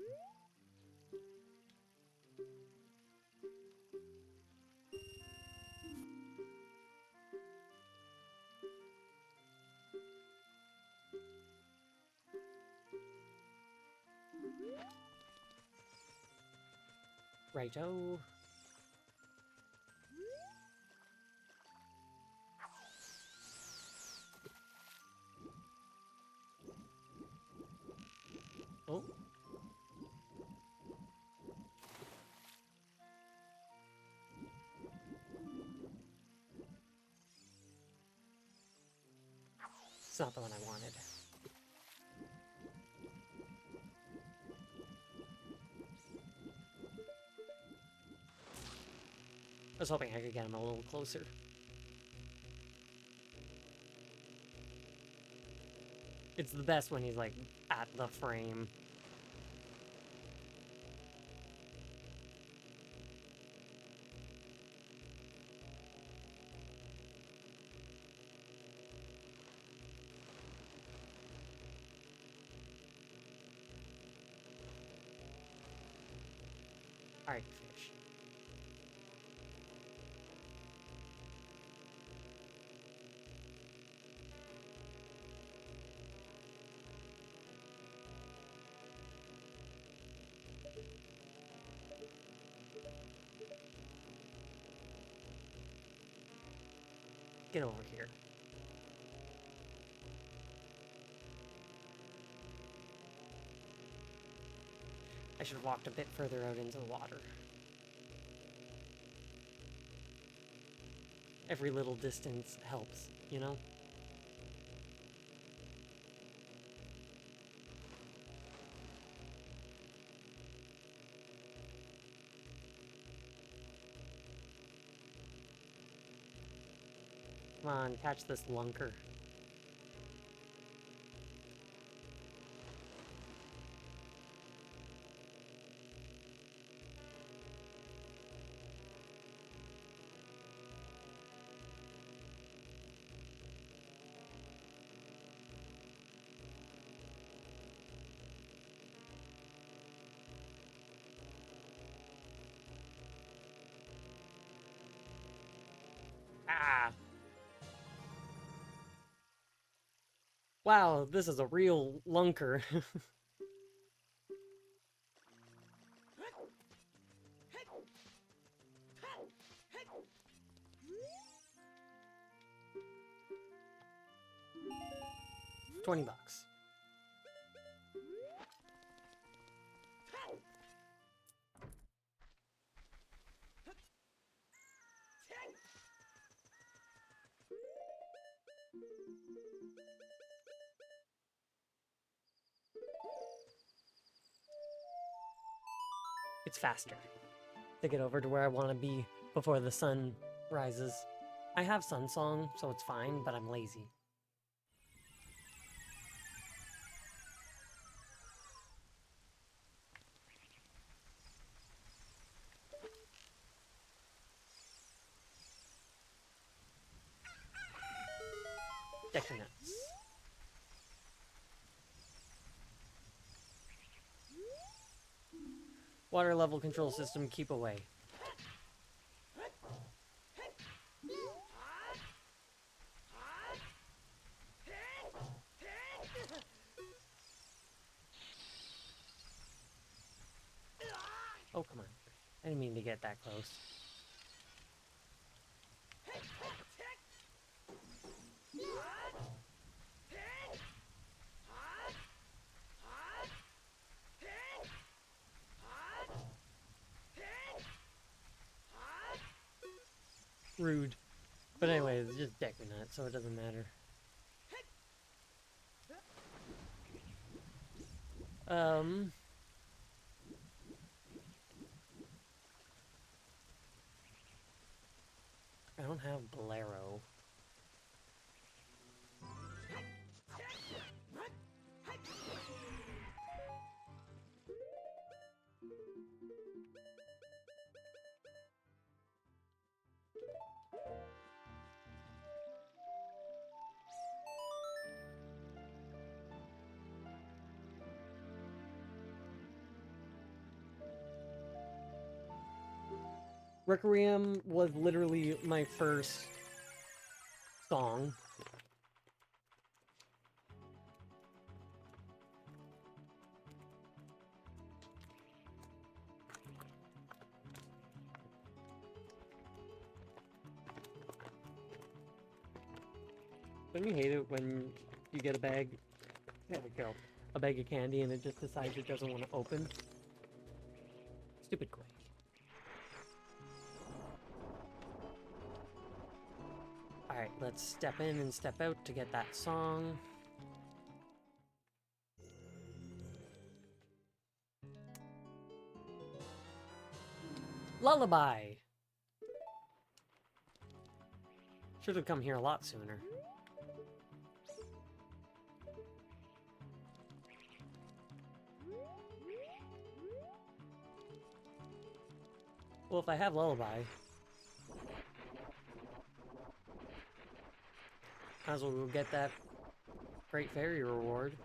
Righto. Oh. It's not the one I wanted. I was hoping I could get him a little closer. It's the best when he's, like, at the frame. Alright, fish. Get over here. I should have walked a bit further out into the water. Every little distance helps, you know? Come on, catch this lunker. Ah! Wow, this is a real lunker. 20 bucks. It's faster to get over to where I want to be before the sun rises. I have Sun Song, so it's fine, but I'm lazy. Decker nuts. Water level control system, keep away. Oh, come on. I didn't mean to get that close. Rude. But anyway, it's just Deku Nut, so it doesn't matter. I don't have Bolero. Requiem was literally my first song. Don't you hate it when you get a bag? There we go. A bag of candy and it just decides it doesn't want to open? Stupid Gray. Alright, let's step in and step out to get that song. Lullaby! Should have come here a lot sooner. Well, if I have Lullaby, might as well go get that Great Fairy reward.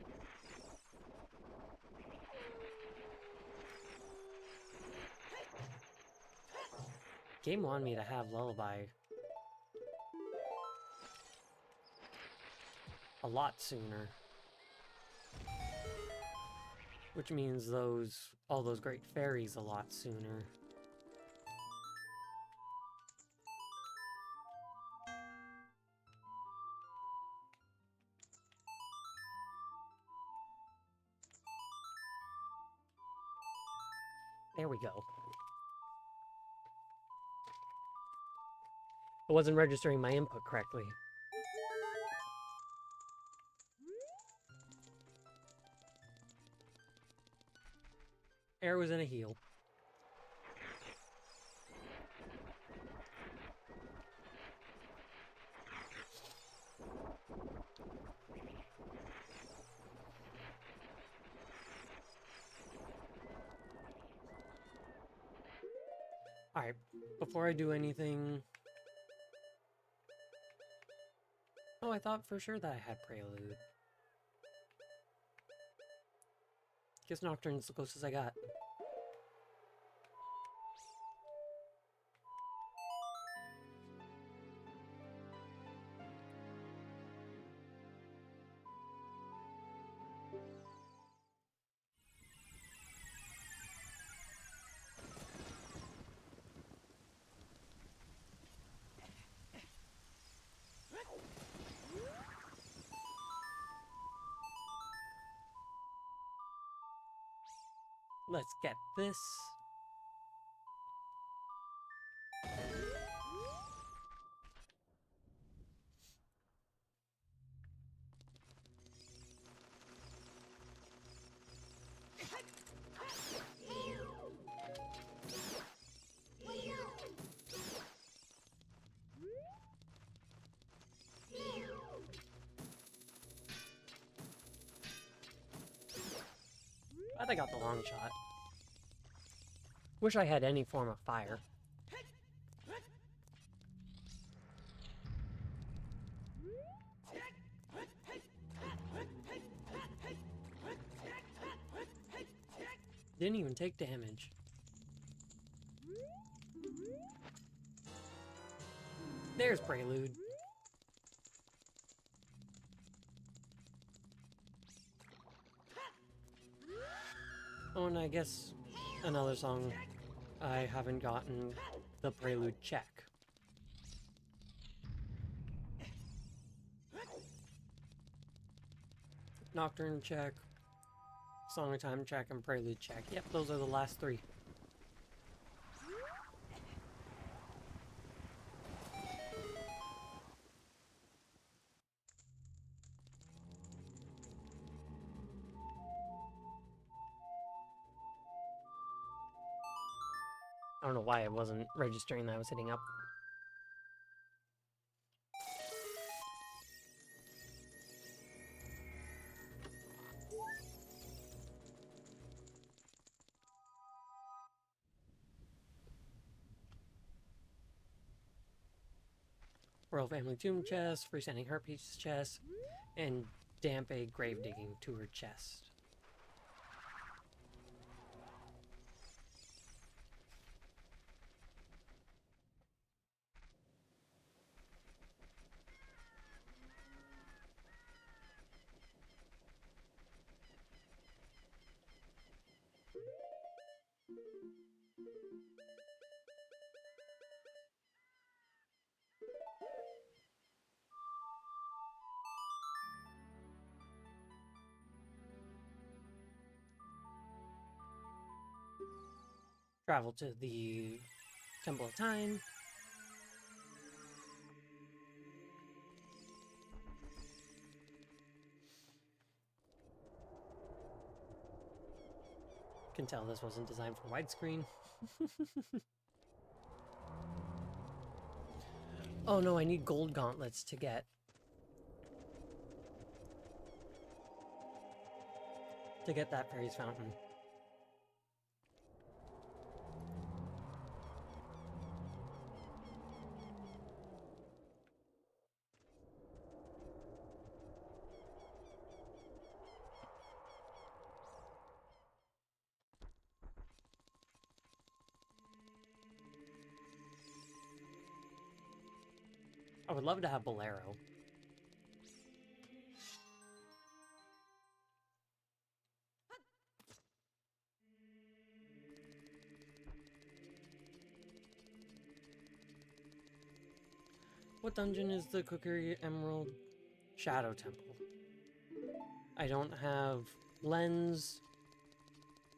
Game wanted me to have Lullaby a lot sooner. Which means all those Great Fairies a lot sooner. There we go. I wasn't registering my input correctly. Air was in a heal. Alright, before I do anything... Oh, I thought for sure that I had Prelude. Guess Nocturne's the closest I got. Let's get this. Glad I got the long shot. Wish I had any form of fire. Didn't even take damage. There's Prelude. Oh, and I guess another song I haven't gotten the Prelude check. Nocturne check, Song of Time check, and Prelude check. Yep, those are the last three. I don't know why it wasn't registering that I was hitting up. Royal Family Tomb chest, freestanding heart piece chest, and Dampe grave digging tour chest. Travel to the Temple of Time. Can tell this wasn't designed for widescreen. Oh no, I need gold gauntlets to get that fairy's fountain. I would love to have Bolero. What dungeon is the Cookery Emerald? Shadow Temple. I don't have lens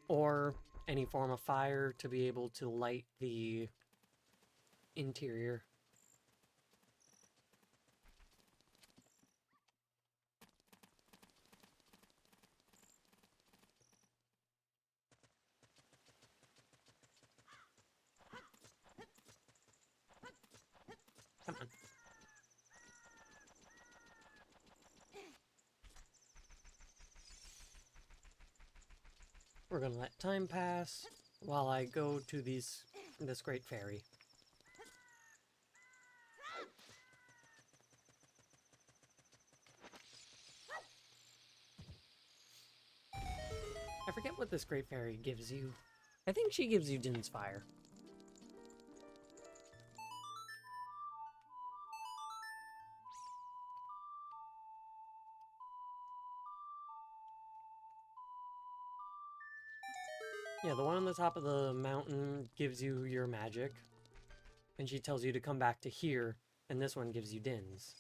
or any form of fire to be able to light the interior. Come on. We're gonna let time pass while I go to this great fairy. I forget what this great fairy gives you. I think she gives you Din's Fire. Yeah, the one on the top of the mountain gives you your magic, and she tells you to come back to here, and this one gives you Din's.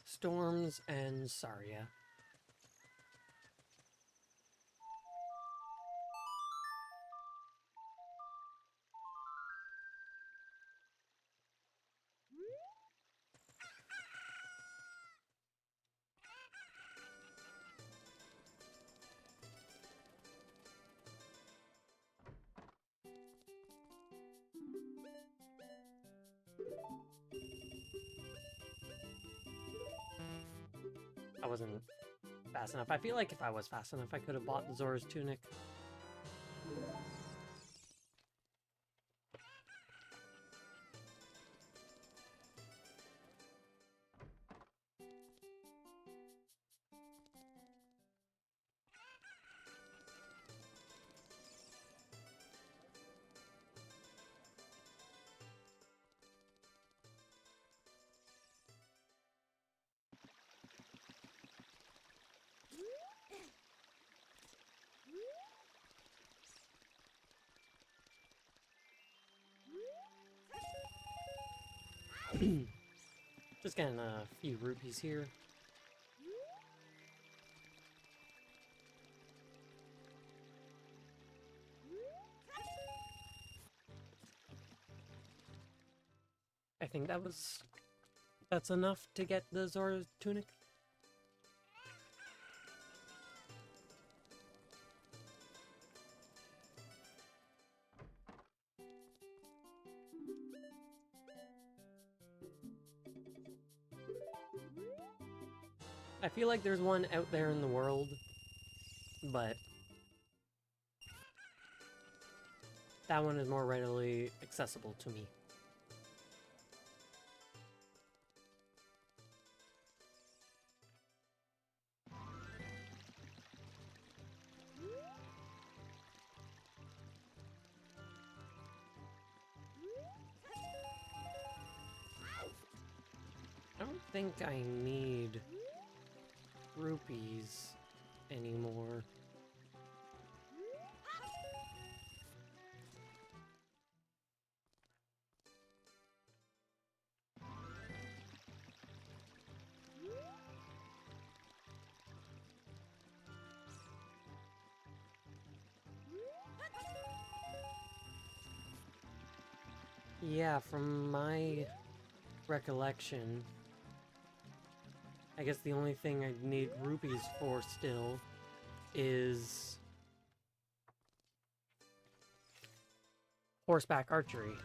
Storms and Saria. I wasn't fast enough. I feel like if I was fast enough, I could have bought Zora's Tunic. Just getting a few rupees here. I think that's enough to get the Zora tunic. I feel like there's one out there in the world, but that one is more readily accessible to me. I don't think I need rupees anymore. Yeah, from my recollection, I guess the only thing I need rupees for still is horseback archery.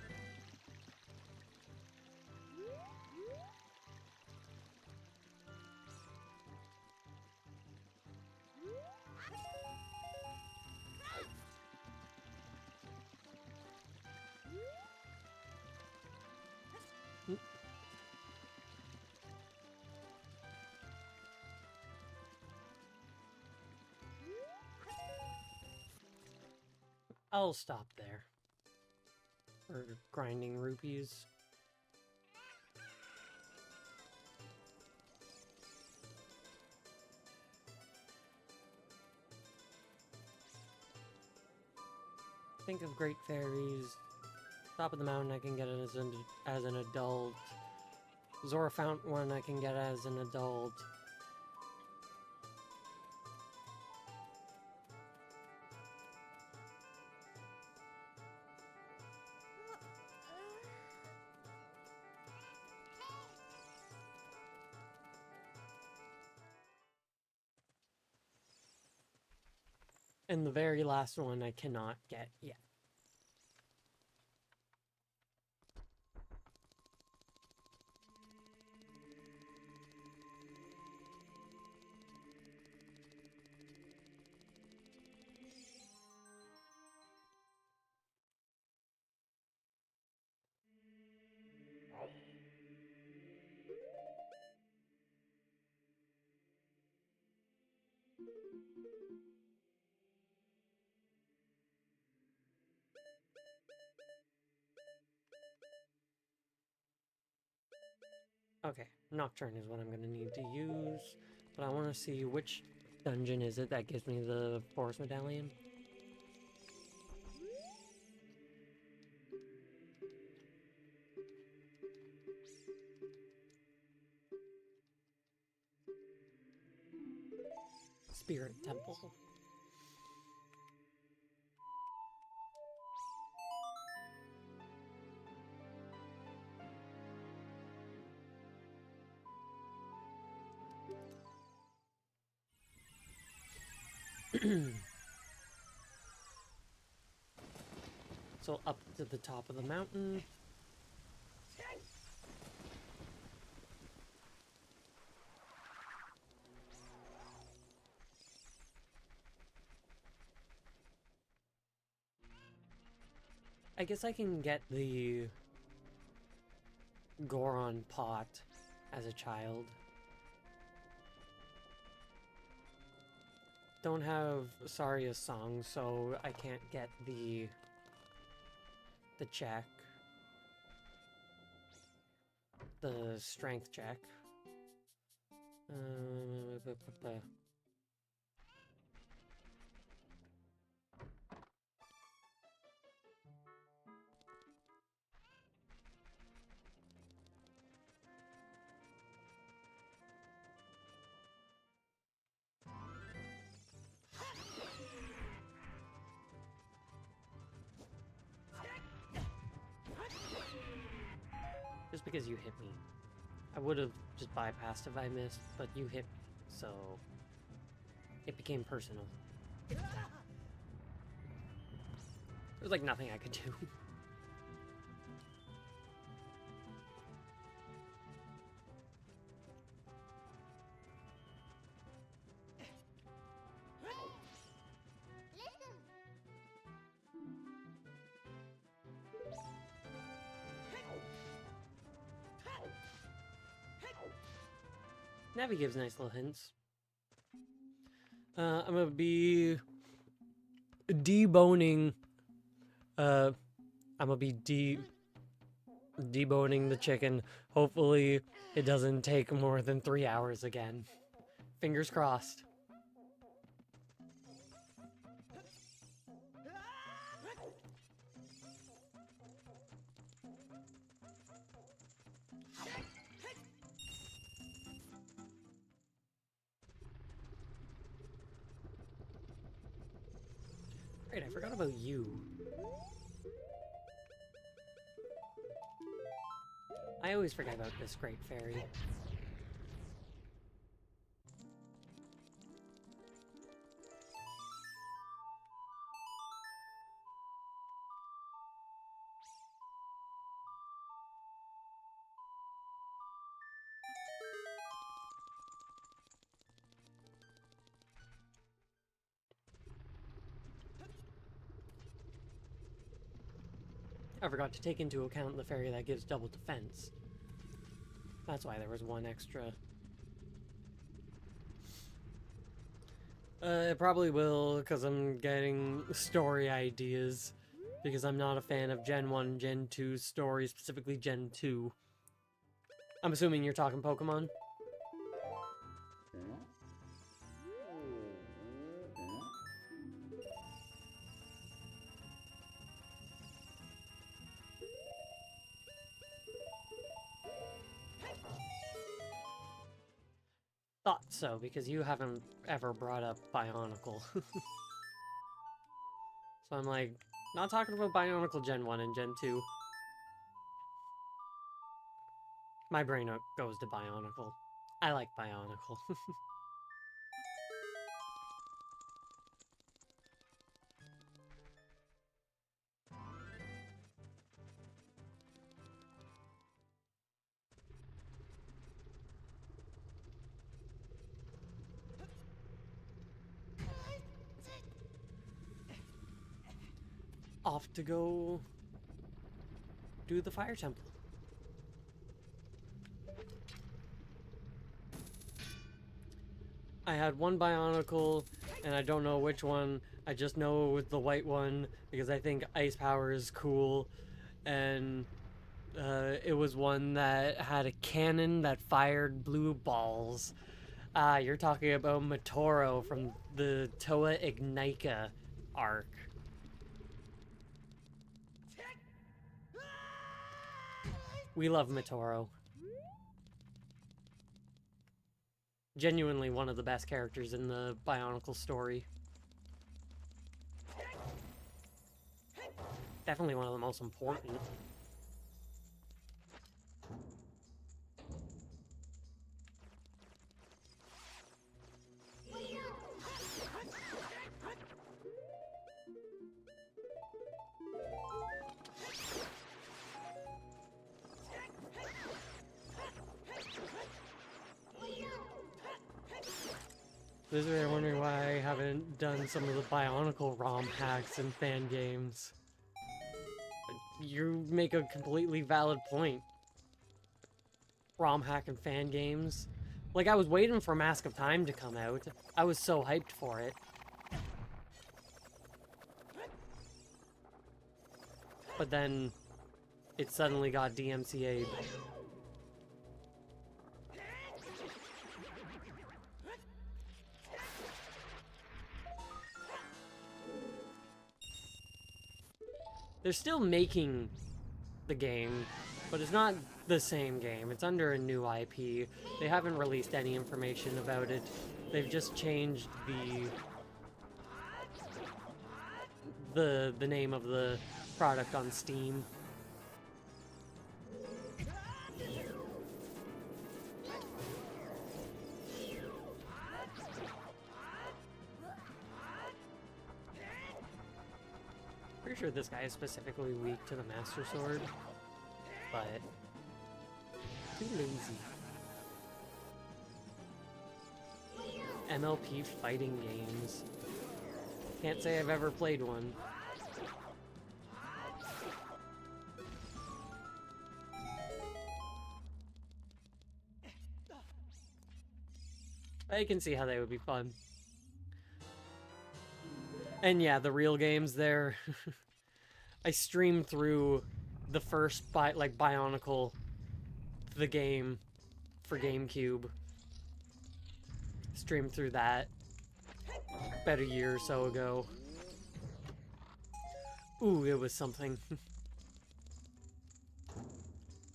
I'll stop there. For grinding rupees. Think of Great Fairies. Top of the mountain I can get it as an adult. Zora Fountain one I can get as an adult. And the very last one I cannot get yet. Okay, Nocturne is what I'm gonna need to use, but I want to see which dungeon is it that gives me the Forest Medallion. Spirit Temple. So up to the top of the mountain. I guess I can get the Goron pot as a child. Don't have Saria's song, so I can't get the check. The strength check. just because you hit me. I would have just bypassed if I missed, but you hit me, so it became personal. There was like nothing I could do. Navi gives nice little hints. I'm gonna be deboning. I'm gonna be deboning the chicken. Hopefully, it doesn't take more than 3 hours again. Fingers crossed. Right, I forgot about you. I always forget about this great fairy. I forgot to take into account the fairy that gives double defense. That's why there was one extra. It probably will, because I'm getting story ideas. Because I'm not a fan of Gen 1, Gen 2 stories, specifically Gen 2. I'm assuming you're talking Pokemon? Thought so, because you haven't ever brought up Bionicle. So I'm like, not talking about Bionicle Gen 1 and Gen 2. My brain goes to Bionicle. I like Bionicle. Off to go do the fire temple. I had one Bionicle, and I don't know which one. I just know it was the white one, because I think ice power is cool, and it was one that had a cannon that fired blue balls. You're talking about Matoro from the Toa Ignica arc. We love Matoro. Genuinely one of the best characters in the Bionicle story. Definitely one of the most important. This is where I'm wondering why I haven't done some of the Bionicle ROM hacks in fan games. You make a completely valid point. ROM hack and fan games. Like, I was waiting for Mask of Time to come out. I was so hyped for it. But then, it suddenly got DMCA'd. They're still making the game, but it's not the same game. It's under a new IP. They haven't released any information about it. They've just changed the name of the product on Steam. Pretty sure this guy is specifically weak to the Master Sword, but too lazy. MLP fighting games. Can't say I've ever played one. I can see how they would be fun. And yeah, the real games there. I streamed through the first Bionicle, the game for GameCube. Streamed through that about a year or so ago. Ooh, it was something.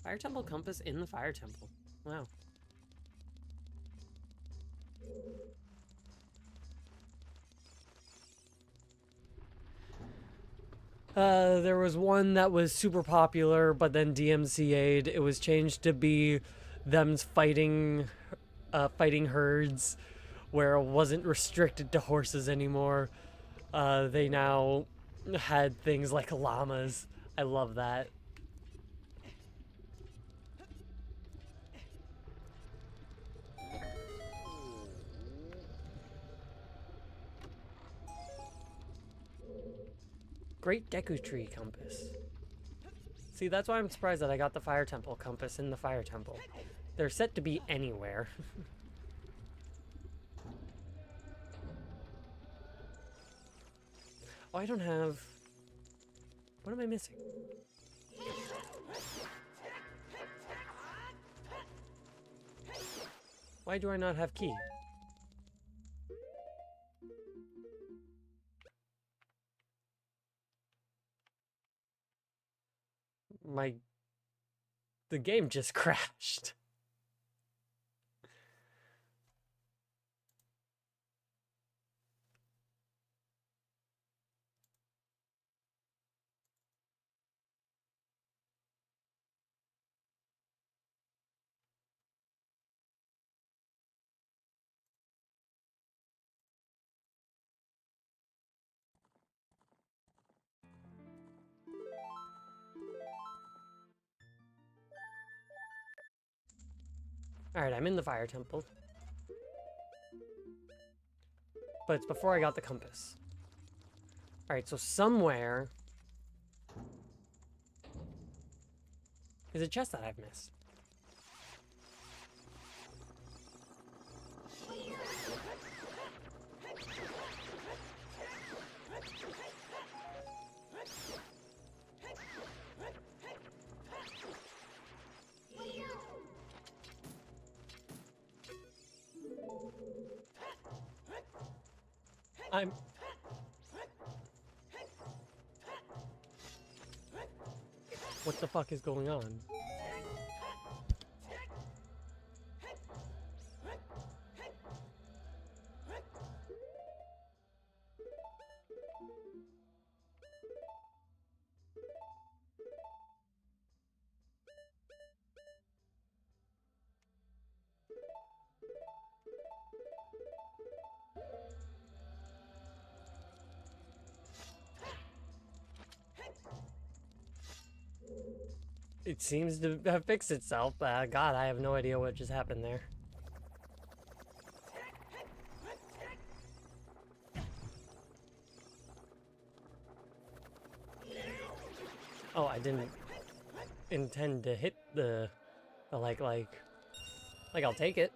Fire Temple Compass in the Fire Temple. Wow. There was one that was super popular, but then DMCA'd. It was changed to be them fighting herds, where it wasn't restricted to horses anymore. They now had things like llamas. I love that. Great Deku Tree Compass. See, that's why I'm surprised that I got the Fire Temple Compass in the Fire Temple. They're set to be anywhere. Oh, I don't have... What am I missing? Why do I not have key? The game just crashed. Alright, I'm in the Fire Temple. But it's before I got the compass. Alright, so somewhere is a chest that I've missed. What the fuck is going on? It seems to have fixed itself, but God, I have no idea what just happened there. Oh, I didn't intend to hit the like, I'll take it.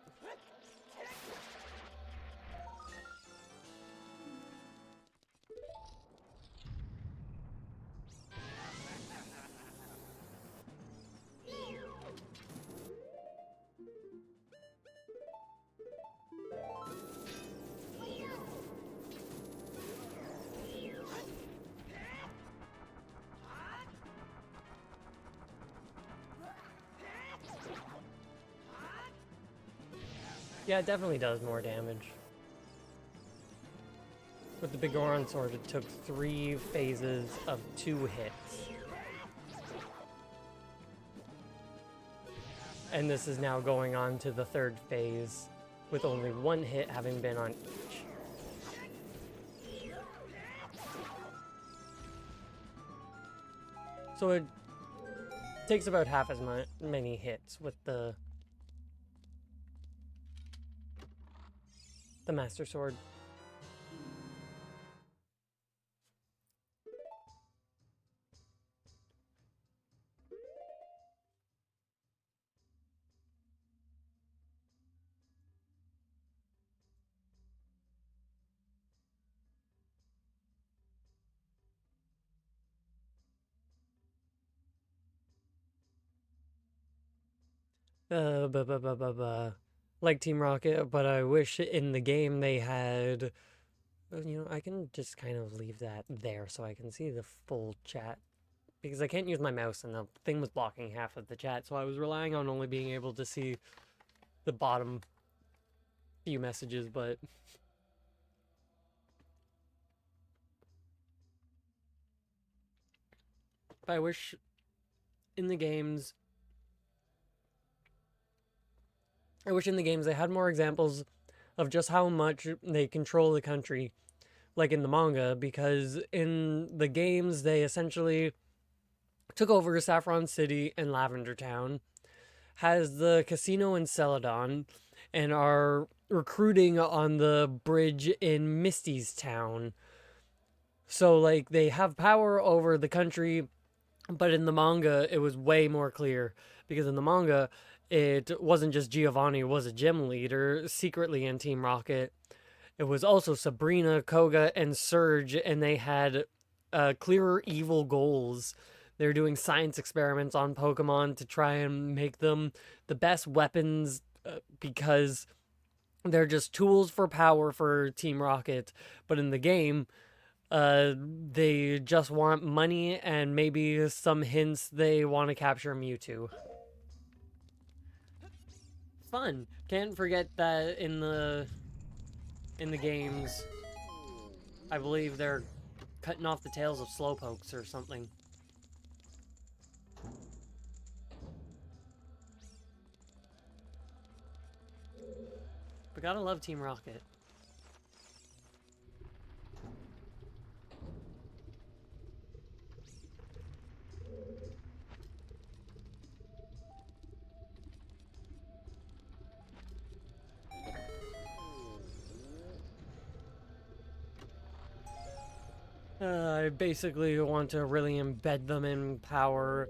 Yeah, it definitely does more damage. With the Big Goron Sword, it took 3 phases of 2 hits. And this is now going on to the 3rd phase, with only 1 hit having been on each. So it takes about half as many hits with the Master Sword. Like Team Rocket, but I wish in the game they had. I can just kind of leave that there so I can see the full chat because I can't use my mouse and the thing was blocking half of the chat, so I was relying on only being able to see the bottom few messages, but I wish in the games they had more examples of just how much they control the country, like in the manga, because in the games they essentially took over Saffron City and Lavender Town, has the casino in Celadon, and are recruiting on the bridge in Misty's Town. So, like, they have power over the country, but in the manga, it was way more clear. Because in the manga, it wasn't just Giovanni was a gym leader secretly in Team Rocket. It was also Sabrina, Koga, and Surge, and they had clearer evil goals. They're doing science experiments on Pokemon to try and make them the best weapons because they're just tools for power for Team Rocket. But in the game, they just want money and maybe some hints they want to capture Mewtwo. Fun. Can't forget that in the games, I believe they're cutting off the tails of Slowpokes or something. But gotta love Team Rocket. I basically want to really embed them in power,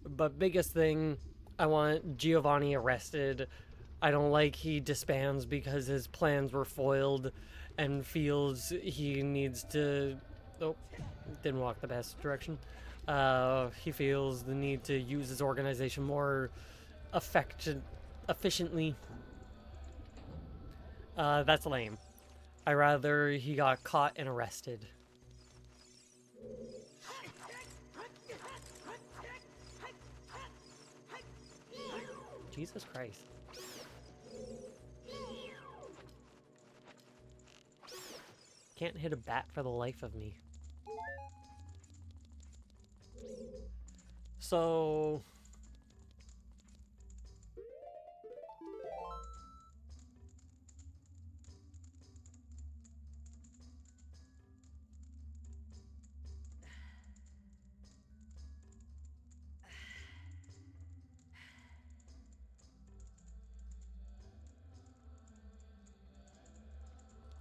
but biggest thing, I want Giovanni arrested. I don't like he disbands because his plans were foiled and feels he needs to... Oh, didn't walk the best direction. He feels the need to use his organization more efficiently. That's lame. I rather he got caught and arrested. Jesus Christ. Can't hit a bat for the life of me. So...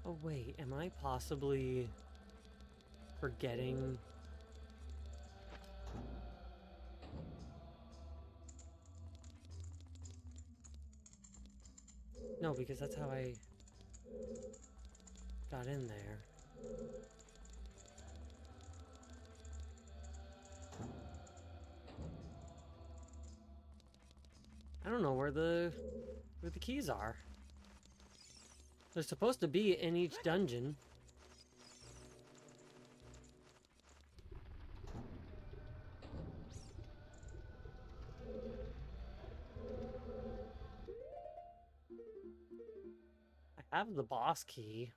Oh wait, am I possibly forgetting? No, because that's how I got in there. I don't know where the keys are. They're supposed to be in each dungeon. I have the boss key.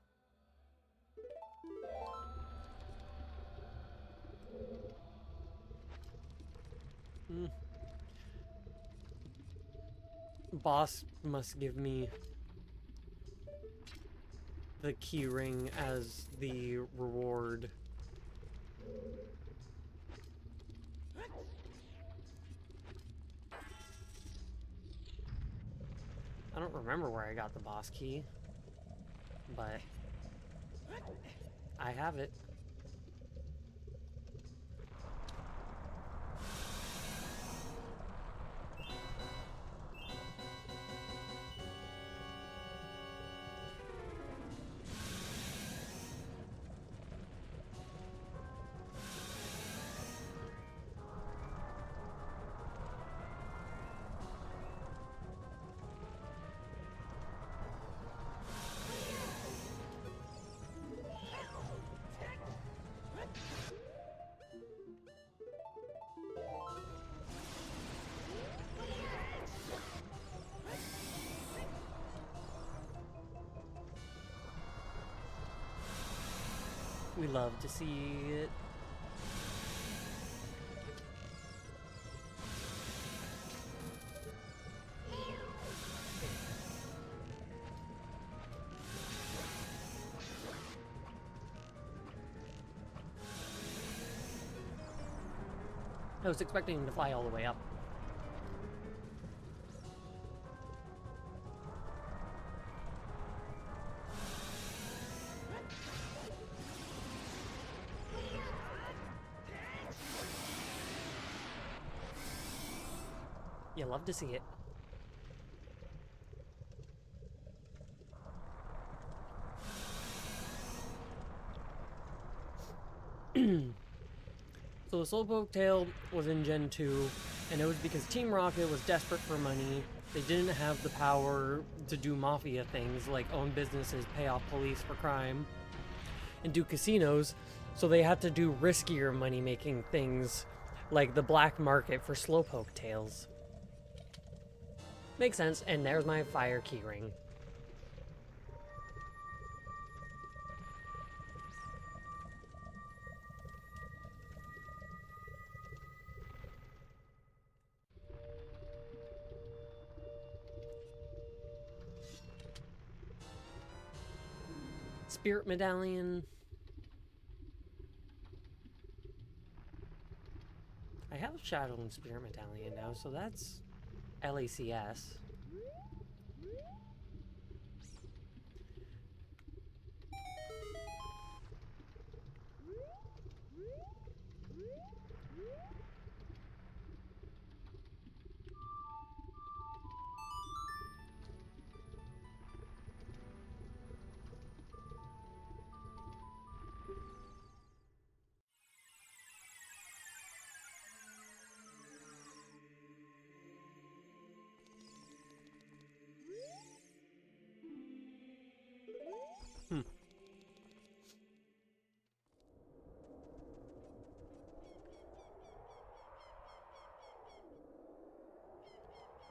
Boss must give me the key ring as the reward. I don't remember where I got the boss key, but I have it. We love to see it. I was expecting him to fly all the way up. You love to see it. So the Slowpoke Tail was in Gen 2, and it was because Team Rocket was desperate for money. They didn't have the power to do mafia things like own businesses, pay off police for crime, and do casinos, so they had to do riskier money-making things like the black market for Slowpoke Tails. Makes sense, and there's my fire keyring. Spirit Medallion. I have Shadow and Spirit Medallion now, so that's LACS.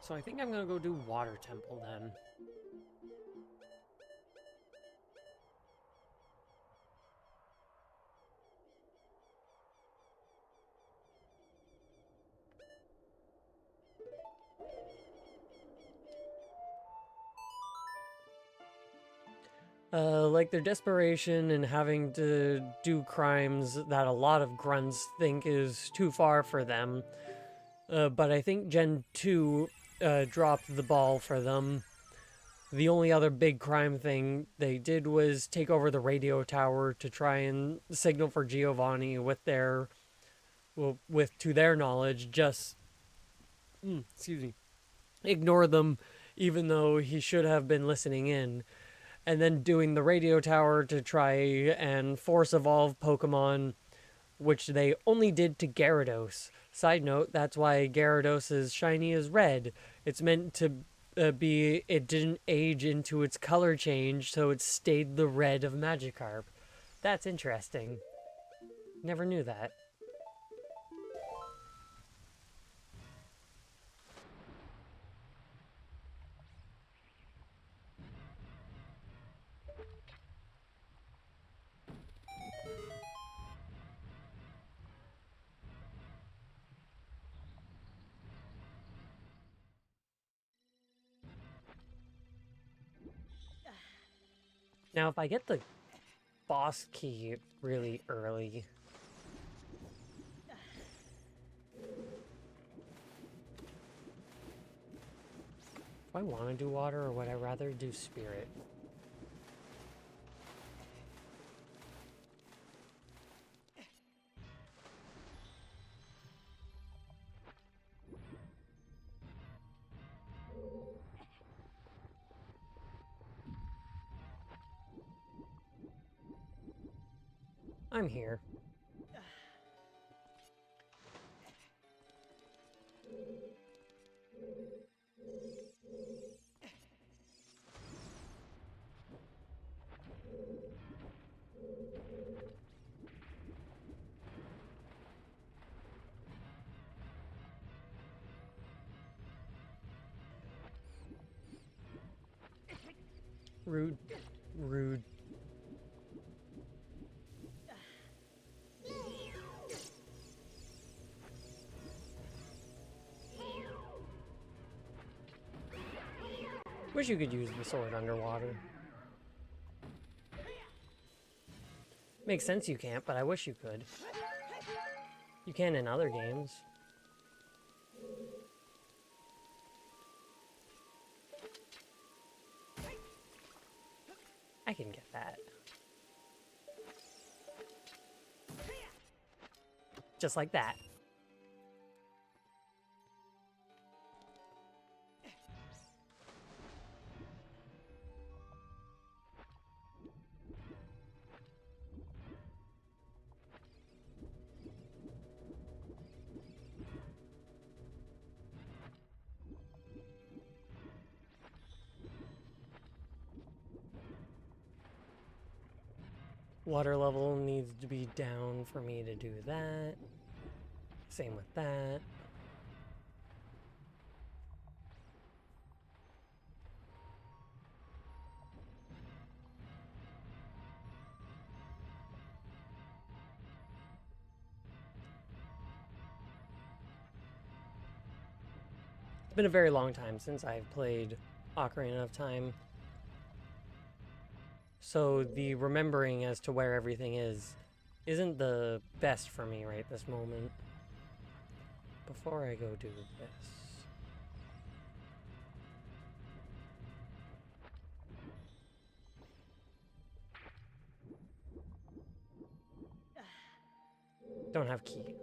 So I think I'm gonna go do Water Temple then. Like their desperation and having to do crimes that a lot of grunts think is too far for them. But I think Gen 2 dropped the ball for them. The only other big crime thing they did was take over the radio tower to try and signal for Giovanni with their, well, with, to their knowledge, just, excuse me, ignore them, even though he should have been listening in. And then doing the radio tower to try and force evolve Pokemon, which they only did to Gyarados. Side note, that's why Gyarados' shiny is red. It's meant to be, it didn't age into its color change, so it stayed the red of Magikarp. That's interesting. Never knew that. Now, if I get the boss key really early, Do I want to do water, or would I rather do spirit? I'm here. Rude. Rude. Wish you could use the sword underwater. Makes sense you can't, but I wish you could. You can in other games. I can get that. Just like that. Water level needs to be down for me to do that. Same with that. It's been a very long time since I've played Ocarina of Time. So the remembering as to where everything isn't the best for me right this moment. Before I go do this. Don't have key.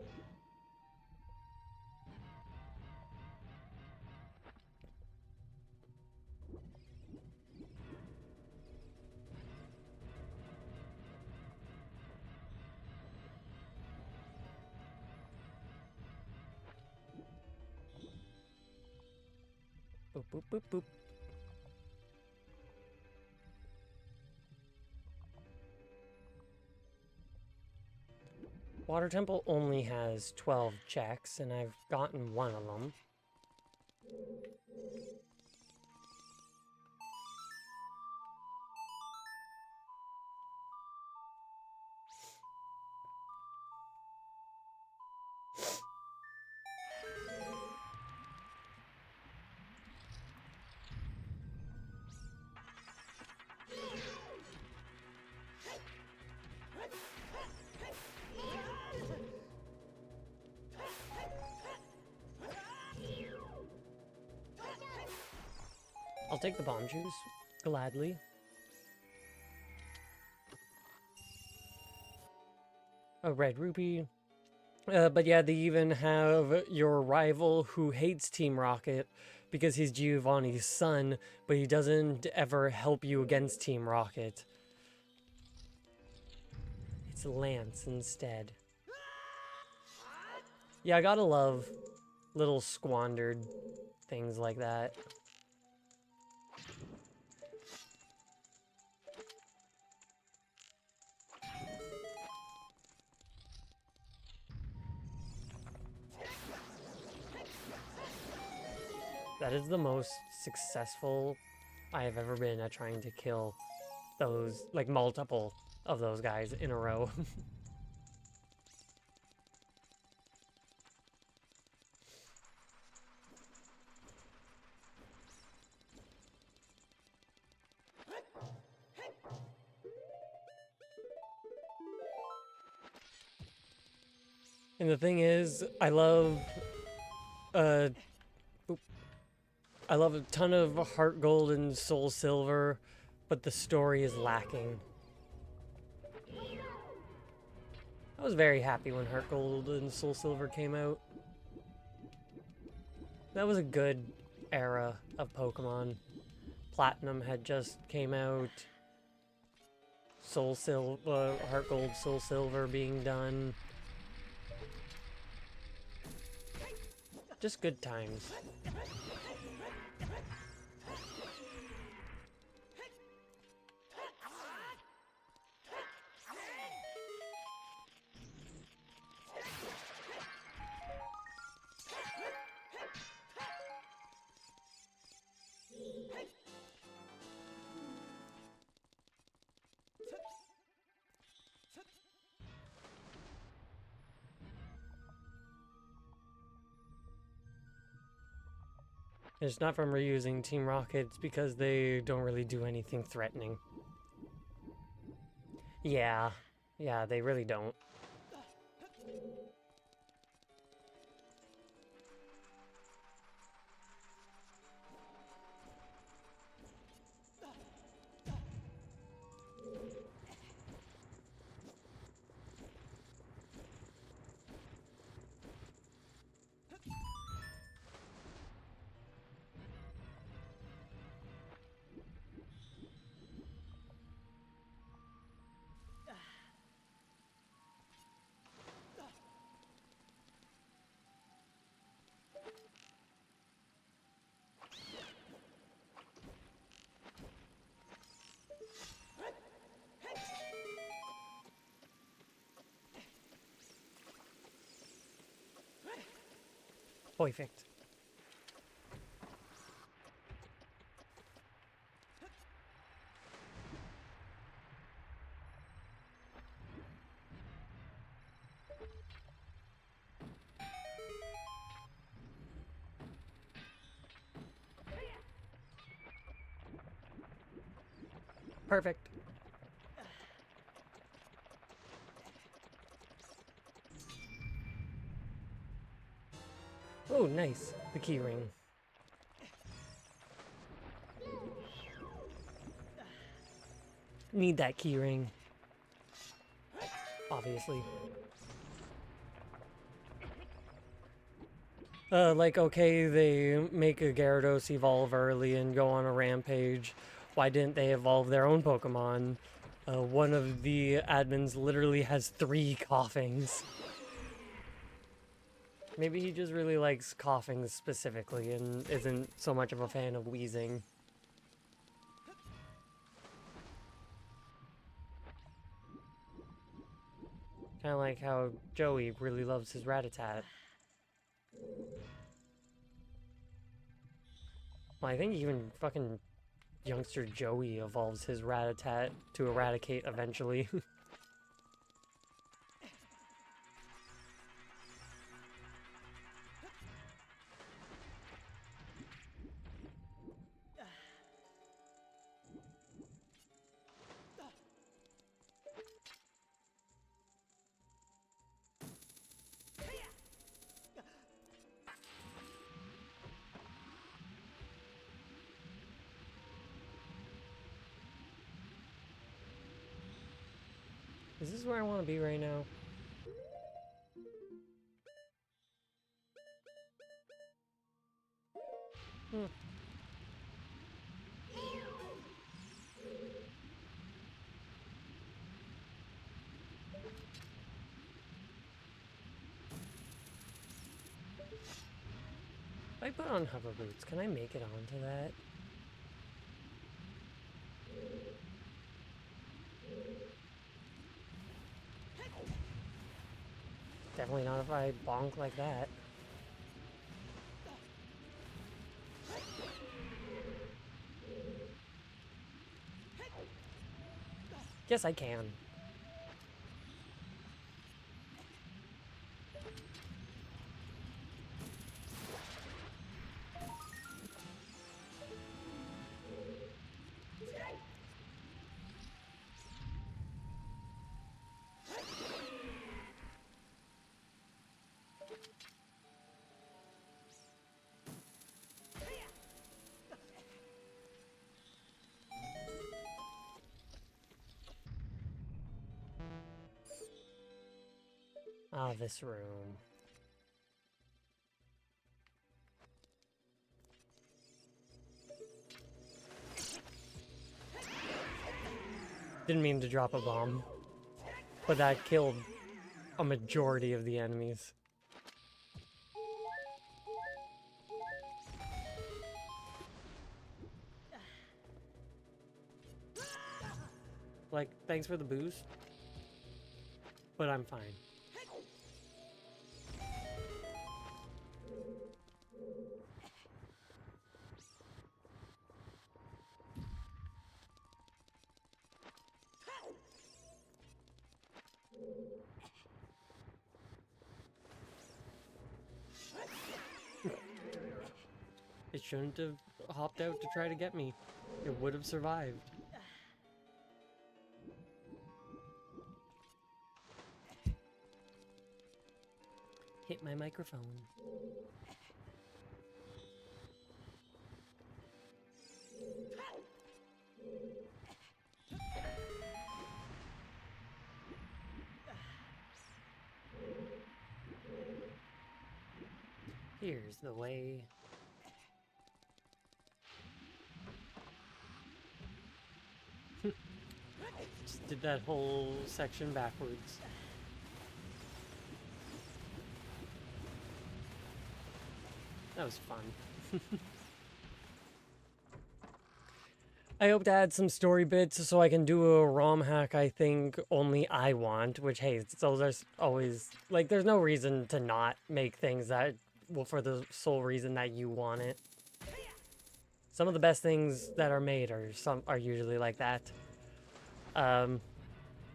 Boop, boop, boop, boop. Water Temple only has 12 checks, and I've gotten one of them. I'll take the bomb juice, gladly. A red rupee. But yeah, they even have your rival who hates Team Rocket because he's Giovanni's son, but he doesn't ever help you against Team Rocket. It's Lance instead. Yeah, I gotta love little squandered things like that. That is the most successful I have ever been at trying to kill those, like, multiple of those guys in a row. And the thing is, I love I love a ton of Heart Gold and Soul Silver, but the story is lacking. I was very happy when Heart Gold and Soul Silver came out. That was a good era of Pokemon. Platinum had just came out. Heart Gold, Soul Silver being done. Just good times. It's not from reusing Team Rockets because they don't really do anything threatening. Yeah, they really don't. Perfect. Perfect. Oh, nice. The key ring. Need that key ring. Obviously. Okay, they make a Gyarados evolve early and go on a rampage. Why didn't they evolve their own Pokemon? One of the admins literally has 3 coughings. Maybe he just really likes coughing specifically and isn't so much of a fan of wheezing. Kind of like how Joey really loves his Rattata. Well, I think even fucking youngster Joey evolves his Rattata to Eradicate eventually. Is this where I want to be right now? Hmm. If I put on hover boots, can I make it onto that? Definitely not if I bonk like that. Yes, I can. Ah, this room. Didn't mean to drop a bomb, but that killed a majority of the enemies. Like, thanks for the boost, but I'm fine. It shouldn't have hopped out to try to get me. It would have survived. Hit my microphone. Here's the way. Just did that whole section backwards. That was fun. I hope to add some story bits so I can do a ROM hack I think only I want, which, hey, so there's always, like, there's no reason to not make things that, well, for the sole reason that you want it. Some of the best things that are made are usually like that.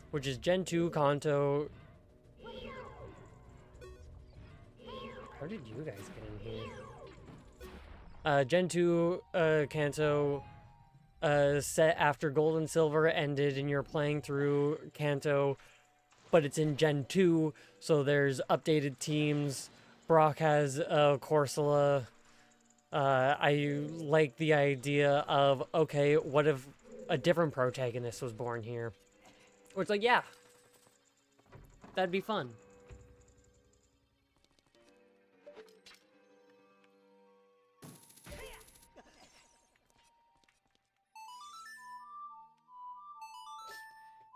Which is Gen 2 Kanto. How did you guys get in here? Gen 2 Kanto set after Gold and Silver ended and you're playing through Kanto, but it's in Gen 2, so there's updated teams. Brock has Corsola. I like the idea of, okay, what if a different protagonist was born here? Or it's like, yeah, that'd be fun.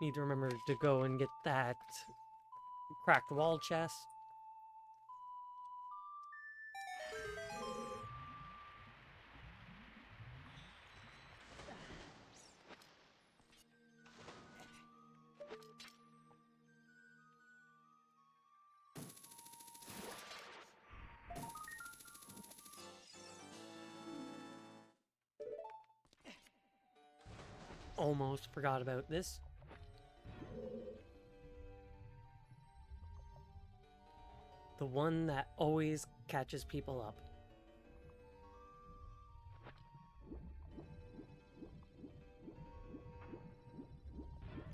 Need to remember to go and get that cracked wall chest. Almost forgot about this. The one that always catches people up.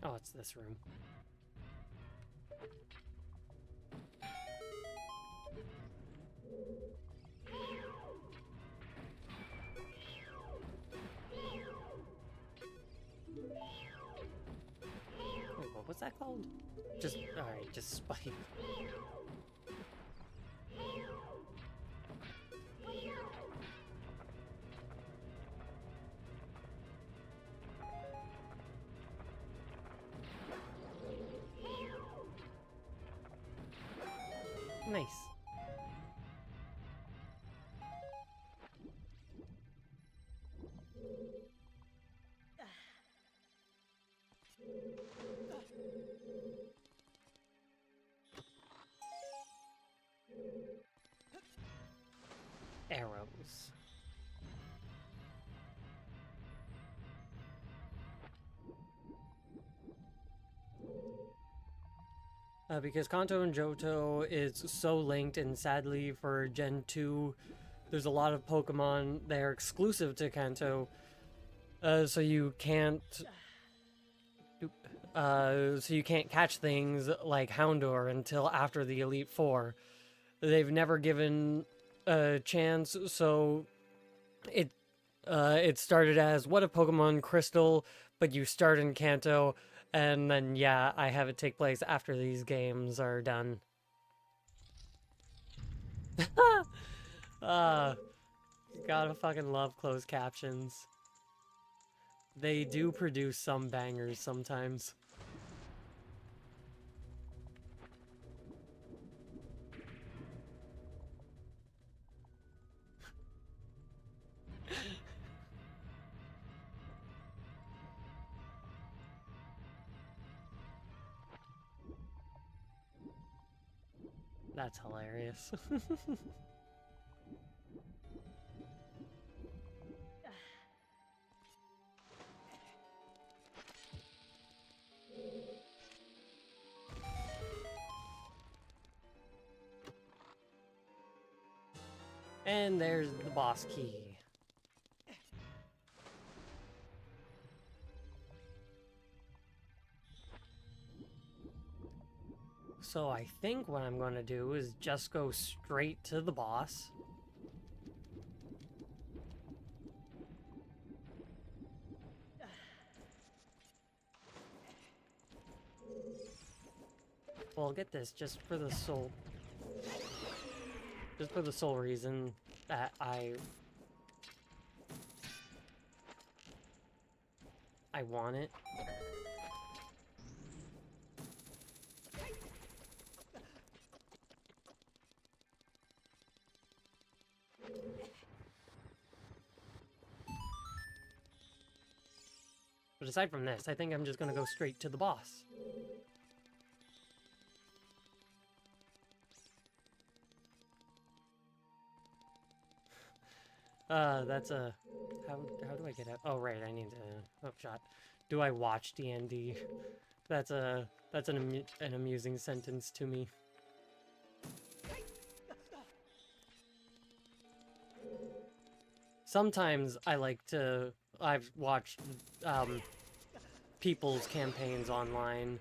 Oh, it's this room. Wait, what was that called? Just, alright, just spike. Nice. Arrows. Because Kanto and Johto is so linked, and sadly for Gen 2, there's a lot of Pokemon that are exclusive to Kanto, so you can't catch things like Houndour until after the Elite Four. They've never given a chance, so it started as what if Pokemon Crystal, but you start in Kanto. And then, yeah, I have it take place after these games are done. uh, gotta fucking love closed captions. They do produce some bangers sometimes. That's hilarious. And there's the boss key. So I think what I'm gonna do is just go straight to the boss. Well, get this, just for the sole reason that I want it. But aside from this, I think I'm just gonna go straight to the boss. That's a... How do I get out? Oh, right, I need to... Oh, shot. Do I watch D&D? That's an amusing sentence to me. Sometimes I like to... I've watched, people's campaigns online,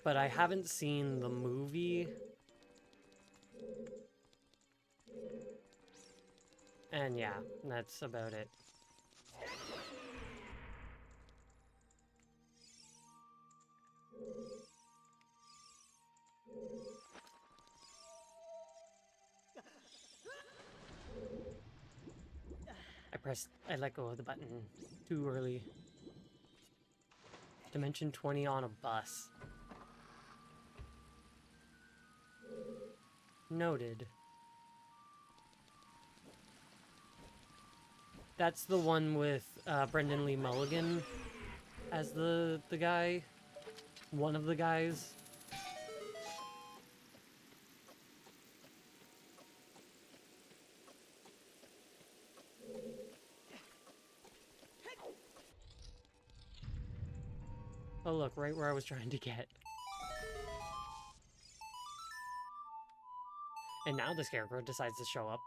but I haven't seen the movie. And yeah, that's about it. I let go of the button too early. Dimension 20 on a bus. Noted. That's the one with Brendan Lee Mulligan as the guy. One of the guys. Oh look, right where I was trying to get. And now the Scarecrow decides to show up.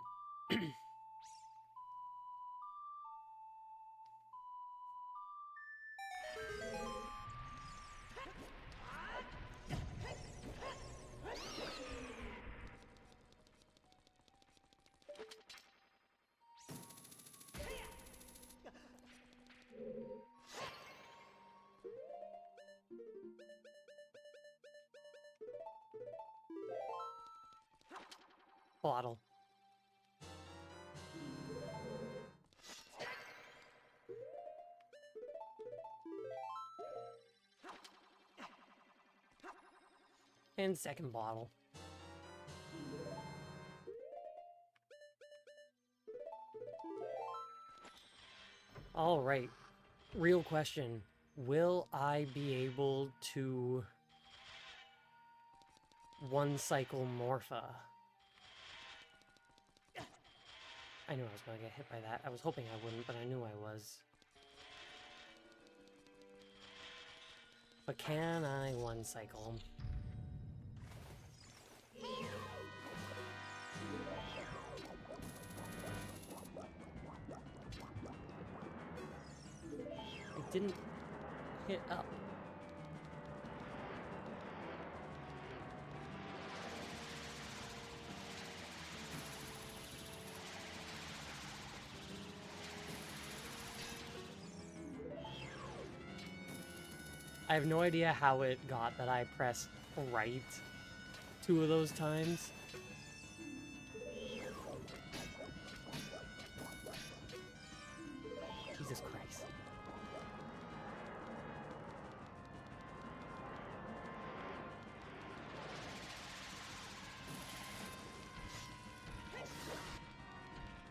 Bottle. And second bottle. All right. Real question. Will I be able to one cycle Morpha? I knew I was going to get hit by that. I was hoping I wouldn't, but I knew I was. But can I one cycle? I didn't hit up. I have no idea how it got that I pressed right 2 of those times.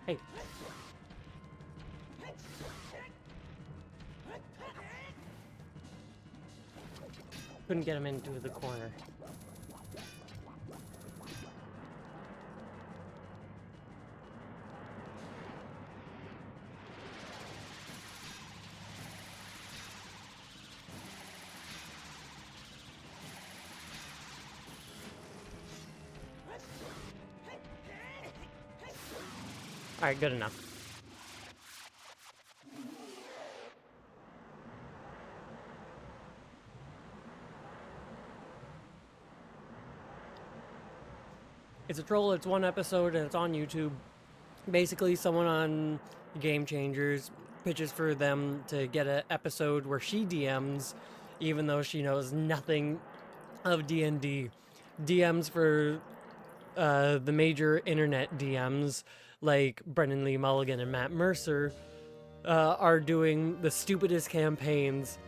Hey. Couldn't get him into the corner. Alright, good enough. It's a troll, it's one episode, and it's on YouTube. Basically, someone on Game Changers pitches for them to get an episode where she DMs, even though she knows nothing of D&D. DMs for the major internet DMs, like Brendan Lee Mulligan and Matt Mercer, are doing the stupidest campaigns.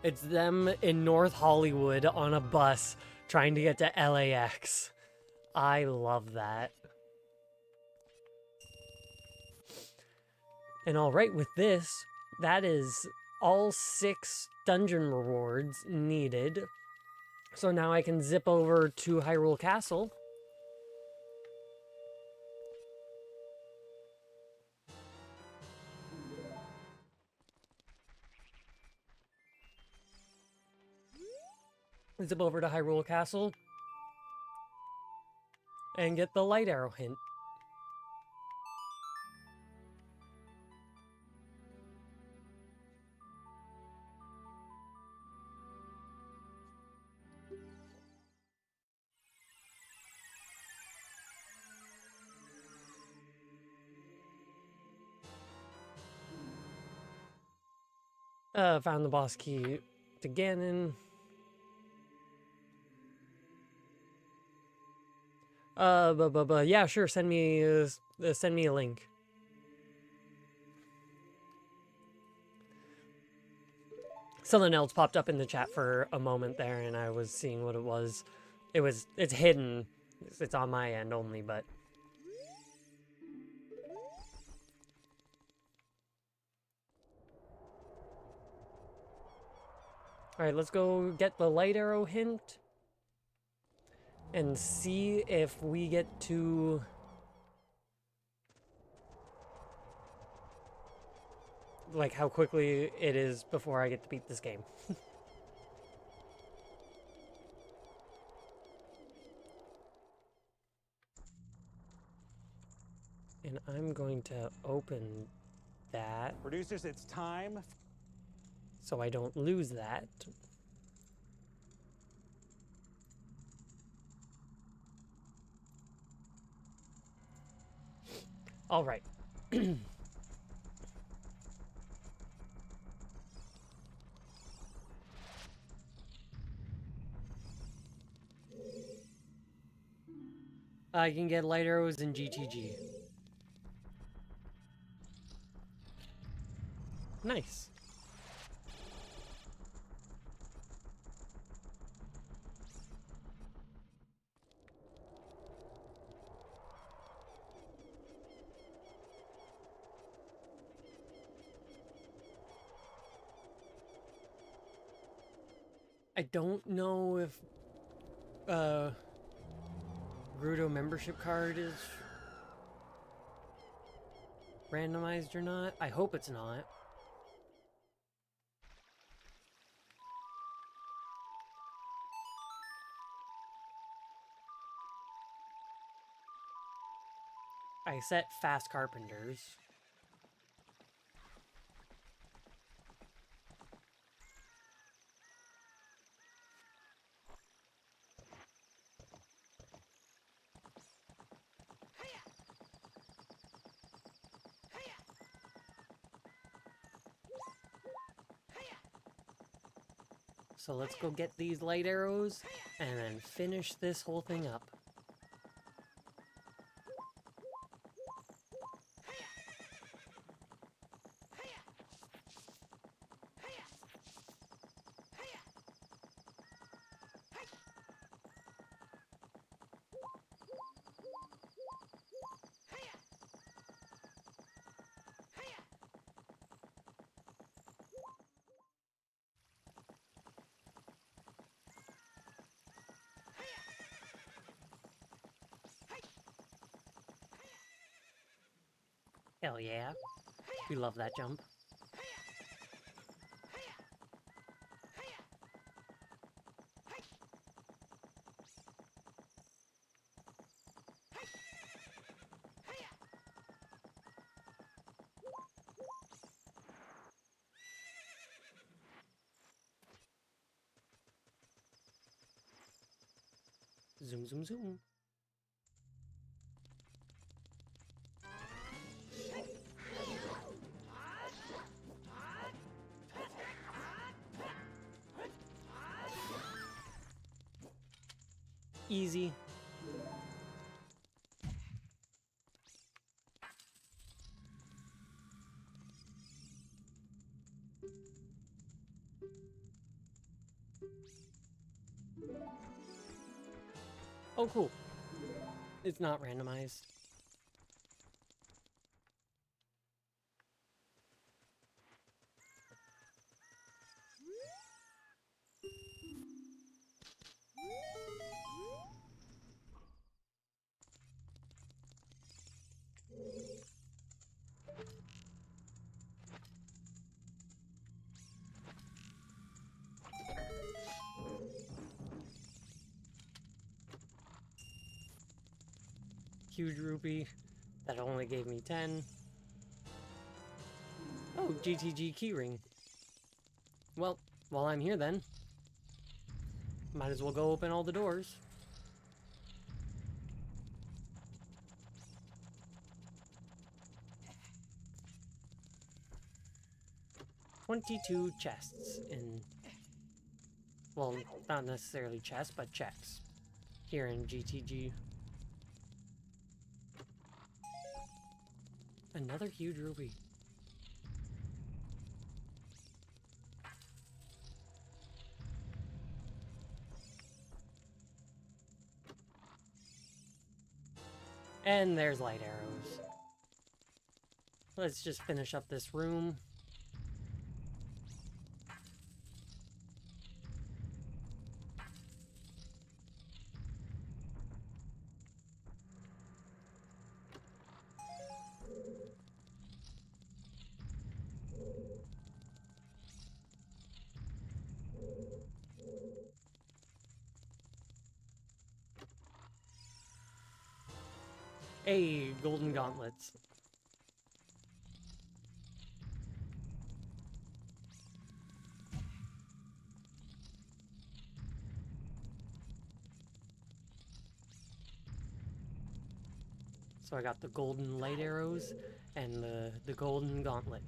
It's them in North Hollywood on a bus trying to get to LAX. I love that. And alright, with this, that is all 6 dungeon rewards needed. So now I can zip over to Hyrule Castle. Zip over to Hyrule Castle. And get the light arrow hint. Found the boss key to Ganon. Yeah, sure. Send me a link. Something else popped up in the chat for a moment there, and I was seeing what it was. It's hidden. It's on my end only, but. Alright, let's go get the light arrow hint. And see if we get to... like, how quickly it is before I get to beat this game. And I'm going to open that. Producers, it's time. So I don't lose that. All right. I can get light arrows in GTG. Nice. I don't know if Grudo membership card is randomized or not. I hope it's not. I set fast carpenters. So let's go get these light arrows and then finish this whole thing up. Hell yeah. We love that jump. Zoom, zoom, zoom. Easy. Oh, cool. It's not randomized. Huge rupee. That only gave me 10. Oh, GTG keyring. Well, while I'm here then, might as well go open all the doors. "22 chests in, well, not necessarily chests, but checks here in GTG. Another huge ruby. And there's light arrows. Let's just finish up this room. Hey, golden gauntlets. So I got the golden light arrows and the golden gauntlets.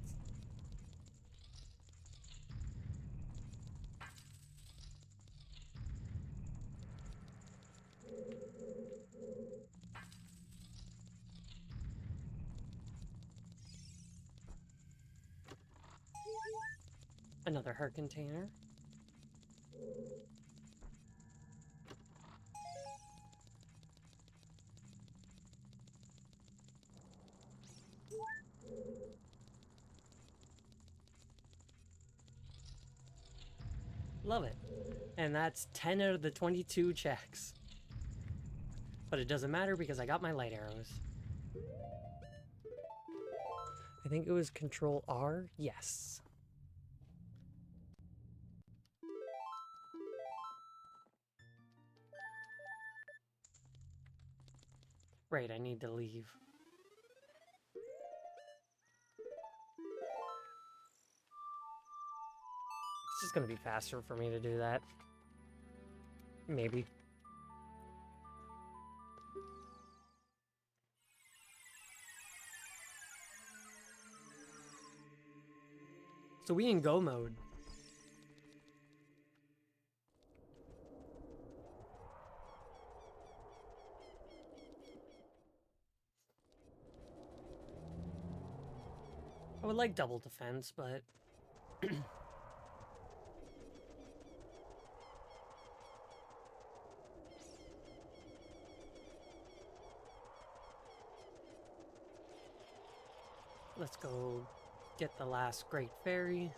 Another heart container. Love it. And that's 10 out of the 22 checks. But it doesn't matter because I got my light arrows. I think it was Control R? Yes. Right, I need to leave. It's just gonna be faster for me to do that. Maybe. So we in go mode. I would like double defense, but... Let's go get the last Great Fairy.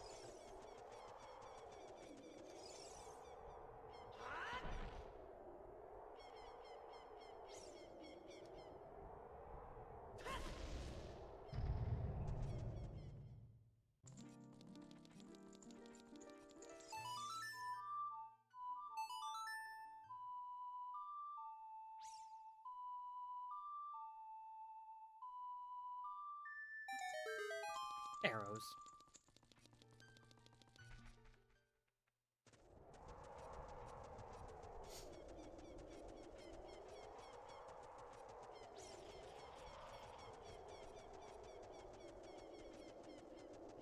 arrows.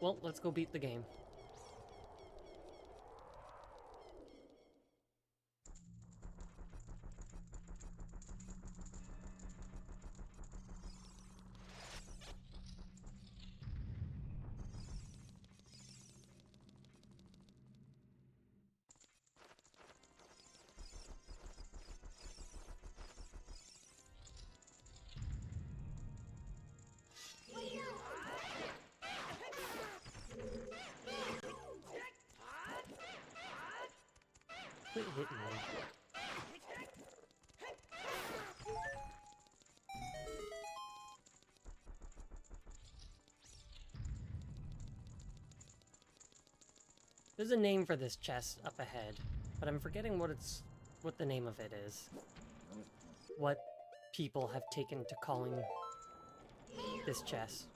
Well, let's go beat the game. Quit hitting me. There's a name for this chest up ahead, but I'm forgetting what the name of it is. What people have taken to calling this chest.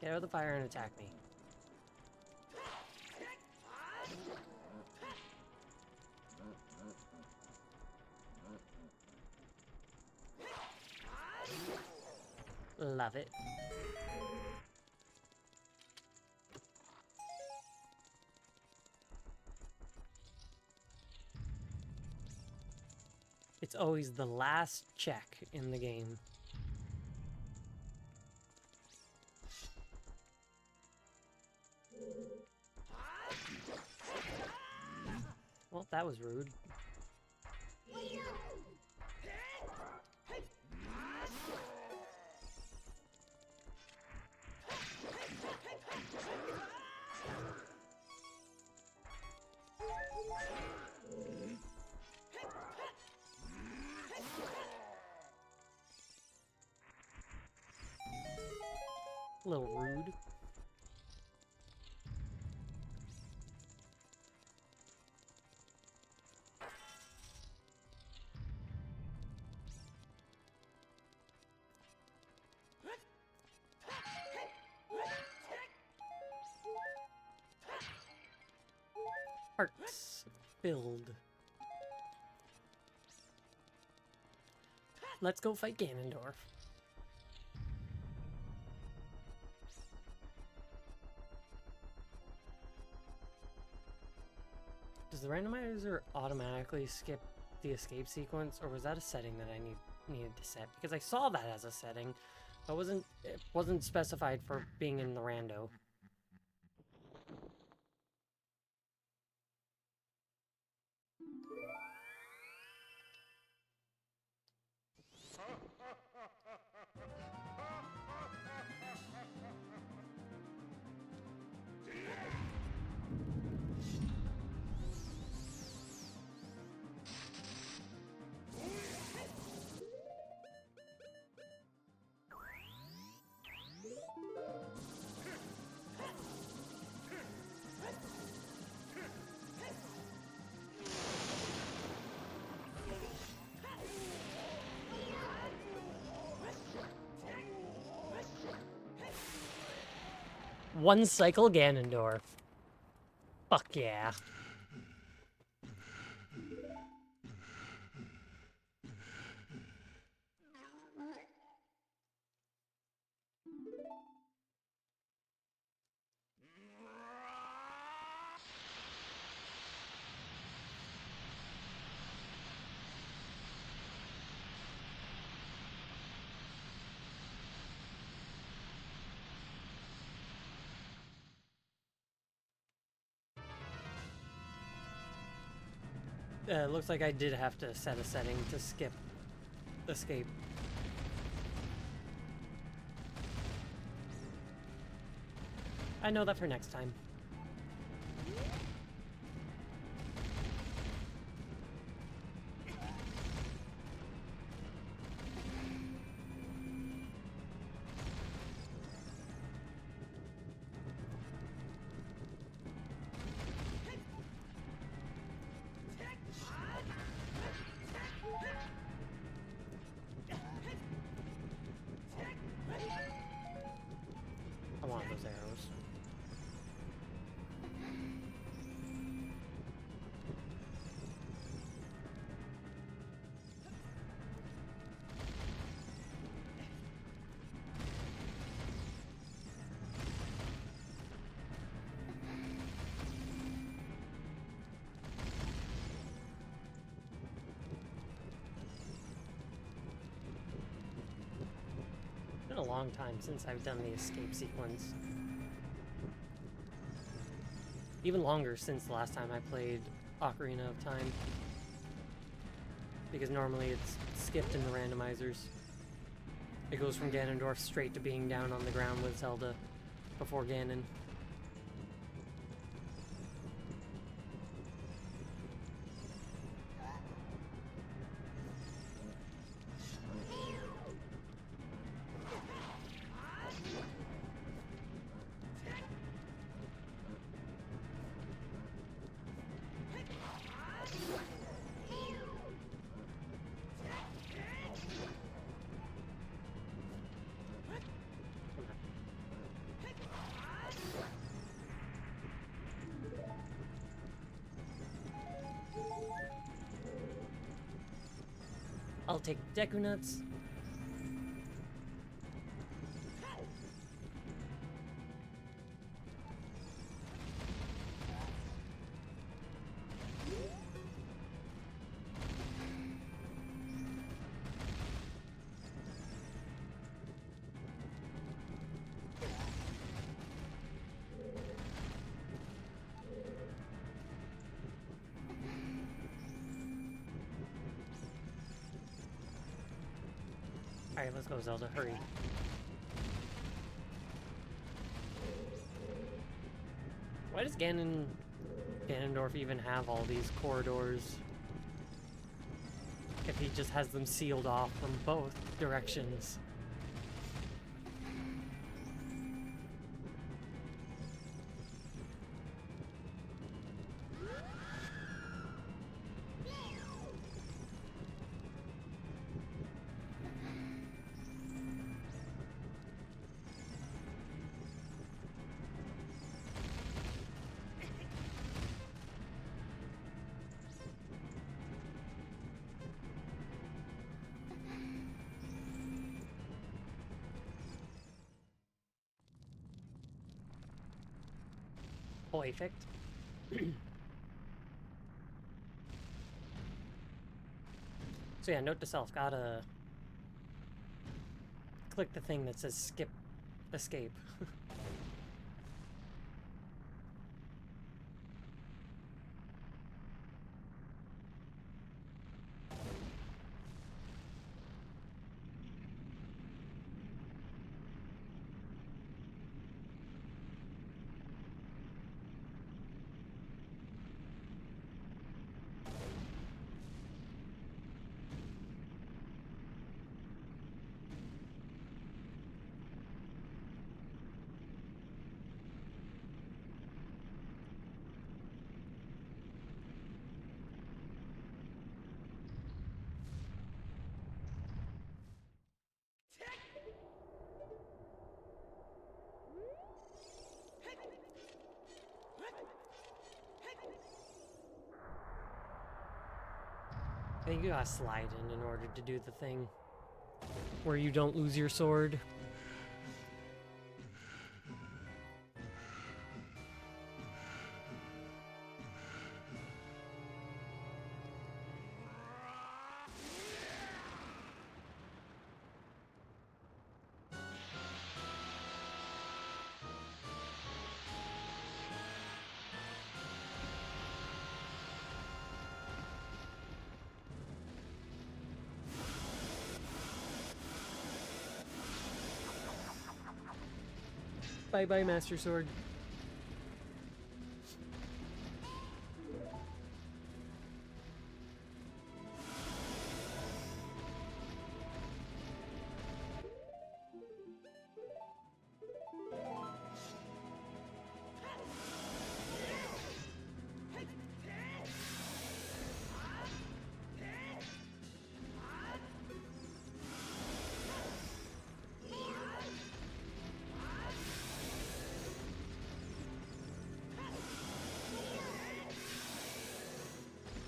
Get out of the fire and attack me. Love it. It's always the last check in the game. Well, that was rude. A little rude. Hearts filled. Let's go fight Ganondorf. Does the randomizer automatically skip the escape sequence, or was that a setting that I needed to set? Because I saw that as a setting, but it wasn't specified for being in the rando. One cycle Ganondorf. Fuck yeah. Looks like I did have to set a setting to skip escape. I know that for next time. long time since I've done the escape sequence. Even longer since the last time I played Ocarina of Time. Because normally it's skipped in the randomizers. It goes from Ganondorf straight to being down on the ground with Zelda before Ganon. I'll take Deku Nuts. Alright, let's go, Zelda. Hurry. Why does Ganondorf even have all these corridors if he just has them sealed off from both directions? Effect. So yeah, note to self, gotta click the thing that says skip escape. I think you gotta slide in order to do the thing where you don't lose your sword. Bye-bye, Master Sword.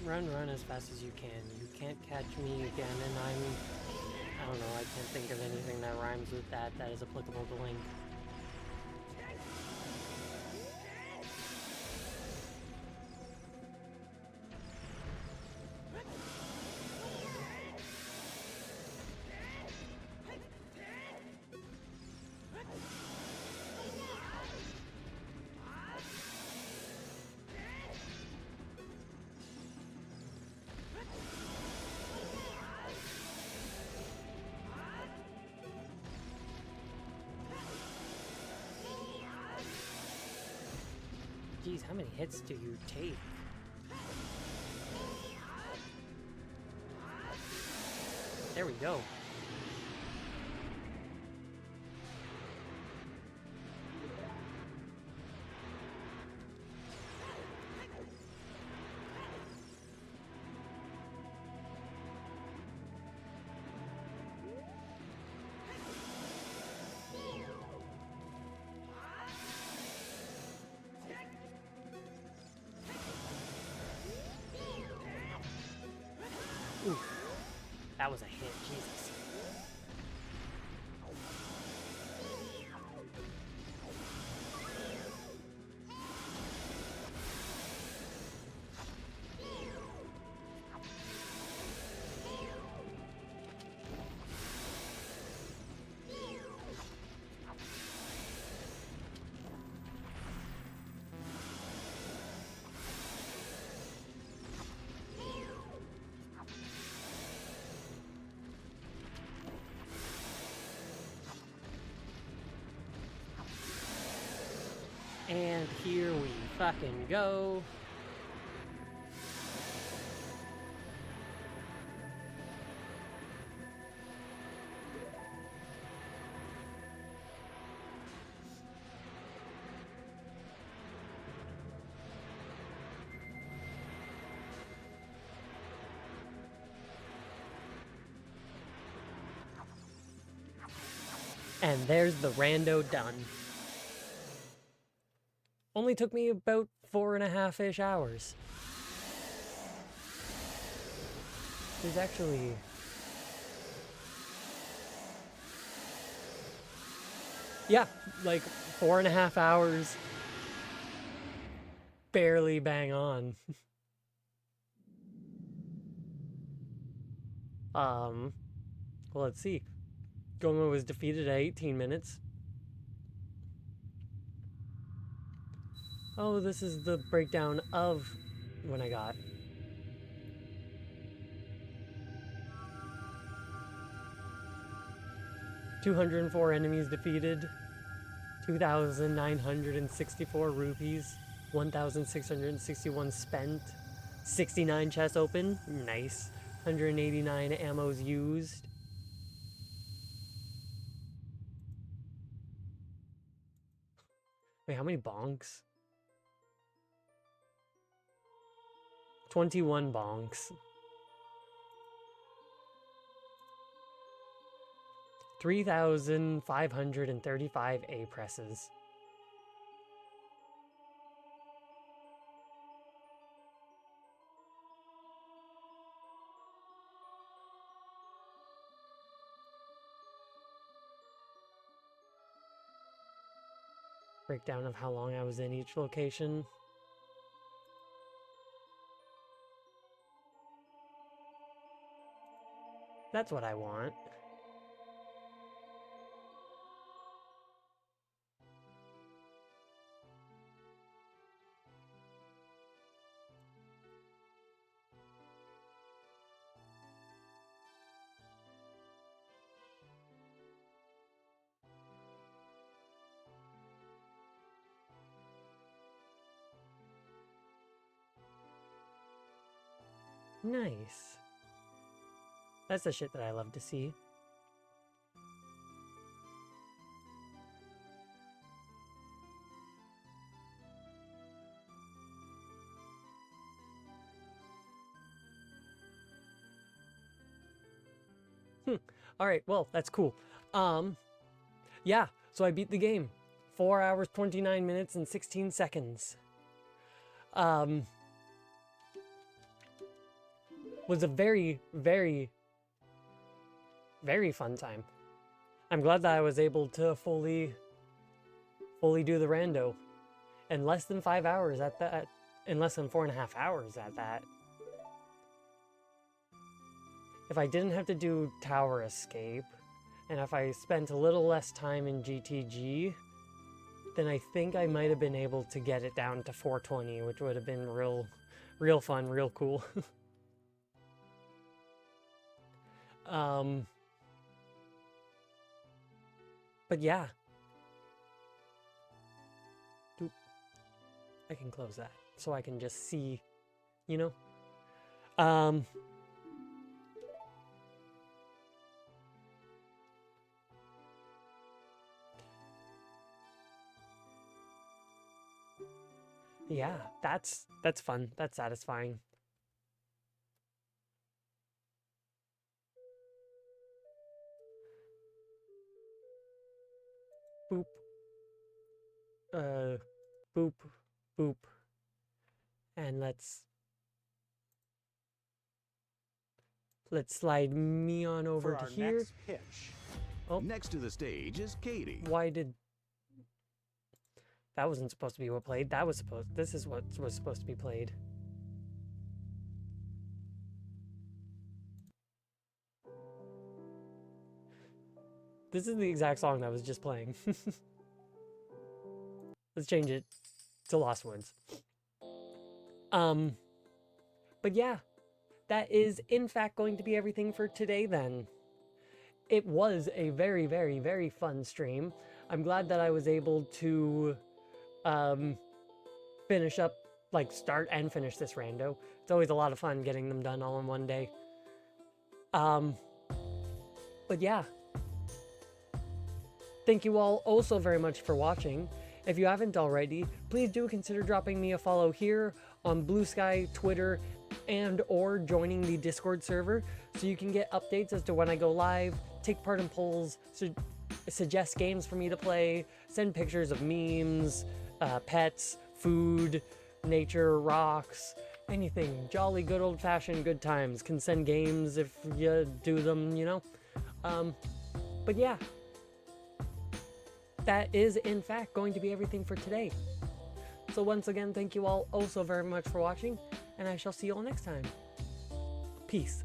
Run as fast as you can. You can't catch me again, and I don't know, I can't think of anything that rhymes with that is applicable to Link. Geez, how many hits do you take? There we go. Ooh, that was a hit, Jesus. And here we fucking go. And there's the rando done. Only took me about 4.5-ish hours. There's actually... yeah, like 4.5 hours. Barely bang on. Well, let's see. Goma was defeated at 18 minutes. Oh, this is the breakdown of when I got. "204 enemies defeated, 2,964 rupees, 1,661 spent, 69 chests open, nice, 189 ammos used." Wait, how many bonks? 21 bonks. 3,535 A presses. Breakdown of how long I was in each location. That's what I want. Nice. That's the shit that I love to see. Alright, well, that's cool. Yeah, so I beat the game. 4 hours, 29 minutes, and 16 seconds. Was a very, very, very fun time. I'm glad that I was able to fully do the rando. In less than 5 hours at that. In less than 4.5 hours at that. If I didn't have to do tower escape, and if I spent a little less time in GTG, then I think I might have been able to get it down to 420, which would have been real fun, real cool. But yeah. I can close that so I can just see, you know? Yeah, that's fun. That's satisfying. Boop. Boop, boop. And let's slide me on over to here. Next pitch. Oh. Next to the stage is Katie. Why did... That wasn't supposed to be what played. That was supposed... This is what was supposed to be played. This is the exact song that was just playing. Let's change it to Lost Woods. But yeah, that is in fact going to be everything for today then. It was a very, very, very fun stream. I'm glad that I was able to finish up, like start and finish this rando. It's always a lot of fun getting them done all in one day. But yeah. Thank you all also very much for watching. If you haven't already, please do consider dropping me a follow here on Blue Sky, Twitter, and or joining the Discord server so you can get updates as to when I go live, take part in polls, suggest games for me to play, send pictures of memes, pets, food, nature, rocks, anything. Jolly good old-fashioned good times. Can send games if you do them, you know? But yeah. That is, in fact, going to be everything for today. So once again, thank you all also very much for watching, and I shall see you all next time. Peace.